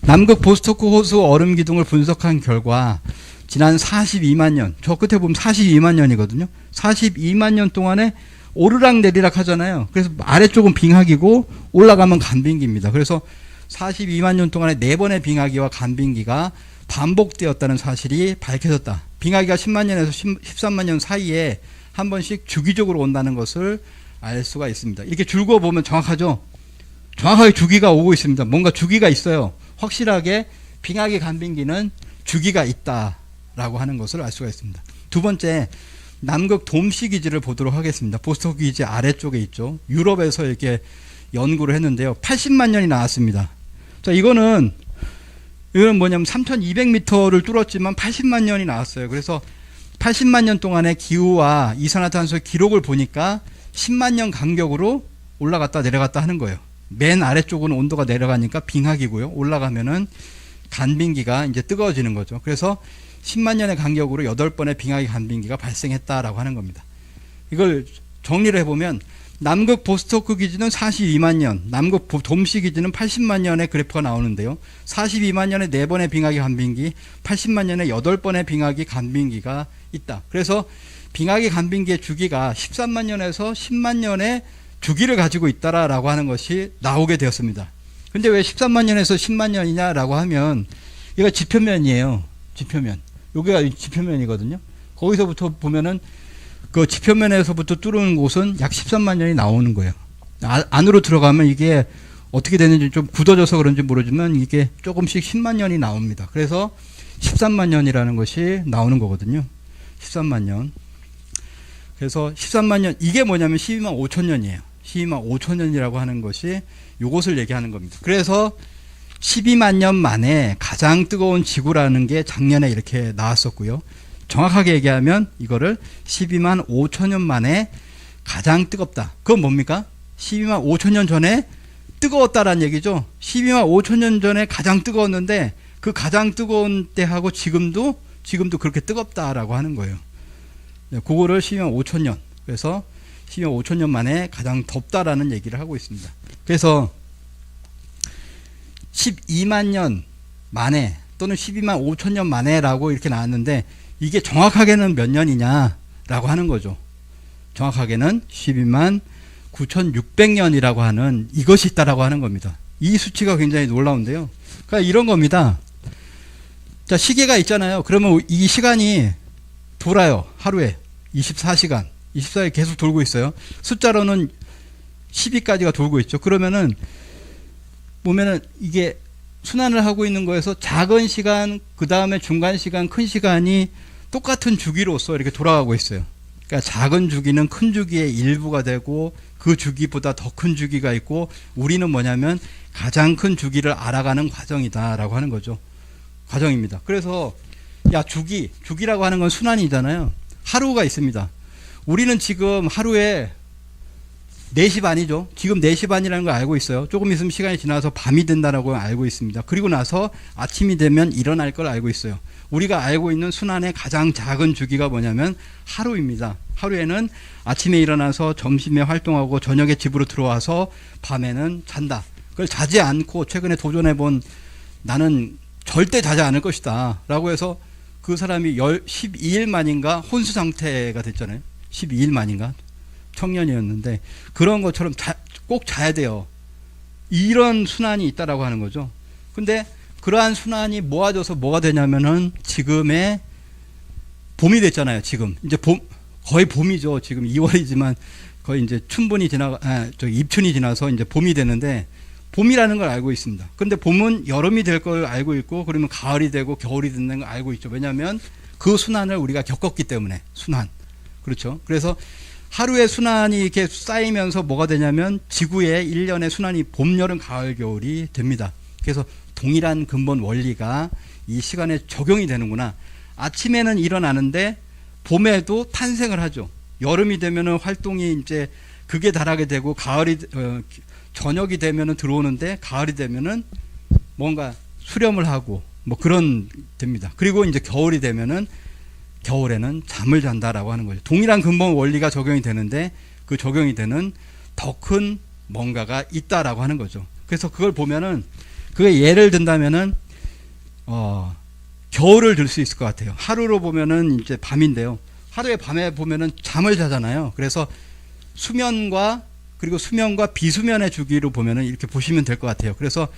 남극 보스토크 호수 얼음 기둥을 분석한 결과 지난 42만 년, 저 끝에 보면 42만 년이거든요. 42만 년 동안에 오르락 내리락 하잖아요. 그래서 아래쪽은 빙하기고 올라가면 간빙기입니다. 그래서 42만 년 동안에 4번의 빙하기와 간빙기가 반복되었다는 사실이 밝혀졌다. 빙하기가 10만 년에서 13만 년 사이에 한 번씩 주기적으로 온다는 것을 알 수가 있습니다. 이렇게 줄거 보면 정확하죠? 정확하게 주기가 오고 있습니다. 뭔가 주기가 있어요. 확실하게 빙하기 간빙기는 주기가 있다라고 하는 것을 알 수가 있습니다. 두 번째, 남극 돔시 기지를 보도록 하겠습니다. 보스토크 기지 아래쪽에 있죠. 유럽에서 이렇게 연구를 했는데요. 80만 년이 나왔습니다. 자, 이거는 뭐냐면 3,200m를 뚫었지만 80만 년이 나왔어요. 그래서 80만 년 동안의 기후와 이산화탄소의 기록을 보니까 10만 년 간격으로 올라갔다 내려갔다 하는 거예요. 맨 아래쪽은 온도가 내려가니까 빙하기고요. 올라가면은 간빙기가 이제 뜨거워지는 거죠. 그래서 10만 년의 간격으로 8번의 빙하기 간빙기가 발생했다라고 하는 겁니다. 이걸 정리를 해보면 남극 보스토크 기지는 42만 년, 남극 돔시 기지는 80만 년의 그래프가 나오는데요. 42만 년에 4번의 빙하기 간빙기, 80만 년에 8번의 빙하기 간빙기가 있다. 그래서 빙하기 간빙기의 주기가 13만 년에서 10만 년의 주기를 가지고 있다라고 하는 것이 나오게 되었습니다. 근데 왜 13만 년에서 10만 년이냐라고 하면 이거 지표면이에요. 지표면. 여기가 지표면이거든요. 거기서부터 보면은 그 지표면에서부터 뚫는 곳은 약 13만 년이 나오는 거예요. 안으로 들어가면 이게 어떻게 되는지 좀 굳어져서 그런지 모르지만 이게 조금씩 10만 년이 나옵니다. 그래서 13만 년이라는 것이 나오는 거거든요. 13만 년. 그래서 13만 년, 이게 뭐냐면 12만 5천 년이에요. 12만 5천 년이라고 하는 것이 이것을 얘기하는 겁니다. 그래서 12만 년 만에 가장 뜨거운 지구라는 게 작년에 이렇게 나왔었고요. 정확하게 얘기하면 이거를 12만 5천 년 만에 가장 뜨겁다. 그건 뭡니까? 12만 5천 년 전에 뜨거웠다라는 얘기죠. 12만 5천 년 전에 가장 뜨거웠는데 그 가장 뜨거운 때하고 지금도 그렇게 뜨겁다라고 하는 거예요. 네, 그거를 12만 5천 년. 그래서 12만 5천 년 만에 가장 덥다라는 얘기를 하고 있습니다. 그래서 12만 년 만에 또는 12만 5천 년 만에라고 이렇게 나왔는데 이게 정확하게는 몇 년이냐라고 하는 거죠. 정확하게는 12만 9,600년이라고 하는 이것이 있다라고 하는 겁니다. 이 수치가 굉장히 놀라운데요. 그러니까 이런 겁니다. 자, 시계가 있잖아요. 그러면 이 시간이 돌아요. 하루에 24시간. 24시간 계속 돌고 있어요. 숫자로는 12까지가 돌고 있죠. 그러면은 보면은 이게 순환을 하고 있는 거에서 작은 시간, 그 다음에 중간 시간, 큰 시간이 똑같은 주기로서 이렇게 돌아가고 있어요. 그러니까 작은 주기는 큰 주기의 일부가 되고 그 주기보다 더 큰 주기가 있고 우리는 뭐냐면 가장 큰 주기를 알아가는 과정이다라고 하는 거죠. 과정입니다. 그래서 야 주기라고 하는 건 순환이잖아요. 하루가 있습니다. 우리는 지금 하루에 4시 반이죠. 지금 4시 반이라는 걸 알고 있어요. 조금 있으면 시간이 지나서 밤이 된다라고 알고 있습니다. 그리고 나서 아침이 되면 일어날 걸 알고 있어요. 우리가 알고 있는 순환의 가장 작은 주기가 뭐냐면 하루입니다. 하루에는 아침에 일어나서 점심에 활동하고 저녁에 집으로 들어와서 밤에는 잔다. 그걸 자지 않고 최근에 도전해본 나는 절대 자지 않을 것이다 라고 해서 그 사람이 12일 만인가 혼수 상태가 됐잖아요. 12일 만인가 청년이었는데 그런 것처럼 꼭 자야 돼요. 이런 순환이 있다라고 하는 거죠. 근데 그러한 순환이 모아져서 뭐가 되냐면은 지금의 봄이 됐잖아요. 지금 이제 거의 봄이죠. 지금 2월이지만 거의 이제 입춘이 지나서 이제 봄이 되는데 봄이라는 걸 알고 있습니다. 근데 봄은 여름이 될 걸 알고 있고 그러면 가을이 되고 겨울이 되는 걸 알고 있죠. 왜냐하면 그 순환을 우리가 겪었기 때문에 순환. 그렇죠. 그래서 하루의 순환이 이렇게 쌓이면서 뭐가 되냐면 지구의 1년의 순환이 봄, 여름, 가을, 겨울이 됩니다. 그래서 동일한 근본 원리가 이 시간에 적용이 되는구나. 아침에는 일어나는데 봄에도 탄생을 하죠. 여름이 되면은 활동이 이제 극에 달하게 되고 저녁이 되면은 들어오는데 가을이 되면은 뭔가 수렴을 하고 뭐 그런 됩니다. 그리고 이제 겨울이 되면은 겨울에는 잠을 잔다라고 하는 거죠. 동일한 근본 원리가 적용이 되는데 그 적용이 되는 더 큰 뭔가가 있다라고 하는 거죠. 그래서 그걸 보면은 그게 예를 든다면은 겨울을 들 수 있을 것 같아요. 하루로 보면은 이제 밤인데요. 하루에 밤에 보면은 잠을 자잖아요. 그래서 수면과 비수면의 주기로 보면은 이렇게 보시면 될 것 같아요. 그래서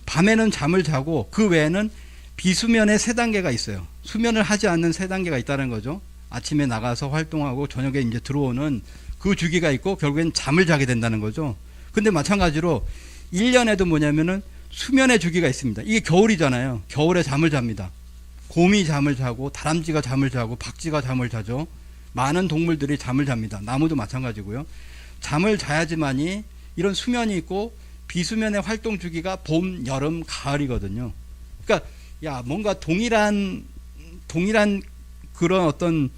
밤에는 잠을 자고 그 외에는 비수면의 3단계가 있어요. 수면을 하지 않는 3단계가 있다는 거죠. 아침에 나가서 활동하고 저녁에 이제 들어오는 그 주기가 있고 결국엔 잠을 자게 된다는 거죠. 근데 마찬가지로 1년에도 뭐냐면은 수면의 주기가 있습니다. 이게 겨울이잖아요. 겨울에 잠을 잡니다. 곰이 잠을 자고 다람쥐가 잠을 자고 박쥐가 잠을 자죠. 많은 동물들이 잠을 잡니다. 나무도 마찬가지고요. 잠을 자야지만이 이런 수면이 있고 비수면의 활동 주기가 봄, 여름, 가을이거든요. 그러니까 뭔가 동일한 그런 어떤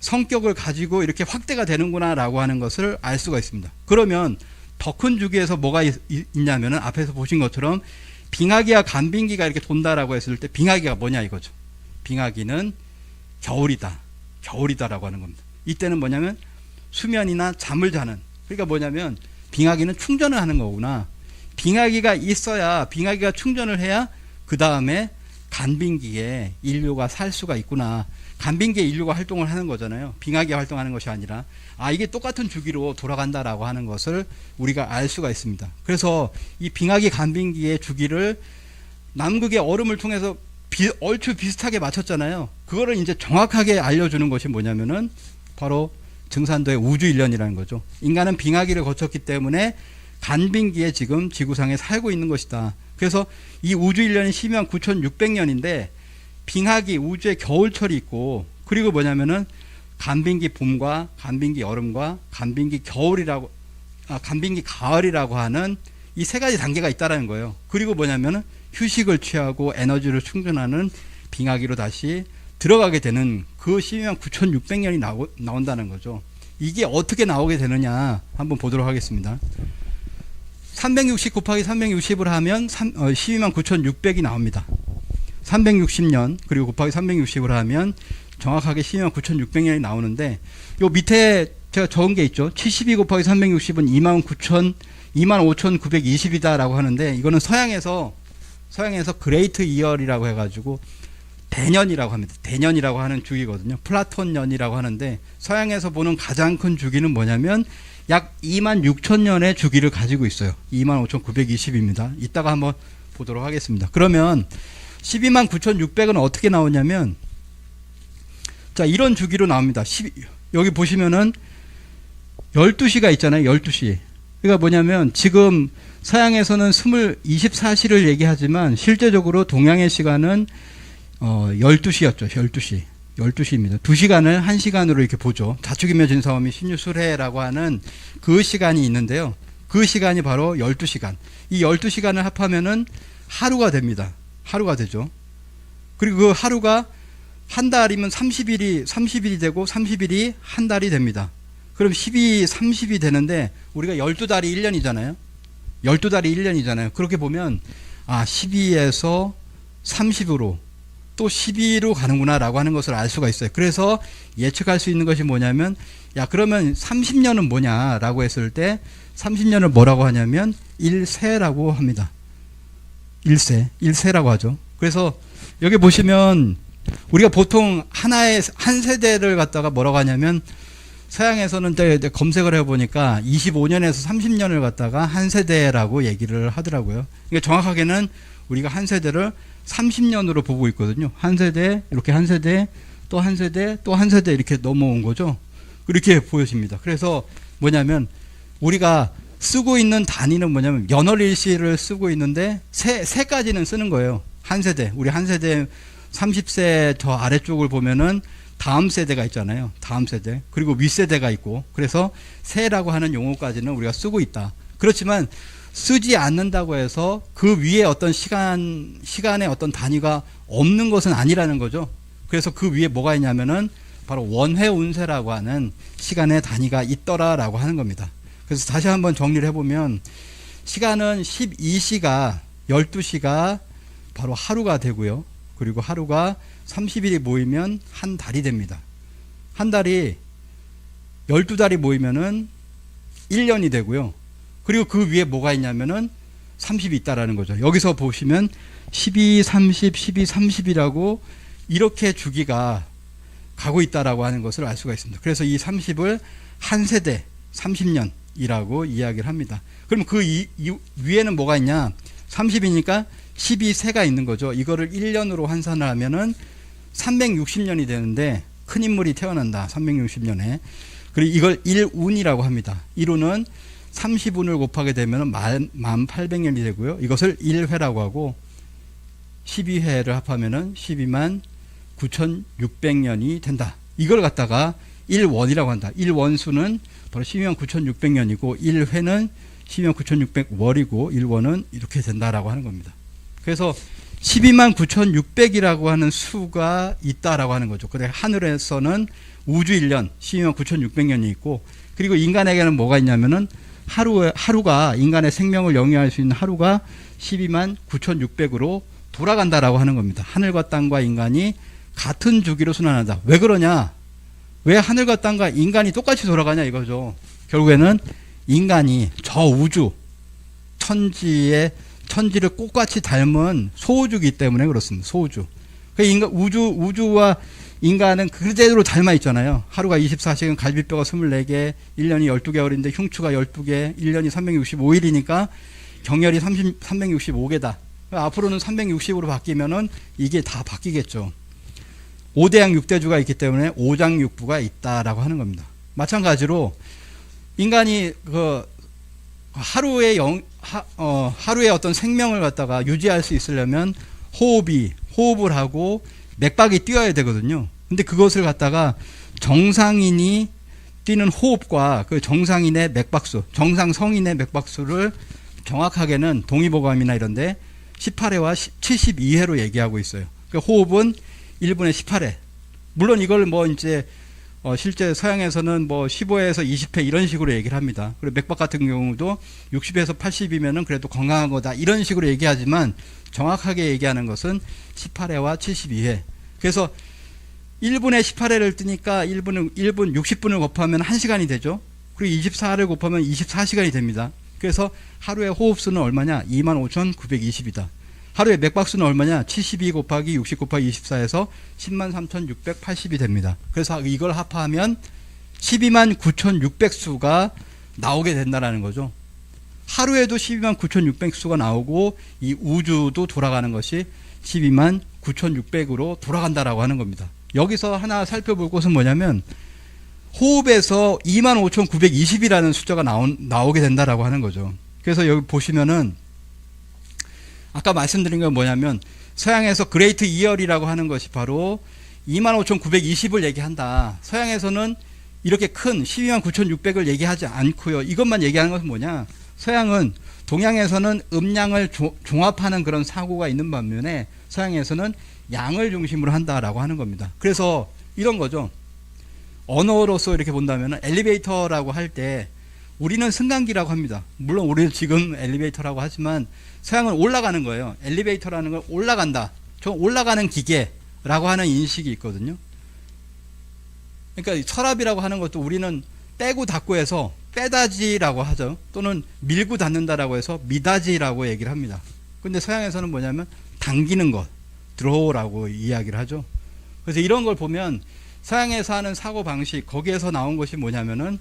성격을 가지고 이렇게 확대가 되는구나라고 하는 것을 알 수가 있습니다. 그러면 더 큰 주기에서 뭐가 있냐면은 앞에서 보신 것처럼 빙하기와 간빙기가 이렇게 돈다라고 했을 때 빙하기가 뭐냐 이거죠. 빙하기는 겨울이다라고 하는 겁니다. 이때는 뭐냐면 수면이나 잠을 자는, 그러니까 뭐냐면 빙하기는 충전을 하는 거구나. 빙하기가 충전을 해야 그 다음에 간빙기에 인류가 살 수가 있구나. 간빙기에 인류가 활동을 하는 거잖아요. 빙하기가 활동하는 것이 아니라 이게 똑같은 주기로 돌아간다라고 하는 것을 우리가 알 수가 있습니다. 그래서 이 빙하기 간빙기의 주기를 남극의 얼음을 통해서 얼추 비슷하게 맞췄잖아요. 그거를 이제 정확하게 알려주는 것이 뭐냐면은 바로 증산도의 우주일년이라는 거죠. 인간은 빙하기를 거쳤기 때문에 간빙기에 지금 지구상에 살고 있는 것이다. 그래서 이 우주일년이 12만 9,600년인데 빙하기, 우주의 겨울철이 있고, 그리고 뭐냐면은 간빙기 봄과 간빙기 여름과 간빙기 간빙기 가을이라고 하는 이 3가지 단계가 있다라는 거예요. 그리고 뭐냐면은 휴식을 취하고 에너지를 충전하는 빙하기로 다시 들어가게 되는 그 12만 9,600년이 나온다는 거죠. 이게 어떻게 나오게 되느냐 한번 보도록 하겠습니다. 360 곱하기 360을 하면 12만 9,600이 나옵니다. 360년 그리고 곱하기 360을 하면 정확하게 12만 9,600년이 나오는데 요 밑에 제가 적은 게 있죠. 72 곱하기 360은 25,920이다라고 하는데, 이거는 서양에서 그레이트 이열이라고 해가지고 대년이라고 합니다. 대년이라고 하는 주기거든요. 플라톤년이라고 하는데, 서양에서 보는 가장 큰 주기는 뭐냐면 약 26,000년의 주기를 가지고 있어요. 25,920입니다. 이따가 한번 보도록 하겠습니다. 그러면 129,600은 어떻게 나오냐면, 자, 이런 주기로 나옵니다. 여기 보시면은 12시가 있잖아요. 12시. 그러니까 뭐냐면 지금 서양에서는 24시를 얘기하지만 실제적으로 동양의 시간은 12시였죠. 12시입니다. 2시간을 1시간으로 이렇게 보죠. 자축이며 진사오미 신유술해라고 하는 그 시간이 있는데요. 그 시간이 바로 12시간. 이 12시간을 합하면은 하루가 됩니다. 하루가 되죠. 그리고 그 하루가 한 달이면 30일이 되고 30일이 한 달이 됩니다. 그럼 30이 되는데 우리가 12달이 1년이잖아요. 12달이 1년이잖아요. 그렇게 보면 12에서 30으로 또 12로 가는구나 라고 하는 것을 알 수가 있어요. 그래서 예측할 수 있는 것이 뭐냐면, 그러면 30년은 뭐냐 라고 했을 때 30년을 뭐라고 하냐면 1세라고 합니다. 1세라고 하죠. 그래서 여기 보시면 우리가 보통 한 세대를 갖다가 뭐라고 하냐면, 서양에서는 검색을 해보니까 25년에서 30년을 갖다가 한 세대라고 얘기를 하더라고요. 그러니까 정확하게는 우리가 한 세대를 30년으로 보고 있거든요. 한 세대, 이렇게 한 세대, 또 한 세대, 또 한 세대 이렇게 넘어온 거죠. 그렇게 보여집니다. 그래서 뭐냐면 우리가 쓰고 있는 단위는 뭐냐면 연월일시를 쓰고 있는데 세까지는 쓰는 거예요. 한 세대. 우리 한 세대 30세 저 아래쪽을 보면은 다음 세대가 있잖아요. 다음 세대. 그리고 윗세대가 있고. 그래서 세라고 하는 용어까지는 우리가 쓰고 있다. 그렇지만 쓰지 않는다고 해서 그 위에 어떤 시간의 어떤 단위가 없는 것은 아니라는 거죠. 그래서 그 위에 뭐가 있냐면은 바로 원회운세라고 하는 시간의 단위가 있더라라고 하는 겁니다. 그래서 다시 한번 정리를 해보면 시간은 12시가 12시가 바로 하루가 되고요. 그리고 하루가 30일이 모이면 한 달이 됩니다. 한 달이 12달이 모이면은 1년이 되고요. 그리고 그 위에 뭐가 있냐면은 30이 있다라는 거죠. 여기서 보시면 12, 30, 12, 30이라고 이렇게 주기가 가고 있다라고 하는 것을 알 수가 있습니다. 그래서 이 30을 한 세대 30년이라고 이야기를 합니다. 그럼 그 위에는 뭐가 있냐? 30이니까 12세가 있는 거죠. 이거를 1년으로 환산을 하면은 360년이 되는데 큰 인물이 태어난다. 360년에. 그리고 이걸 1운이라고 합니다. 1운은 30운을 곱하게 되면 1800년이 되고요. 이것을 1회라고 하고 12회를 합하면은 12만 9600년이 된다. 이걸 갖다가 1원이라고 한다. 1원수는 바로 12만 9600년이고 1회는 12만 9600월이고 1원은 이렇게 된다라고 하는 겁니다. 그래서 12만 9600이라고 하는 수가 있다라고 하는 거죠. 그래 하늘에서는 우주 1년 12만 9600년이 있고, 그리고 인간에게는 뭐가 있냐면은 하루가 인간의 생명을 영위할 수 있는 하루가 12만 9600으로 돌아간다라고 하는 겁니다. 하늘과 땅과 인간이 같은 주기로 순환한다. 왜 그러냐? 왜 하늘과 땅과 인간이 똑같이 돌아가냐 이거죠. 결국에는 인간이 저 우주 천지를 똑같이 닮은 소우주기 때문에 그렇습니다. 소우주. 우주와 인간은 그대로 닮아 있잖아요. 하루가 24시간, 갈비뼈가 24개, 1년이 12개월인데 흉추가 12개, 1년이 365일이니까 경열이 365개다. 앞으로는 360으로 바뀌면은 이게 다 바뀌겠죠. 5대양 6대주가 있기 때문에 5장육부가 있다라고 하는 겁니다. 마찬가지로 인간이 하루의 어떤 생명을 갖다가 유지할 수 있으려면 호흡을 하고 맥박이 뛰어야 되거든요. 근데 그것을 갖다가 정상인이 뛰는 호흡과 그 정상인의 맥박수, 정상 성인의 맥박수를 정확하게는 동의보감이나 이런데 18회와 72회로 얘기하고 있어요. 그러니까 호흡은 1분에 18회. 물론 이걸 실제 서양에서는 15회에서 20회 이런 식으로 얘기를 합니다. 그리고 맥박 같은 경우도 60에서 80이면은 그래도 건강한 거다 이런 식으로 얘기하지만 정확하게 얘기하는 것은 18회와 72회. 그래서 1분에 18회를 뜨니까 1분 60분을 곱하면 1시간이 되죠. 그리고 24를 곱하면 24시간이 됩니다. 그래서 하루의 호흡수는 얼마냐? 25,920이다. 하루의 맥박수는 얼마냐? 72 곱하기 60 곱하기 24에서 103,680이 됩니다. 그래서 이걸 합하면 129,600수가 나오게 된다라는 거죠. 하루에도 129,600수가 나오고 이 우주도 돌아가는 것이 129,600으로 돌아간다라고 하는 겁니다. 여기서 하나 살펴볼 것은 뭐냐면 호흡에서 25,920이라는 숫자가 나오게 된다라고 하는 거죠. 그래서 여기 보시면은 아까 말씀드린 건 뭐냐면 서양에서 그레이트 이열이라고 하는 것이 바로 25,920을 얘기한다. 서양에서는 이렇게 큰 129,600을 얘기하지 않고요. 이것만 얘기하는 것은 뭐냐? 서양은 동양에서는 음양을 종합하는 그런 사고가 있는 반면에 서양에서는 양을 중심으로 한다라고 하는 겁니다. 그래서 이런 거죠. 언어로서 이렇게 본다면 엘리베이터라고 할 때 우리는 승강기라고 합니다. 물론 우리는 지금 엘리베이터라고 하지만 서양은 올라가는 거예요. 엘리베이터라는 건 올라간다. 저 올라가는 기계라고 하는 인식이 있거든요. 그러니까 서랍이라고 하는 것도 우리는 빼고 닫고 해서 빼다지라고 하죠. 또는 밀고 닫는다라고 해서 미다지라고 얘기를 합니다. 근데 서양에서는 뭐냐면 당기는 것, 드로우라고 이야기를 하죠. 그래서 이런 걸 보면 서양에서 하는 사고 방식, 거기에서 나온 것이 뭐냐면은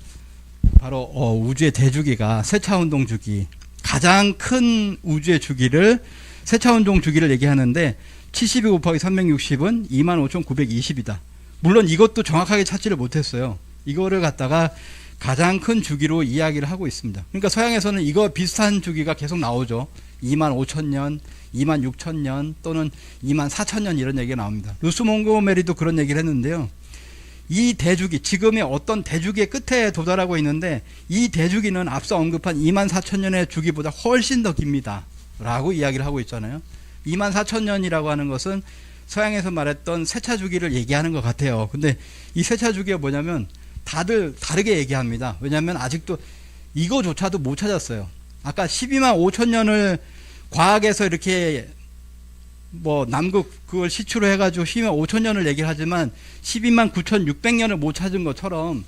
바로 우주의 대주기가 세차운동 주기, 가장 큰 우주의 주기를 세차운동 주기를 얘기하는데 72 곱하기 360은 25,920이다. 물론 이것도 정확하게 찾지를 못했어요. 이거를 갖다가 가장 큰 주기로 이야기를 하고 있습니다. 그러니까 서양에서는 이거 비슷한 주기가 계속 나오죠. 25,000년, 26,000년 또는 24,000년 이런 얘기가 나옵니다. 루스 몽고메리도 그런 얘기를 했는데요. 이 대주기, 지금의 어떤 대주기의 끝에 도달하고 있는데 이 대주기는 앞서 언급한 24,000년의 주기보다 훨씬 더 깁니다. 라고 이야기를 하고 있잖아요. 24,000년이라고 하는 것은 서양에서 말했던 세차 주기를 얘기하는 것 같아요. 근데 이 세차 주기가 뭐냐면 다들 다르게 얘기합니다. 왜냐하면 아직도 이거조차도 못 찾았어요. 아까 125,000년을 과학에서 이렇게 남극 그걸 시추로 해가지고 125,000년을 얘기를 하지만 129,600년을 못 찾은 것처럼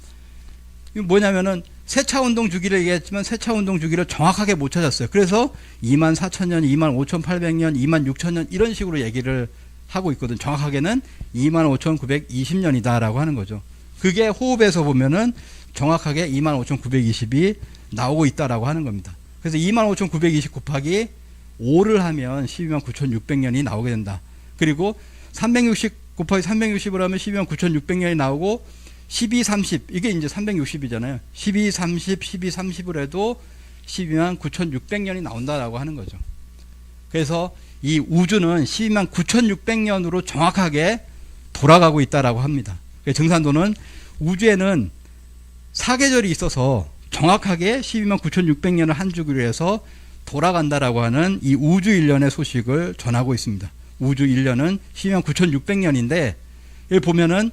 이거 뭐냐면은 세차운동 주기를 얘기했지만 세차운동 주기를 정확하게 못 찾았어요. 그래서 24,000년, 25,800년, 26,000년 이런 식으로 얘기를 하고 있거든. 정확하게는 25,920년이다 라고 하는 거죠. 그게 호흡에서 보면은 정확하게 25,920이 나오고 있다라고 하는 겁니다. 그래서 25,920 곱하기 5를 하면 129,600년이 나오게 된다. 그리고 360 곱하기 360을 하면 129,600년이 나오고 12, 30 이게 이제 360이잖아요. 12, 30, 12, 30을 해도 129,600년이 나온다라고 하는 거죠. 그래서 이 우주는 129,600년으로 정확하게 돌아가고 있다라고 합니다. 증산도는 우주에는 사계절이 있어서 정확하게 129,600년을 한 주기로 해서 돌아간다라고 하는 이 우주 일련의 소식을 전하고 있습니다. 우주 일련은 129,600년인데 여기 보면은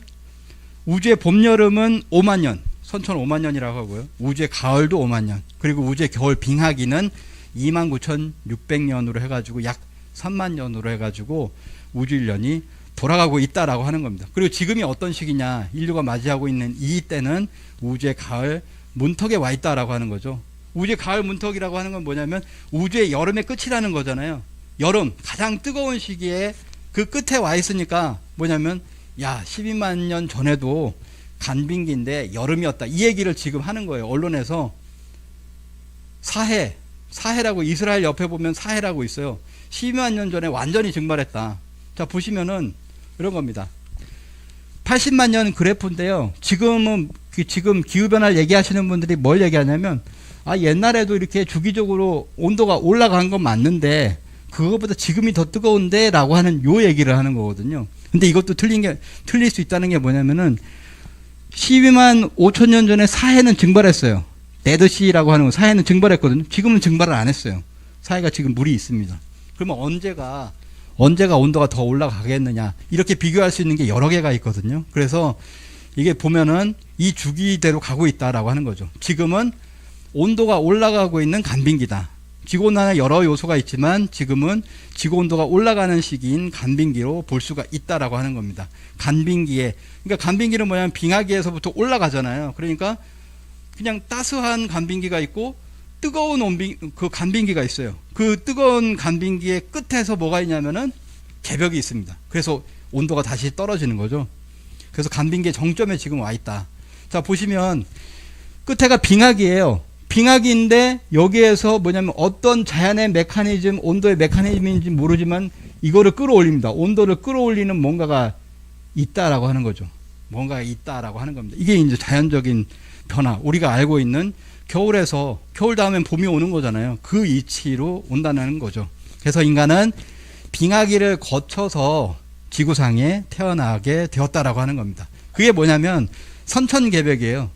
우주의 봄, 여름은 5만 년, 선천 5만 년이라고 하고요. 우주의 가을도 5만 년, 그리고 우주의 겨울 빙하기는 29,600년으로 해가지고 약 3만 년으로 해가지고 우주 일련이 돌아가고 있다라고 하는 겁니다. 그리고 지금이 어떤 시기냐, 인류가 맞이하고 있는 이 때는 우주의 가을 문턱에 와 있다라고 하는 거죠. 우주의 가을 문턱이라고 하는 건 뭐냐면 우주의 여름의 끝이라는 거잖아요. 여름 가장 뜨거운 시기에 그 끝에 와 있으니까 뭐냐면 12만 년 전에도 간빙기인데 여름이었다 이 얘기를 지금 하는 거예요. 언론에서 사해라고 이스라엘 옆에 보면 사해라고 있어요. 12만 년 전에 완전히 증발했다. 자 보시면은 이런 겁니다. 80만 년 그래프인데요. 지금 기후변화를 얘기하시는 분들이 뭘 얘기하냐면 옛날에도 이렇게 주기적으로 온도가 올라간 건 맞는데 그거보다 지금이 더 뜨거운데 라고 하는 요 얘기를 하는 거거든요. 근데 이것도 틀릴 수 있다는 게 뭐냐면은 12만 5천 년 전에 사해는 증발했어요. 데드시라고 하는 거 사해는 증발했거든요. 지금은 증발을 안 했어요. 사해가 지금 물이 있습니다. 그러면 언제가 온도가 더 올라가겠느냐 이렇게 비교할 수 있는 게 여러 개가 있거든요. 그래서 이게 보면은 이 주기대로 가고 있다라고 하는 거죠. 지금은 온도가 올라가고 있는 간빙기다. 지구온난화 여러 요소가 있지만 지금은 지구온도가 올라가는 시기인 간빙기로 볼 수가 있다라고 하는 겁니다. 간빙기에, 그러니까 간빙기는 뭐냐면 빙하기에서부터 올라가잖아요. 그러니까 그냥 따스한 간빙기가 있고 뜨거운 그 간빙기가 있어요. 그 뜨거운 간빙기의 끝에서 뭐가 있냐면은 개벽이 있습니다. 그래서 온도가 다시 떨어지는 거죠. 그래서 간빙기의 정점에 지금 와 있다. 자, 보시면 끝에가 빙하기예요. 빙하기인데 여기에서 뭐냐면 어떤 자연의 메커니즘, 온도의 메커니즘인지 모르지만 이거를 끌어올립니다. 온도를 끌어올리는 뭔가가 있다라고 하는 거죠. 뭔가가 있다라고 하는 겁니다. 이게 이제 자연적인 변화, 우리가 알고 있는 겨울에서, 겨울 다음엔 봄이 오는 거잖아요. 그 이치로 온다는 거죠. 그래서 인간은 빙하기를 거쳐서 지구상에 태어나게 되었다라고 하는 겁니다. 그게 뭐냐면 선천개벽이에요.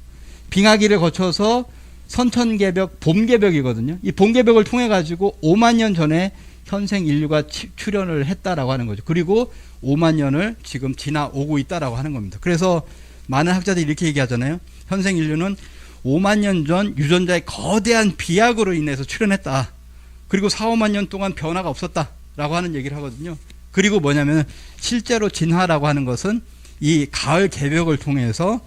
빙하기를 거쳐서 선천개벽, 봄개벽이거든요. 이 봄개벽을 통해 가지고 5만 년 전에 현생 인류가 출현을 했다라고 하는 거죠. 그리고 5만 년을 지금 지나오고 있다라고 하는 겁니다. 그래서 많은 학자들이 이렇게 얘기하잖아요. 현생 인류는 5만 년 전 유전자의 거대한 비약으로 인해서 출현했다. 그리고 4, 5만 년 동안 변화가 없었다라고 하는 얘기를 하거든요. 그리고 뭐냐면 실제로 진화라고 하는 것은 이 가을 개벽을 통해서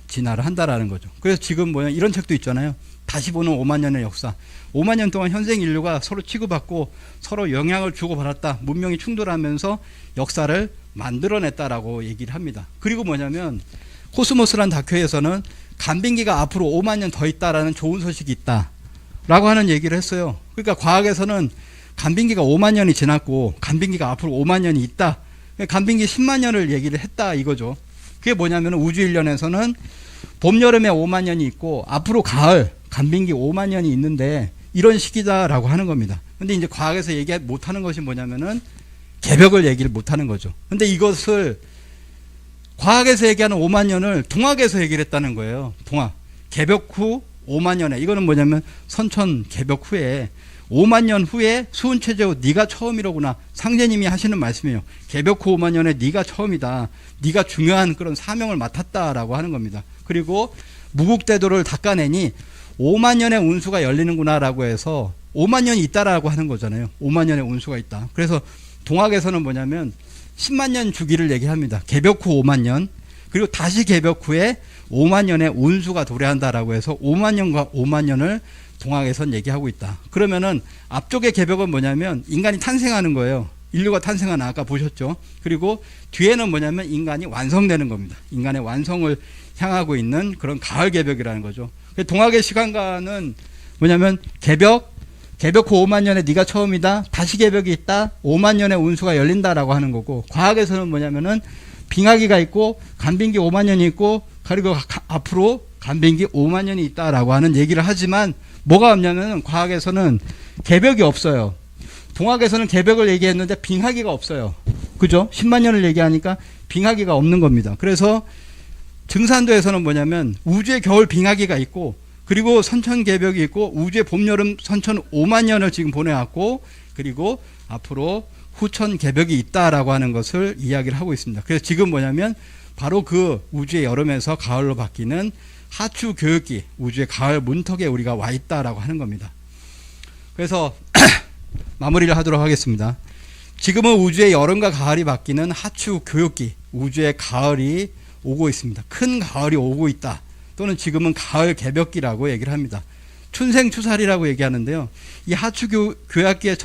진화를 한다라는 거죠. 그래서 지금 이런 책도 있잖아요. 다시 보는 5만 년의 역사. 5만 년 동안 현생 인류가 서로 치고받고 서로 영향을 주고받았다. 문명이 충돌하면서 역사를 만들어냈다라고 얘기를 합니다. 그리고 뭐냐면 코스모스란 다큐에서는 간빙기가 앞으로 5만 년 더 있다라는 좋은 소식이 있다라고 하는 얘기를 했어요. 그러니까 과학에서는 간빙기가 5만 년이 지났고 간빙기가 앞으로 5만 년이 있다. 간빙기 10만 년을 얘기를 했다 이거죠. 그게 뭐냐면 우주 일련에서는 봄, 여름에 5만 년이 있고 앞으로 가을, 간빙기 5만 년이 있는데 이런 시기다라고 하는 겁니다. 근데 이제 과학에서 얘기 못하는 것이 뭐냐면은 개벽을 얘기를 못하는 거죠. 근데 이것을 과학에서 얘기하는 5만 년을 동학에서 얘기를 했다는 거예요. 동학. 개벽 후 5만 년에. 이거는 뭐냐면 선천 개벽 후에 5만 년 후에 수은체제후 네가 처음이로구나. 상제님이 하시는 말씀이에요. 개벽 후 5만 년에 네가 처음이다. 네가 중요한 그런 사명을 맡았다라고 하는 겁니다. 그리고 무국대도를 닦아내니 5만 년의 운수가 열리는구나라고 해서 5만 년이 있다라고 하는 거잖아요. 5만 년의 운수가 있다. 그래서 동학에서는 뭐냐면 10만 년 주기를 얘기합니다. 개벽 후 5만 년, 그리고 다시 개벽 후에 5만 년의 운수가 도래한다라고 해서 5만 년과 5만 년을 동학에선 얘기하고 있다. 그러면은 앞쪽의 개벽은 뭐냐면 인간이 탄생하는 거예요. 인류가 탄생하는, 아까 보셨죠? 그리고 뒤에는 뭐냐면 인간이 완성되는 겁니다. 인간의 완성을 향하고 있는 그런 가을 개벽이라는 거죠. 동학의 시간관은 뭐냐면 개벽 후 5만 년에 네가 처음이다. 다시 개벽이 있다. 5만 년의 운수가 열린다라고 하는 거고, 과학에서는 뭐냐면은 빙하기가 있고 간빙기 5만 년이 있고, 그리고 앞으로 간빙기 5만 년이 있다라고 하는 얘기를 하지만 뭐가 없냐면 과학에서는 개벽이 없어요. 동학에서는 개벽을 얘기했는데 빙하기가 없어요. 그죠? 10만 년을 얘기하니까 빙하기가 없는 겁니다. 그래서 증산도에서는 뭐냐면 우주의 겨울 빙하기가 있고, 그리고 선천 개벽이 있고, 우주의 봄, 여름 선천 5만 년을 지금 보내왔고, 그리고 앞으로 후천 개벽이 있다라고 하는 것을 이야기를 하고 있습니다. 그래서 지금 뭐냐면 바로 그 우주의 여름에서 가을로 바뀌는 하추 교육기, 우주의 가을 문턱에 우리가 와 있다라고 하는 겁니다. 그래서 마무리를 하도록 하겠습니다. 지금은 우주의 여름과 가을이 바뀌는 하추 교육기, 우주의 가을이 오고 있습니다. 큰 가을이 오고 있다. 또는 지금은 가을 개벽기라고 얘기를 합니다. 춘생추살이라고 얘기하는데요. 이 하추 교약기의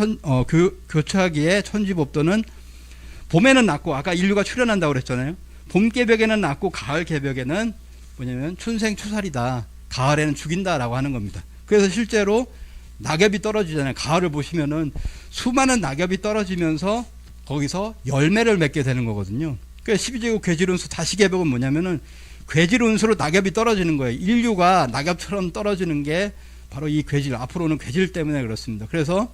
교차기의 천지법도는 봄에는 낮고, 아까 인류가 출현한다고 그랬잖아요. 봄 개벽에는 낮고 가을 개벽에는 뭐냐면 춘생추살이다. 가을에는 죽인다라고 하는 겁니다. 그래서 실제로 낙엽이 떨어지잖아요. 가을을 보시면은 수많은 낙엽이 떨어지면서 거기서 열매를 맺게 되는 거거든요. 그러니까 12제국 괴질운수 다시 개벽은 뭐냐면은 괴질운수로 낙엽이 떨어지는 거예요. 인류가 낙엽처럼 떨어지는 게 바로 이 괴질, 앞으로는 괴질 때문에 그렇습니다. 그래서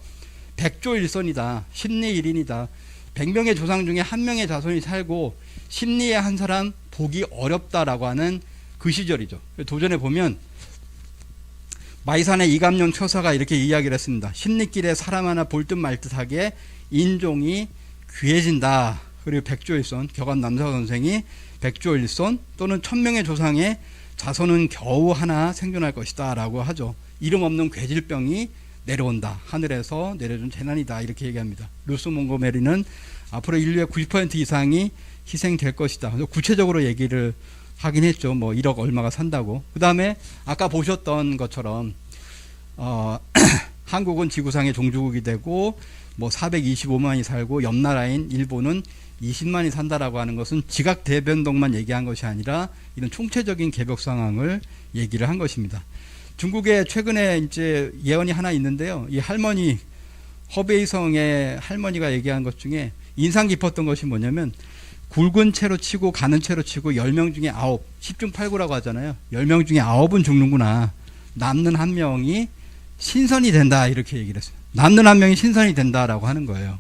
백조일선이다. 십리일인이다. 100명의 조상 중에 한 명의 자손이 살고 십리의 한 사람 보기 어렵다라고 하는 그 시절이죠. 도전에 보면 마이산의 이감룡 처사가 이렇게 이야기를 했습니다. 십리길에 사람 하나 볼 듯 말 듯하게 인종이 귀해진다. 그리고 백조일손, 격암 남사 선생이 백조일손 또는 1000명의 조상의 자손은 겨우 하나 생존할 것이다 라고 하죠. 이름 없는 괴질병이 내려온다. 하늘에서 내려준 재난이다. 이렇게 얘기합니다. 루스 몽고메리는 앞으로 인류의 90% 이상이 희생될 것이다. 그래서 구체적으로 얘기를 하긴 했죠. 뭐 1억 얼마가 산다고. 그 다음에 아까 보셨던 것처럼 한국은 지구상의 종주국이 되고 뭐 425만이 살고 옆 나라인 일본은 20만이 산다라고 하는 것은 지각 대변동만 얘기한 것이 아니라 이런 총체적인 개벽 상황을 얘기를 한 것입니다. 중국에 최근에 이제 예언이 하나 있는데요. 이 할머니 허베이성의 할머니가 얘기한 것 중에 인상 깊었던 것이 뭐냐면 굵은 채로 치고 가는 채로 치고 10명 중에 9, 10중 8구라고 하잖아요. 10명 중에 9은 죽는구나. 남는 한 명이 신선이 된다. 이렇게 얘기를 했어요. 남는 한 명이 신선이 된다라고 하는 거예요.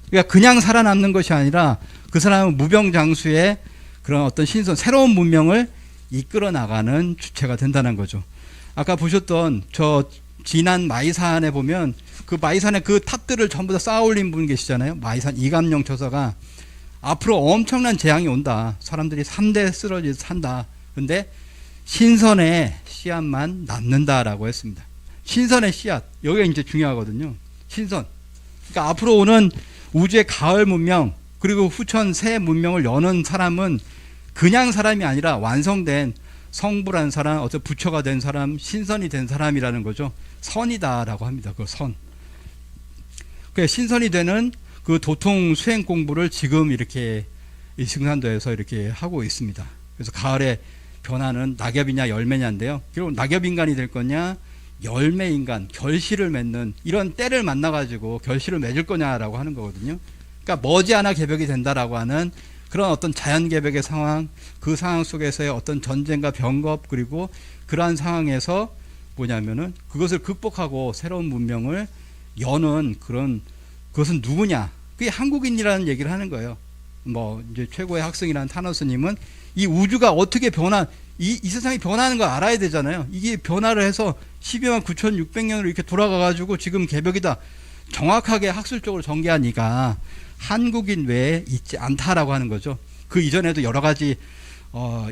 그러니까 그냥 살아남는 것이 아니라 그 사람은 무병장수의 그런 어떤 신선, 새로운 문명을 이끌어 나가는 주체가 된다는 거죠. 아까 보셨던 저 진안 마이산에 보면 그 마이산에 그 탑들을 전부 다 쌓아 올린 분 계시잖아요. 마이산 이감령 처사가 앞으로 엄청난 재앙이 온다. 사람들이 3대 쓰러져 산다. 근데 신선의 씨앗만 남는다라고 했습니다. 신선의 씨앗. 여기가 이제 중요하거든요. 신선. 그러니까 앞으로 오는 우주의 가을 문명 그리고 후천 새 문명을 여는 사람은 그냥 사람이 아니라 완성된 성불한 사람, 어떤 부처가 된 사람, 신선이 된 사람이라는 거죠. 선이다라고 합니다. 그 선. 그 신선이 되는 그 도통 수행 공부를 지금 이렇게 이 증산도에서 이렇게 하고 있습니다. 그래서 가을의 변화는 낙엽이냐 열매냐인데요. 결국 낙엽 인간이 될 거냐, 열매 인간, 결실을 맺는 이런 때를 만나가지고 결실을 맺을 거냐라고 하는 거거든요. 그러니까 머지않아 개벽이 된다라고 하는 그런 어떤 자연 개벽의 상황, 그 상황 속에서의 어떤 전쟁과 병겁 그리고 그러한 상황에서 뭐냐면은 그것을 극복하고 새로운 문명을 여는 그런 그것은 누구냐? 그게 한국인이라는 얘기를 하는 거예요. 뭐 이제 최고의 학생이라는 타노스님은 이 우주가 어떻게 이 세상이 변하는 걸 알아야 되잖아요. 이게 변화를 해서 12만 9,600년으로 이렇게 돌아가가지고 지금 개벽이다. 정확하게 학술적으로 전개하니까 한국인 외에 있지 않다라고 하는 거죠. 그 이전에도 여러 가지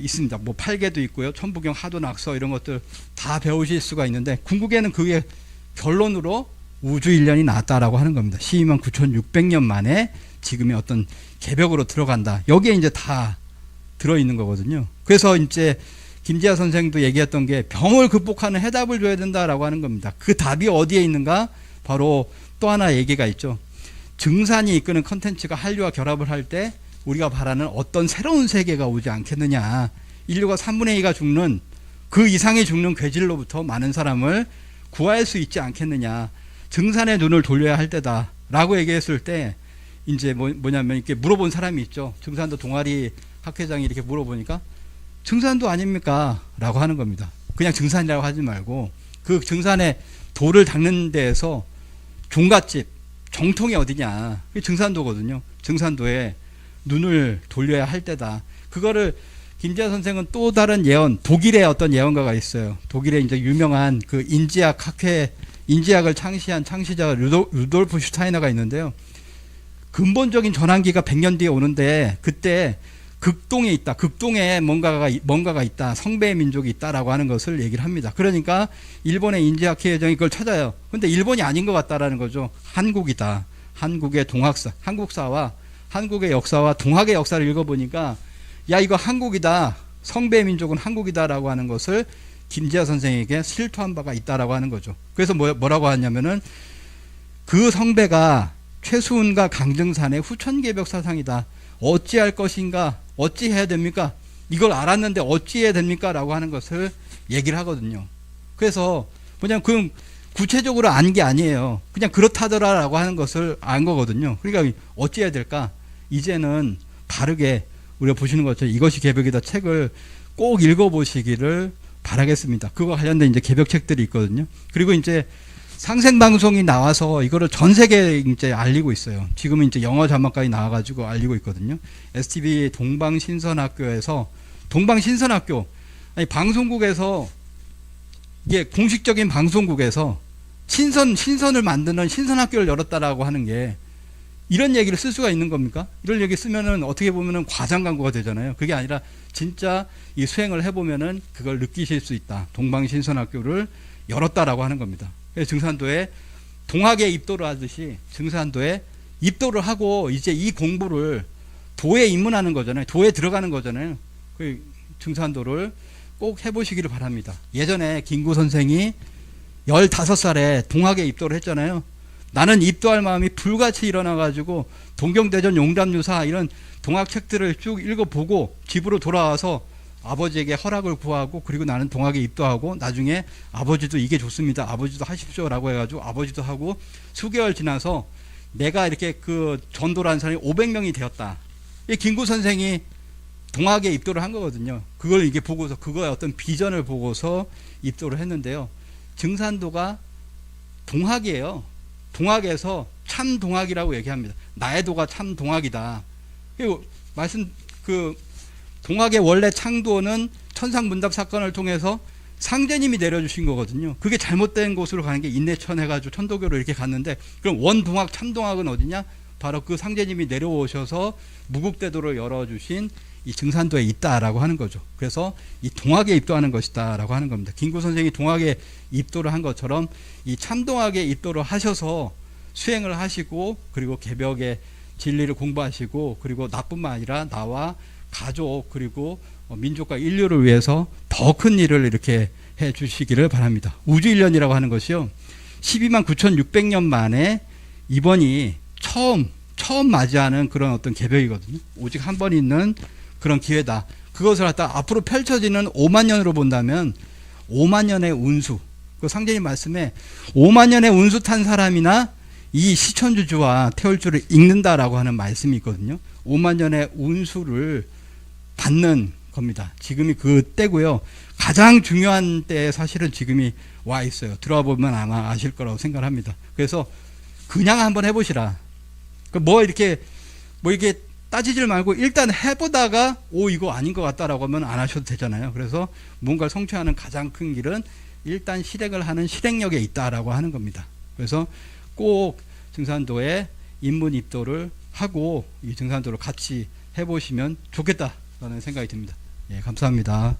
있습니다. 뭐 팔계도 있고요. 천부경, 하도낙서 이런 것들 다 배우실 수가 있는데 궁극에는 그게 결론으로 우주 일련이 나왔다라고 하는 겁니다. 12만 9,600년 만에 지금의 어떤 개벽으로 들어간다. 여기에 이제 다 들어있는 거거든요. 그래서 이제 김지하 선생도 얘기했던 게 병을 극복하는 해답을 줘야 된다라고 하는 겁니다. 그 답이 어디에 있는가? 바로 또 하나 얘기가 있죠. 증산이 이끄는 컨텐츠가 한류와 결합을 할 때 우리가 바라는 어떤 새로운 세계가 오지 않겠느냐. 인류가 3분의 2가 죽는 그 이상이 죽는 괴질로부터 많은 사람을 구할 수 있지 않겠느냐. 증산의 눈을 돌려야 할 때다라고 얘기했을 때 이제 뭐냐면 이렇게 물어본 사람이 있죠. 증산도 동아리 학회장이 이렇게 물어보니까 증산도 아닙니까? 라고 하는 겁니다. 그냥 증산이라고 하지 말고 그 증산의 돌을 닦는 데에서 종갓집, 정통이 어디냐. 그게 증산도거든요. 증산도에 눈을 돌려야 할 때다. 그거를 김지하 선생은 또 다른 예언, 독일의 어떤 예언가가 있어요. 독일의 이제 유명한 그 인지학을 창시한 창시자 루돌프 슈타이너가 있는데요. 근본적인 전환기가 100년 뒤에 오는데 그때 극동에 있다. 극동에 뭔가가 있다. 성배의 민족이 있다라고 하는 것을 얘기를 합니다. 그러니까 일본의 인지학회 회장이 그걸 찾아요. 근데 일본이 아닌 것 같다라는 거죠. 한국이다. 한국의 동학사, 한국사와 한국의 역사와 동학의 역사를 읽어보니까 야 이거 한국이다. 성배의 민족은 한국이다라고 하는 것을 김지하 선생에게 실토한 바가 있다라고 하는 거죠. 그래서 뭐라고 하냐면은 그 성배가 최수훈과 강증산의 후천개벽 사상이다. 어찌할 것인가? 어찌해야 됩니까? 이걸 알았는데 어찌해야 됩니까? 라고 하는 것을 얘기를 하거든요. 그래서 그냥 그 구체적으로 안 게 아니에요. 그냥 그렇다더라라고 하는 것을 안 거거든요. 그러니까 어찌해야 될까? 이제는 바르게 우리가 보시는 것처럼 이것이 개벽이다 책을 꼭 읽어보시기를 바라겠습니다. 그거 관련된 이제 개벽책들이 있거든요. 그리고 이제 상생방송이 나와서 이거를 전 세계에 이제 알리고 있어요. 지금은 이제 영어 자막까지 나와가지고 알리고 있거든요. STV 동방신선학교에서, 동방신선학교, 아니, 방송국에서, 이게 공식적인 방송국에서 신선을 만드는 신선학교를 열었다라고 하는 게 이런 얘기를 쓸 수가 있는 겁니까? 이런 얘기 쓰면은 어떻게 보면은 과장 광고가 되잖아요. 그게 아니라 진짜 이 수행을 해보면은 그걸 느끼실 수 있다. 동방신선학교를 열었다라고 하는 겁니다. 그래서 증산도에 동학에 입도를 하듯이 증산도에 입도를 하고 이제 이 공부를 도에 입문하는 거잖아요. 도에 들어가는 거잖아요. 그 증산도를 꼭 해보시기를 바랍니다. 예전에 김구 선생이 15살에 동학에 입도를 했잖아요. 나는 입도할 마음이 불같이 일어나가지고 동경대전 용담유사 이런 동학 책들을 쭉 읽어보고 집으로 돌아와서 아버지에게 허락을 구하고 그리고 나는 동학에 입도하고 나중에 아버지도 이게 좋습니다. 아버지도 하십시오라고 해가지고 아버지도 하고 수개월 지나서 내가 이렇게 그 전도를 한 사람이 500명이 되었다. 이 김구 선생이 동학에 입도를 한 거거든요. 그걸 이게 보고서 그거의 어떤 비전을 보고서 입도를 했는데요. 증산도가 동학이에요. 동학에서 참 동학이라고 얘기합니다. 나의 도가 참 동학이다. 그리고 말씀 그 동학의 원래 창도는 천상문답 사건을 통해서 상제님이 내려주신 거거든요. 그게 잘못된 곳으로 가는 게 인내천 해가지고 천도교로 이렇게 갔는데 그럼 원동학 참동학은 어디냐? 바로 그 상제님이 내려오셔서 무국대도를 열어주신 이 증산도에 있다라고 하는 거죠. 그래서 이 동학에 입도하는 것이다라고 하는 겁니다. 김구 선생이 동학에 입도를 한 것처럼 이 참동학에 입도를 하셔서 수행을 하시고 그리고 개벽의 진리를 공부하시고 그리고 나뿐만 아니라 나와 가족 그리고 민족과 인류를 위해서 더 큰 일을 이렇게 해 주시기를 바랍니다. 우주일련이라고 하는 것이요. 12만 9,600년 만에 이번이 처음 맞이하는 그런 어떤 개벽이거든요. 오직 한 번 있는 그런 기회다. 그것을 갖다 앞으로 펼쳐지는 5만 년으로 본다면 5만 년의 운수. 그 상제님 말씀에 5만 년의 운수 탄 사람이나 이 시천주주와 태울주를 읽는다라고 하는 말씀이 있거든요. 5만 년의 운수를 받는 겁니다. 지금이 그 때고요. 가장 중요한 때에 사실은 지금이 와 있어요. 들어와 보면 아마 아실 거라고 생각합니다. 그래서 그냥 한번 해보시라. 뭐 이렇게 따지질 말고 일단 해보다가 이거 아닌 것 같다라고 하면 안 하셔도 되잖아요. 그래서 뭔가를 성취하는 가장 큰 길은 일단 실행을 하는 실행력에 있다라고 하는 겁니다. 그래서 꼭 증산도에 입문 입도를 하고 이 증산도를 같이 해보시면 좋겠다라는 생각이 듭니다. 예, 감사합니다.